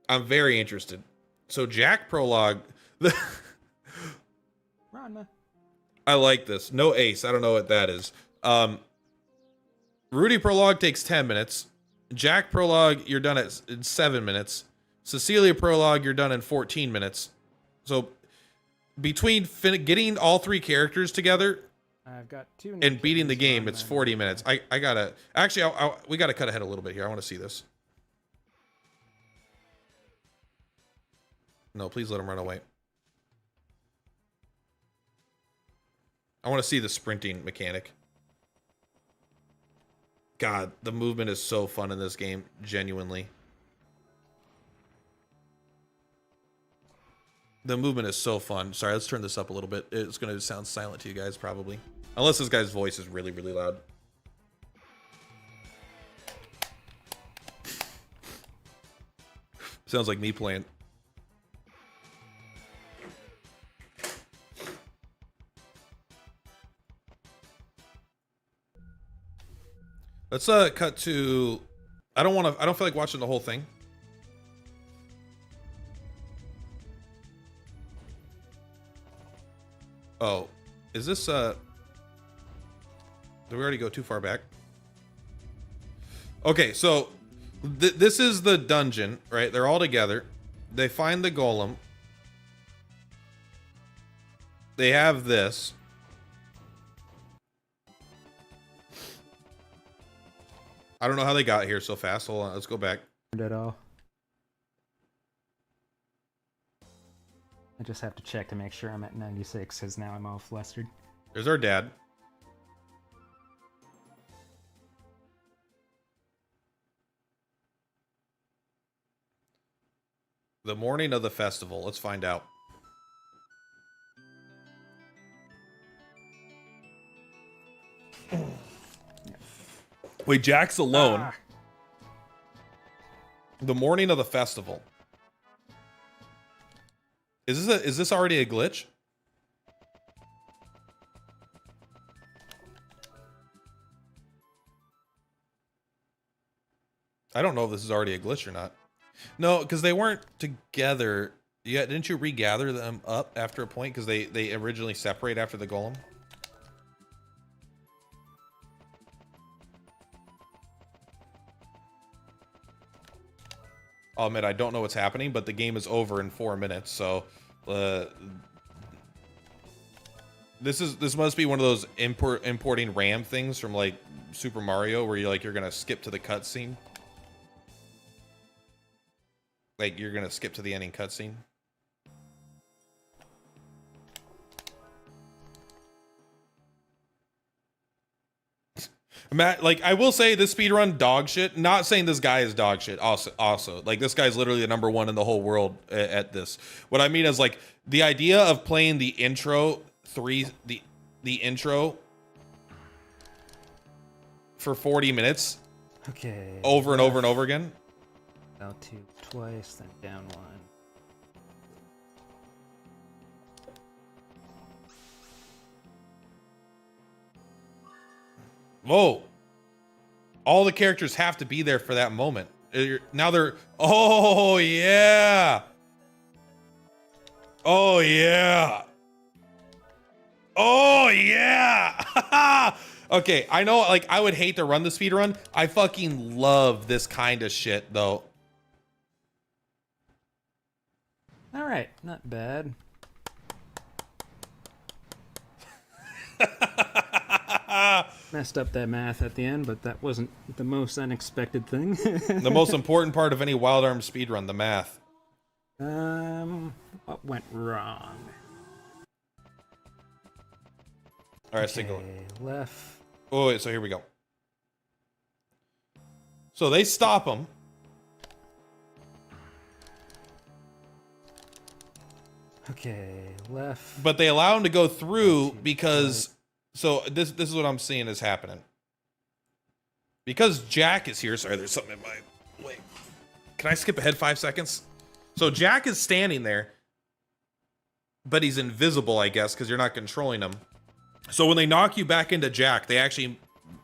I'm very interested. So Jack prologue. Ranma. I like this. No ace. I don't know what that is. Rudy prologue takes 10 minutes. Jack prologue, you're done in 7 minutes. Cecilia prologue, you're done in 14 minutes. So between getting all 3 characters together, I've got 2 and beating the game, it's 40 minutes. I gotta actually. We gotta cut ahead a little bit here. I want to see this. No, please let him run away. I want to see the sprinting mechanic. God, the movement is so fun in this game, genuinely. The movement is so fun. Sorry, let's turn this up a little bit. It's going to sound silent to you guys, probably. Unless this guy's voice is really, really loud. Sounds like me playing. Let's cut to. I don't feel like watching the whole thing. Oh, is this did we already go too far back? Okay, so this is the dungeon, right? They're all together. They find the golem. They have this. I don't know how they got here so fast. Hold on, let's go back. At all. I just have to check to make sure I'm at 96, because now I'm all flustered. There's our dad. The morning of the festival. Let's find out. Wait, Jack's alone. Ah. The morning of the festival. Is this already a glitch? I don't know if this is already a glitch or not. No, because they weren't together. Yeah, didn't you regather them up after a point? Because they originally separate after the golem? I'll admit I don't know what's happening, but the game is over in 4 minutes, so this must be one of those importing RAM things from like Super Mario, where you're gonna skip to the cutscene. Like you're gonna skip to the ending cutscene. Matt, like I will say this speedrun dog shit. Not saying this guy is dog shit. Also, like this guy's literally the #1 in the whole world at this. What I mean is like the idea of playing the intro the intro for 40 minutes. Okay. Over and over and over again. Out 2 twice, then down 1. Whoa. All the characters have to be there for that moment. Now they're... Oh, yeah. Oh, yeah. Oh yeah. Okay, I know like I would hate to run the speed run. I fucking love this kind of shit though. All right, not bad. Messed up that math at the end, but that wasn't the most unexpected thing. The most important part of any Wild Arms speed run, the math. What went wrong? All right, let's take a look. Left. Oh, wait, so here we go. So they stop him. Okay, left. But they allow him to go through because so this is what I'm seeing is happening. Because Jack is here. Sorry, there's something in my way. Can I skip ahead 5 seconds? So Jack is standing there, but he's invisible, I guess, because you're not controlling him. So when they knock you back into Jack, they actually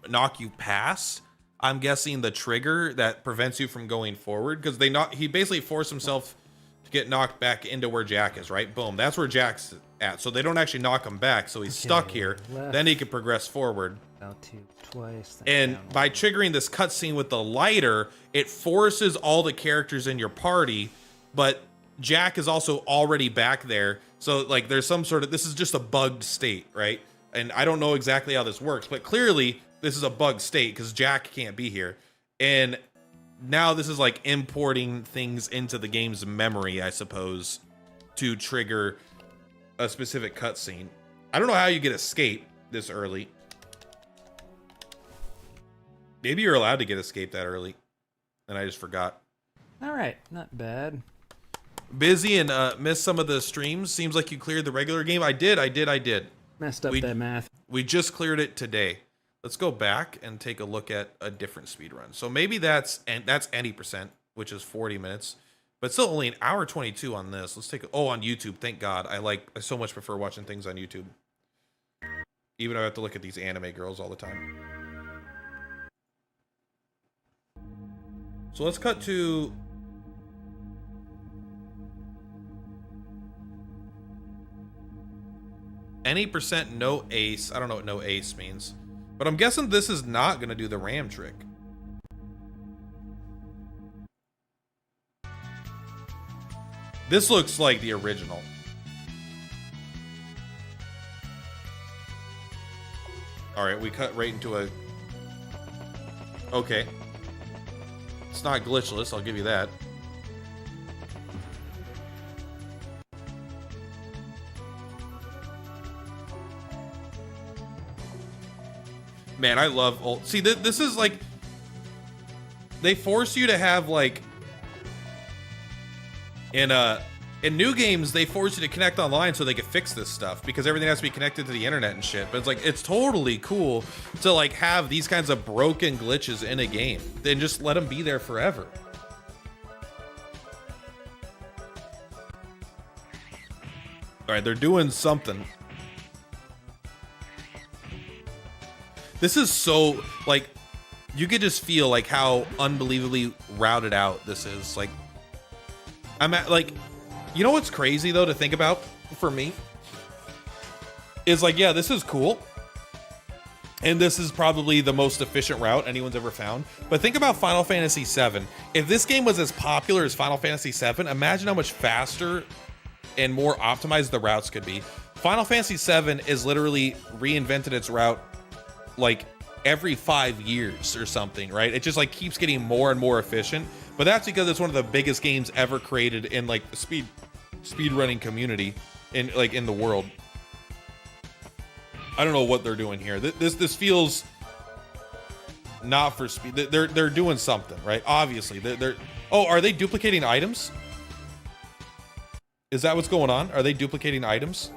knock you past, I'm guessing, the trigger that prevents you from going forward, because he basically forced himself to get knocked back into where Jack is, right? Boom, that's where Jack's at. So they don't actually knock him back, so he's stuck here. Left. Then he can progress forward. Twice. And by triggering this cutscene with the lighter, it forces all the characters in your party, but Jack is also already back there. So like there's some sort of, this is just a bugged state, right? And I don't know exactly how this works, but clearly this is a bugged state because Jack can't be here. And now this is like importing things into the game's memory, I suppose, to trigger a specific cutscene. I don't know how you get escape this early. Maybe you're allowed to get escape that early, and I just forgot. All right, not bad. Busy and missed some of the streams. Seems like you cleared the regular game. I did. Messed up that math. We just cleared it today. Let's go back and take a look at a different speed run. So maybe that's any percent, which is 40 minutes, but still only an hour 22 on this. Let's take on YouTube. Thank God. I so much prefer watching things on YouTube. Even though I have to look at these anime girls all the time. So let's cut to any percent no ace. I don't know what no ace means, but I'm guessing this is not going to do the ram trick. This looks like the original. All right, we cut right into a... Okay. It's not glitchless, I'll give you that. Man, I love old... See, this is like... They force you to have, like... In new games, they force you to connect online so they can fix this stuff because everything has to be connected to the internet and shit. But it's like, it's totally cool to like have these kinds of broken glitches in a game. Then just let them be there forever. All right, they're doing something. This is so, like, you could just feel like how unbelievably routed out this is. Like, I'm at, like, you know what's crazy though to think about for me? Is like, yeah, this is cool. And this is probably the most efficient route anyone's ever found. But think about Final Fantasy VII. If this game was as popular as Final Fantasy VII, imagine how much faster and more optimized the routes could be. Final Fantasy VII is literally reinvented its route like every 5 years or something, right? It just like keeps getting more and more efficient. But that's because it's one of the biggest games ever created in like the speed running community in the world. I don't know what they're doing here. This feels not for speed. They're doing something, right? Obviously, they're. Oh, are they duplicating items? Is that what's going on? Are they duplicating items?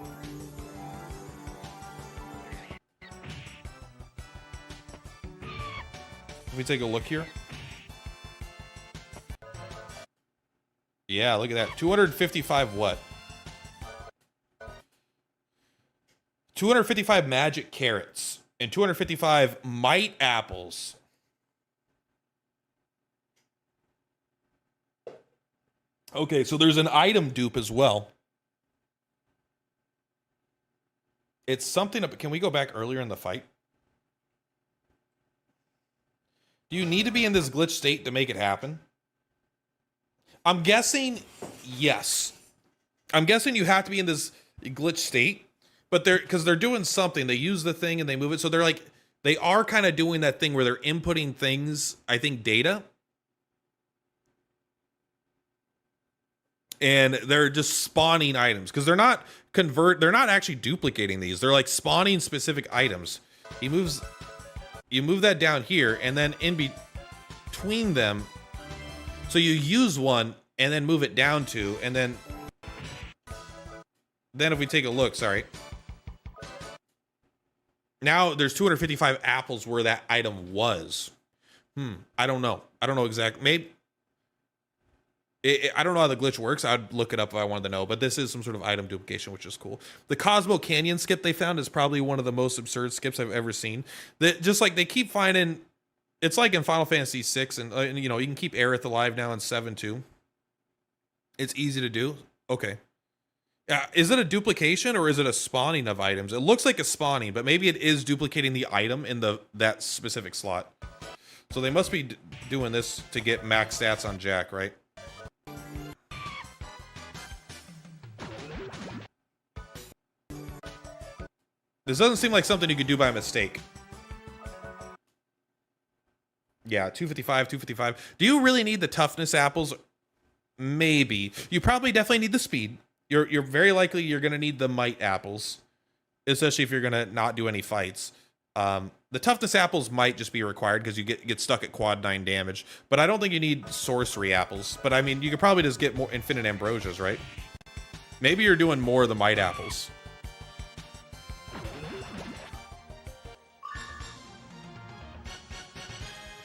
Let me take a look here. Yeah, look at that. 255 what? 255 magic carrots and 255 might apples. Okay, so there's an item dupe as well. It's something up. Can we go back earlier in the fight? Do you need to be in this glitch state to make it happen? I'm guessing yes. I'm guessing you have to be in this glitch state, but because they're doing something. They use the thing and they move it. So they're like, they are kind of doing that thing where they're inputting things, I think data. And they're just spawning items because they're not actually duplicating these. They're like spawning specific items. You move that down here and then in between them. So you use one and then move it down to, and then if we take a look, sorry. Now there's 255 apples where that item was. I don't know. I don't know exactly. Maybe. I don't know how the glitch works. I'd look it up if I wanted to know, but this is some sort of item duplication, which is cool. The Cosmo Canyon skip they found is probably one of the most absurd skips I've ever seen. That just like they keep finding, it's like in Final Fantasy VI, and you know, you can keep Aerith alive now in 7 too. It's easy to do. Okay. Is it a duplication or is it a spawning of items? It looks like a spawning, but maybe it is duplicating the item in that specific slot. So they must be doing this to get max stats on Jack, right? This doesn't seem like something you could do by mistake. Yeah, 255, 255. Do you really need the toughness apples? Maybe. You probably definitely need the speed. You're very likely you're going to need the might apples, especially if you're going to not do any fights. The toughness apples might just be required because you get stuck at quad 9 damage, but I don't think you need sorcery apples. But I mean, you could probably just get more infinite ambrosias, right? Maybe you're doing more of the might apples.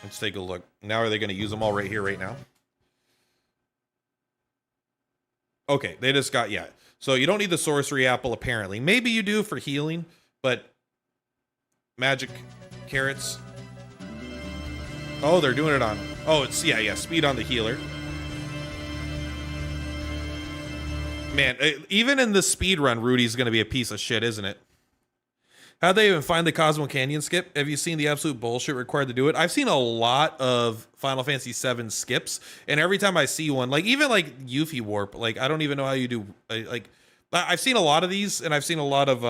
Let's take a look. Now, are they going to use them all right here, right now? Okay, they just got, yeah. So you don't need the sorcery apple, apparently. Maybe you do for healing, but magic carrots. Oh, they're doing it on, oh, it's, yeah, speed on the healer. Man, even in the speed run, Rudy's going to be a piece of shit, isn't it? How'd they even find the Cosmo Canyon skip? Have you seen the absolute bullshit required to do it? I've seen a lot of Final Fantasy VII skips, and every time I see one, like even like Yuffie Warp, like I don't even know how you do. Like I've seen a lot of these, and I've seen a lot of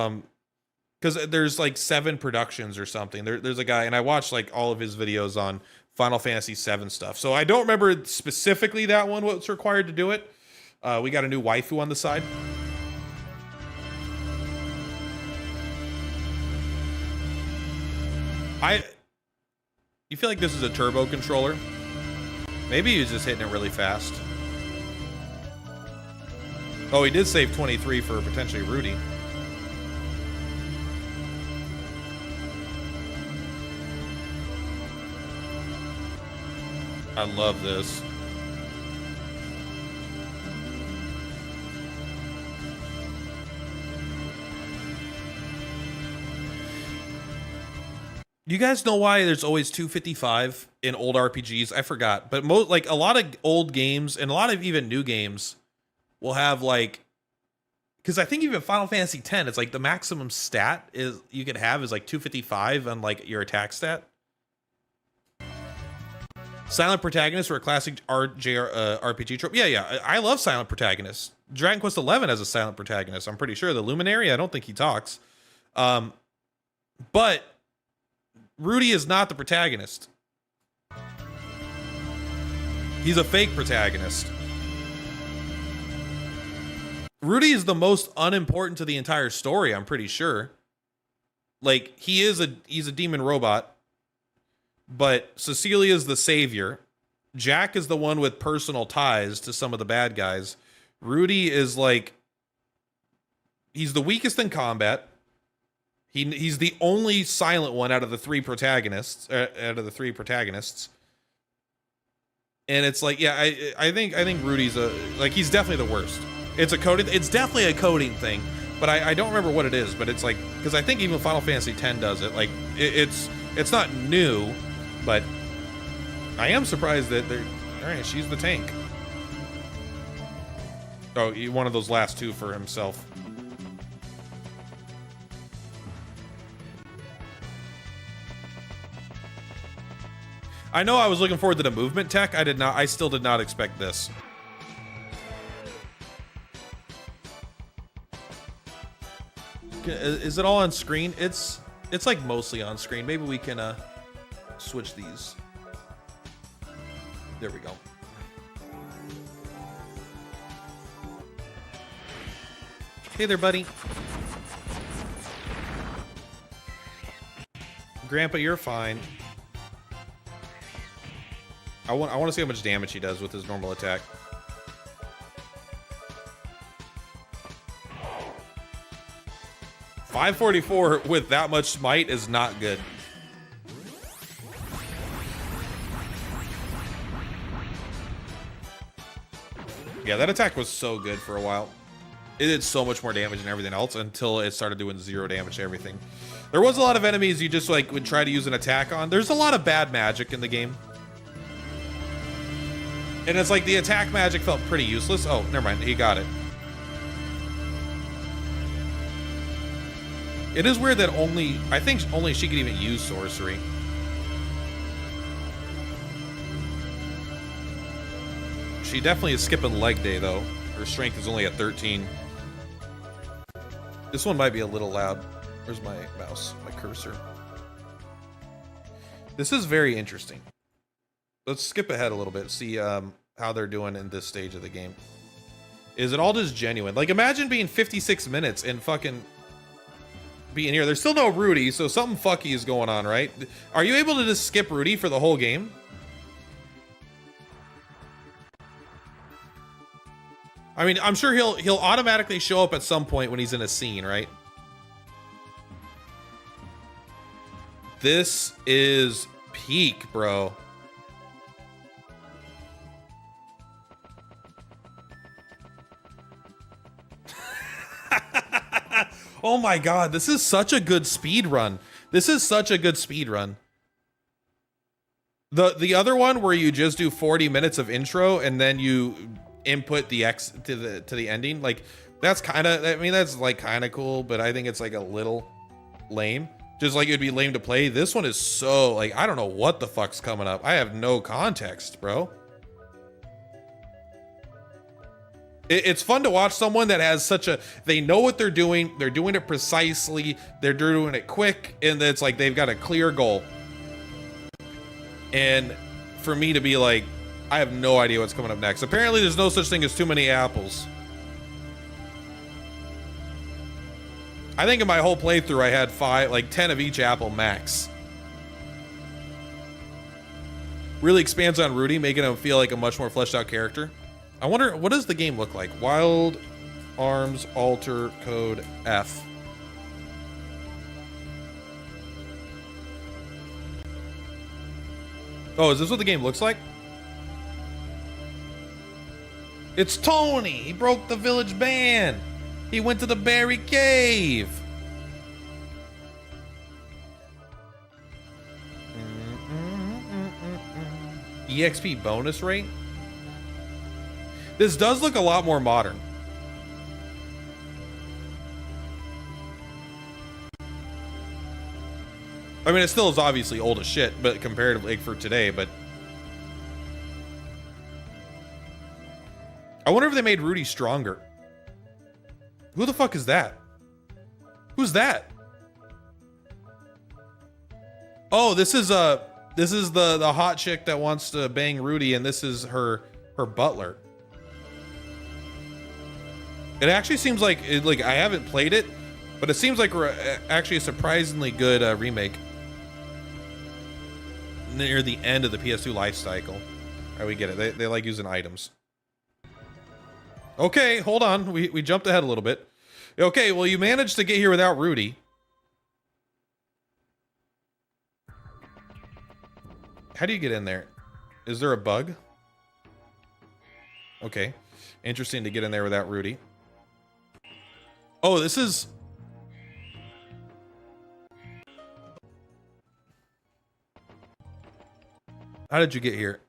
because there's like 7 productions or something. There's a guy, and I watched like all of his videos on Final Fantasy VII stuff. So I don't remember specifically that one what's required to do it. We got a new waifu on the side. You feel like this is a turbo controller? Maybe he was just hitting it really fast. Oh, he did save 23 for potentially Rudy. I love this. You guys know why there's always 255 in old RPGs? I forgot, but like a lot of old games and a lot of even new games will have like, because I think even Final Fantasy X, it's like the maximum stat is you could have is like 255 on like your attack stat. Silent protagonists were a classic RPG trope. Yeah. I love silent protagonists. Dragon Quest XI has a silent protagonist. I'm pretty sure the Luminary. I don't think he talks, but Rudy is not the protagonist. He's a fake protagonist. Rudy is the most unimportant to the entire story, I'm pretty sure. Like, he's a demon robot, but Cecilia's the savior. Jack is the one with personal ties to some of the bad guys. Rudy is like, he's the weakest in combat. He's the only silent one out of the 3 protagonists. And it's like, yeah, I think Rudy's he's definitely the worst. It's definitely a coding thing, but I don't remember what it is. But it's like, because I think even Final Fantasy X does it. Like it's not new, but I am surprised that they're all right. She's the tank. Oh, one of those last 2 for himself. I know I was looking forward to the movement tech. I still did not expect this. Is it all on screen? It's like mostly on screen. Maybe we can switch these. There we go. Hey there, buddy. Grandpa, you're fine. I want to see how much damage he does with his normal attack. .544 with that much smite is not good. Yeah, that attack was so good for a while. It did so much more damage than everything else until it started doing 0 damage to everything. There was a lot of enemies you just like would try to use an attack on. There's a lot of bad magic in the game. And it's like the attack magic felt pretty useless. Oh, never mind. He got it. It is weird that I think only she could even use sorcery. She definitely is skipping leg day though. Her strength is only at 13. This one might be a little loud. Where's my mouse, my cursor? This is very interesting. Let's skip ahead a little bit, see how they're doing in this stage of the game. Is it all just genuine? Like, imagine being 56 minutes and fucking being here. There's still no Rudy, so something fucky is going on, right? Are you able to just skip Rudy for the whole game? I mean, I'm sure he'll automatically show up at some point when he's in a scene, right? This is peak, bro. Oh my god, this is such a good speed run. This is such a good speed run. The other one where you just do 40 minutes of intro and then you input the X to the ending, like that's kind of, I mean, that's like kind of cool, but I think it's like a little lame. Just like it'd be lame to play. This one is so like, I don't know what the fuck's coming up. I have no context, bro. It's fun to watch someone that has such a, they know what they're doing it precisely, they're doing it quick, and it's like they've got a clear goal. And for me to be like, I have no idea what's coming up next. Apparently there's no such thing as too many apples. I think in my whole playthrough I had 10 of each apple max. Really expands on Rudy, making him feel like a much more fleshed out character. I wonder, what does the game look like? Wild Arms Alter Code F. Oh, is this what the game looks like? It's Tony! He broke the village ban! He went to the Berry Cave! EXP bonus rate? This does look a lot more modern. I mean, it still is obviously old as shit, but comparatively for today, but... I wonder if they made Rudy stronger. Who the fuck is that? Who's that? Oh, this is the hot chick that wants to bang Rudy, and this is her butler. It actually seems like I haven't played it, but it seems like we're actually a surprisingly good remake near the end of the PS2 life cycle. All right, we get it. They like using items. Okay, hold on. We jumped ahead a little bit. Okay, well, you managed to get here without Rudy. How do you get in there? Is there a bug? Okay. Interesting to get in there without Rudy. Oh, this is... How did you get here?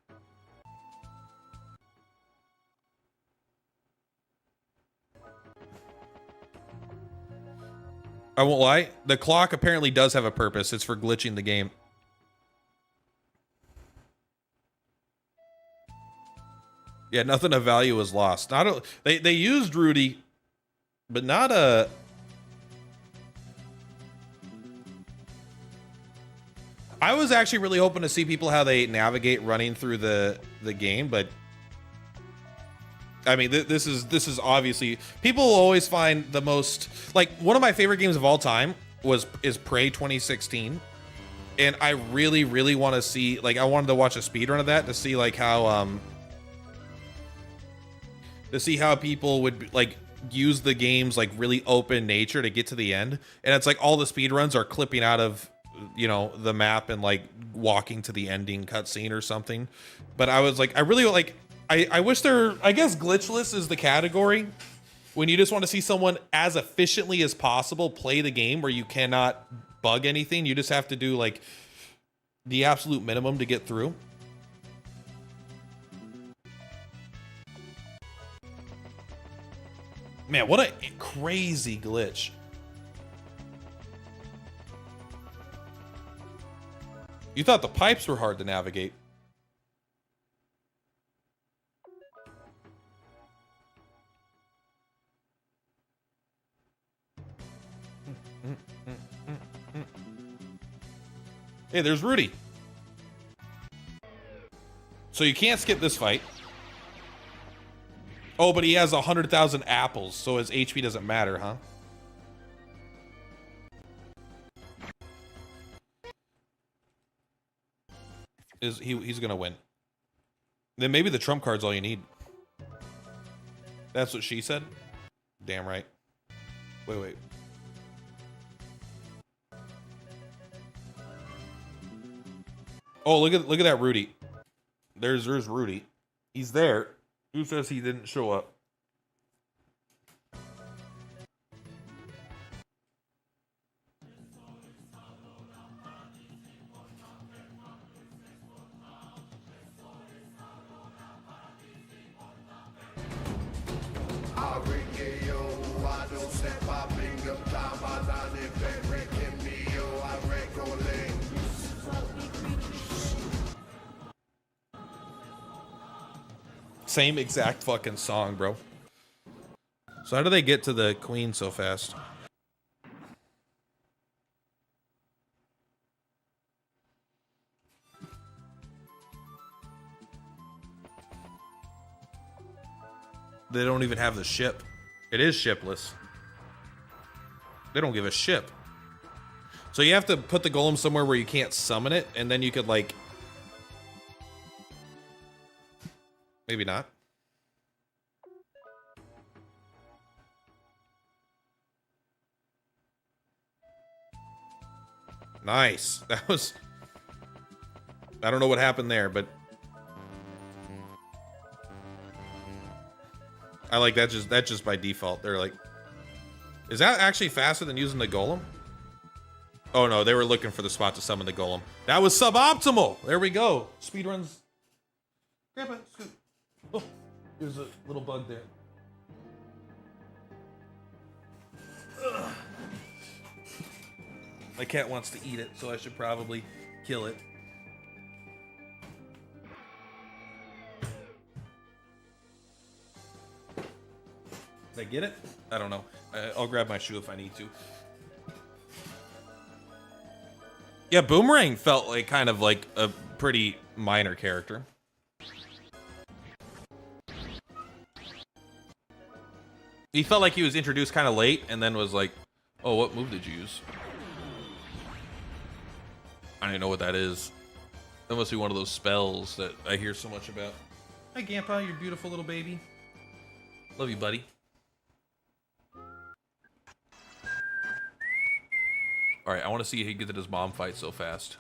I won't lie. The clock apparently does have a purpose. It's for glitching the game. Yeah, nothing of value was lost. Not a, they used Rudy, but not a. I was actually really hoping to see people how they navigate running through the game, but I mean, this is obviously, people will always find the most, like, one of my favorite games of all time is Prey 2016, and I really want to see, like, I wanted to watch a speedrun of that to see like how people would like use the game's like really open nature to get to the end, and it's like all the speedruns are clipping out of, you know, the map and like walking to the ending cutscene or something. But I was like, I really like, I wish I guess glitchless is the category when you just want to see someone as efficiently as possible play the game where you cannot bug anything. You just have to do like the absolute minimum to get through. Man, what a crazy glitch. You thought the pipes were hard to navigate. Hey, there's Rudy. So you can't skip this fight. Oh, but he has 100,000 apples, so his HP doesn't matter, huh? He's gonna win. Then maybe the trump card's all you need. That's what she said? Damn right. Wait. Oh, look at that Rudy. There's Rudy. He's there. Who says he didn't show up? Same exact fucking song, bro. So how do they get to the queen so fast? They don't even have the ship. It is shipless. They don't give a ship. So you have to put the golem somewhere where you can't summon it, and then you could, like... Maybe not. Nice. That was... I don't know what happened there, but... I like that just by default. They're like... Is that actually faster than using the golem? Oh no, they were looking for the spot to summon the golem. That was suboptimal! There we go. Speedruns. Grandpa, scoot. Oh, there's a little bug there. Ugh. My cat wants to eat it, so I should probably kill it. Did I get it? I don't know. I'll grab my shoe if I need to. Yeah, Boomerang felt like kind of like a pretty minor character. He felt like he was introduced kind of late and then was like, oh, what move did you use? I don't even know what that is. That must be one of those spells that I hear so much about. Hi, Grandpa, you beautiful little baby. Love you, buddy. All right, I want to see how he gets his mom fight so fast.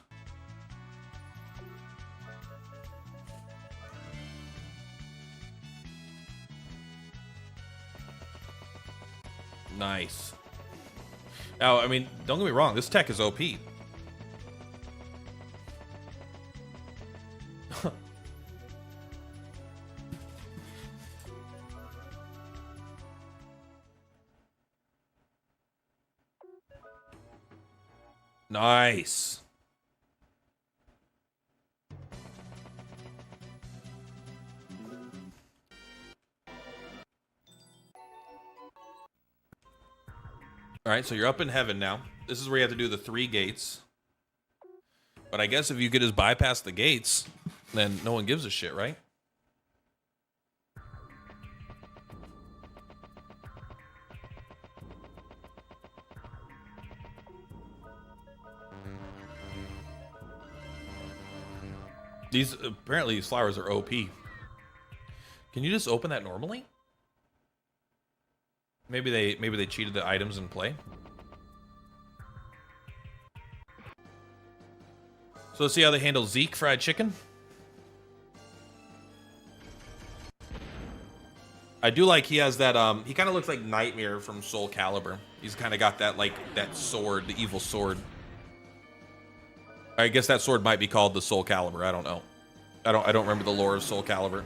Nice. Now, I mean, don't get me wrong. This tech is OP. Nice. All right, so you're up in heaven now. This is where you have to do the 3 gates. But I guess if you could just bypass the gates, then no one gives a shit, right? These apparently these flowers are OP. Can you just open that normally? Maybe they cheated the items in play. So let's see how they handle Zeke fried chicken. I do like he has that he kind of looks like Nightmare from Soul Calibur. He's kind of got that like that sword, the evil sword. I guess that sword might be called the Soul Calibur. I don't know. I don't remember the lore of Soul Calibur.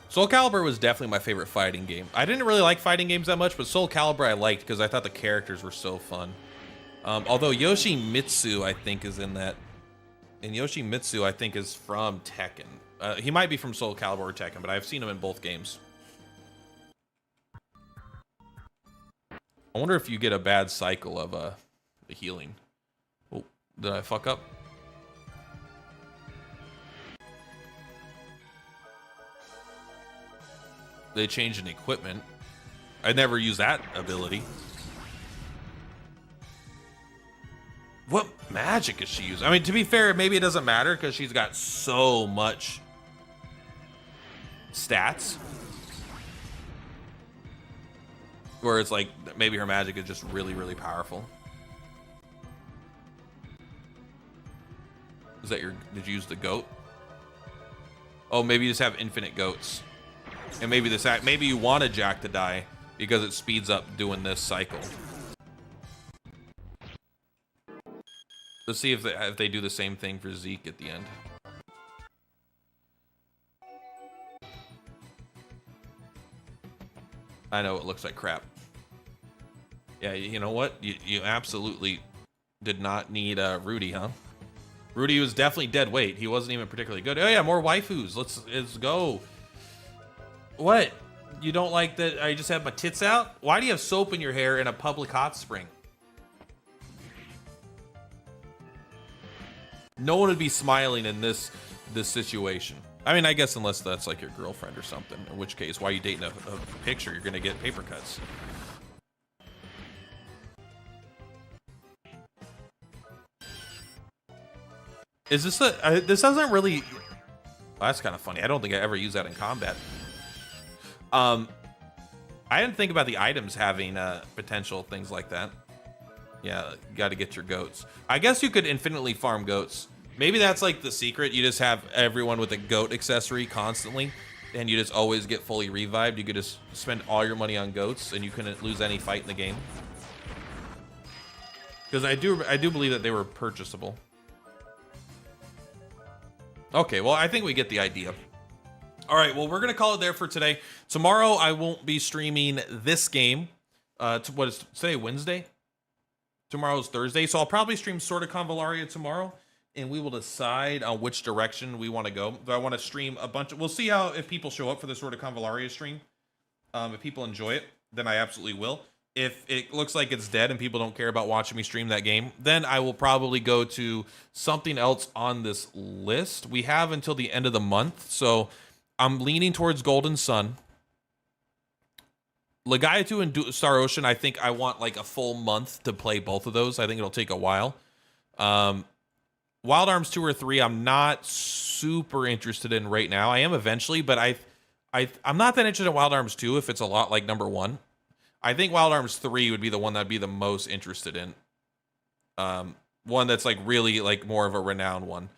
Soul Calibur was definitely my favorite fighting game. I didn't really like fighting games that much, but Soul Calibur I liked because I thought the characters were so fun. Although Yoshimitsu, I think, is in that. And Yoshimitsu, I think, is from Tekken. He might be from Soul Calibur or Tekken, but I've seen him in both games. I wonder if you get a bad cycle of the healing. Oh, did I fuck up? They changed an equipment. I never used that ability. What magic is she using? I mean, to be fair, maybe it doesn't matter because she's got so much stats. Where it's like, maybe her magic is just really, really powerful. Is that did you use the goat? Oh, maybe you just have infinite goats. And maybe maybe you wanted Jack to die because it speeds up doing this cycle. Let's see if they do the same thing for Zeke at the end. I know it looks like crap. Yeah, you know what? You absolutely did not need Rudy, huh? Rudy was definitely dead weight. He wasn't even particularly good. Oh yeah, more waifus. Let's go. What? You don't like that I just have my tits out? Why do you have soap in your hair in a public hot spring? No one would be smiling in this situation. I mean, I guess unless that's like your girlfriend or something, in which case, why are you dating a picture? You're gonna get paper cuts. Is this this doesn't really... Oh, that's kind of funny. I don't think I ever used that in combat. I didn't think about the items having potential things like that. Yeah, you got to get your goats. I guess you could infinitely farm goats. Maybe that's like the secret. You just have everyone with a goat accessory constantly, and you just always get fully revived. You could just spend all your money on goats, and you couldn't lose any fight in the game. Because I do believe that they were purchasable. Okay, well, I think we get the idea. All right, well, we're going to call it there for today. Tomorrow, I won't be streaming this game. What is today, Wednesday? Tomorrow's Thursday, so I'll probably stream Sword of Convallaria tomorrow, and we will decide on which direction we want to go. Do I want to stream a bunch of... We'll see if people show up for the Sword of Convallaria stream. If people enjoy it, then I absolutely will. If it looks like it's dead and people don't care about watching me stream that game, then I will probably go to something else on this list. We have until the end of the month, so I'm leaning towards Golden Sun. Legaia 2 and Star Ocean, I think I want like a full month to play both of those. I think it'll take a while. Wild Arms 2 or 3, I'm not super interested in right now. I am eventually, but I'm not that interested in Wild Arms 2 if it's a lot like number 1. I think Wild Arms 3 would be the one that I'd be the most interested in. One that's like really like more of a renowned one.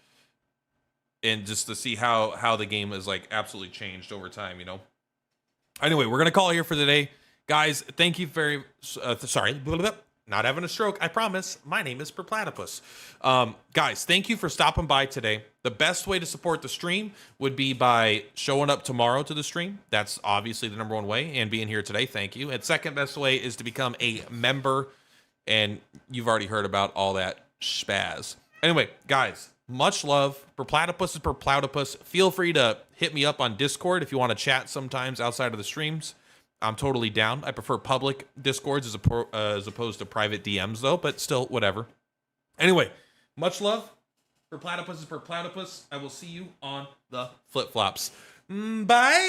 And just to see how the game is like absolutely changed over time, you know? Anyway, we're going to call it here for today. Guys, thank you very... sorry. not having a stroke. I promise. My name is Perplatypus. Guys, thank you for stopping by today. The best way to support the stream would be by showing up tomorrow to the stream. That's obviously the number one way, and being here today. Thank you. And second best way is to become a member, and you've already heard about all that spaz. Anyway, guys, much love. Perplatypus is Perplatypus. Feel free to hit me up on Discord if you want to chat sometimes outside of the streams. I'm totally down. I prefer public Discords as opposed to private DMs, though, but still, whatever. Anyway, much love. Perplatypus is Perplatypus. I will see you on the flip-flops. Bye!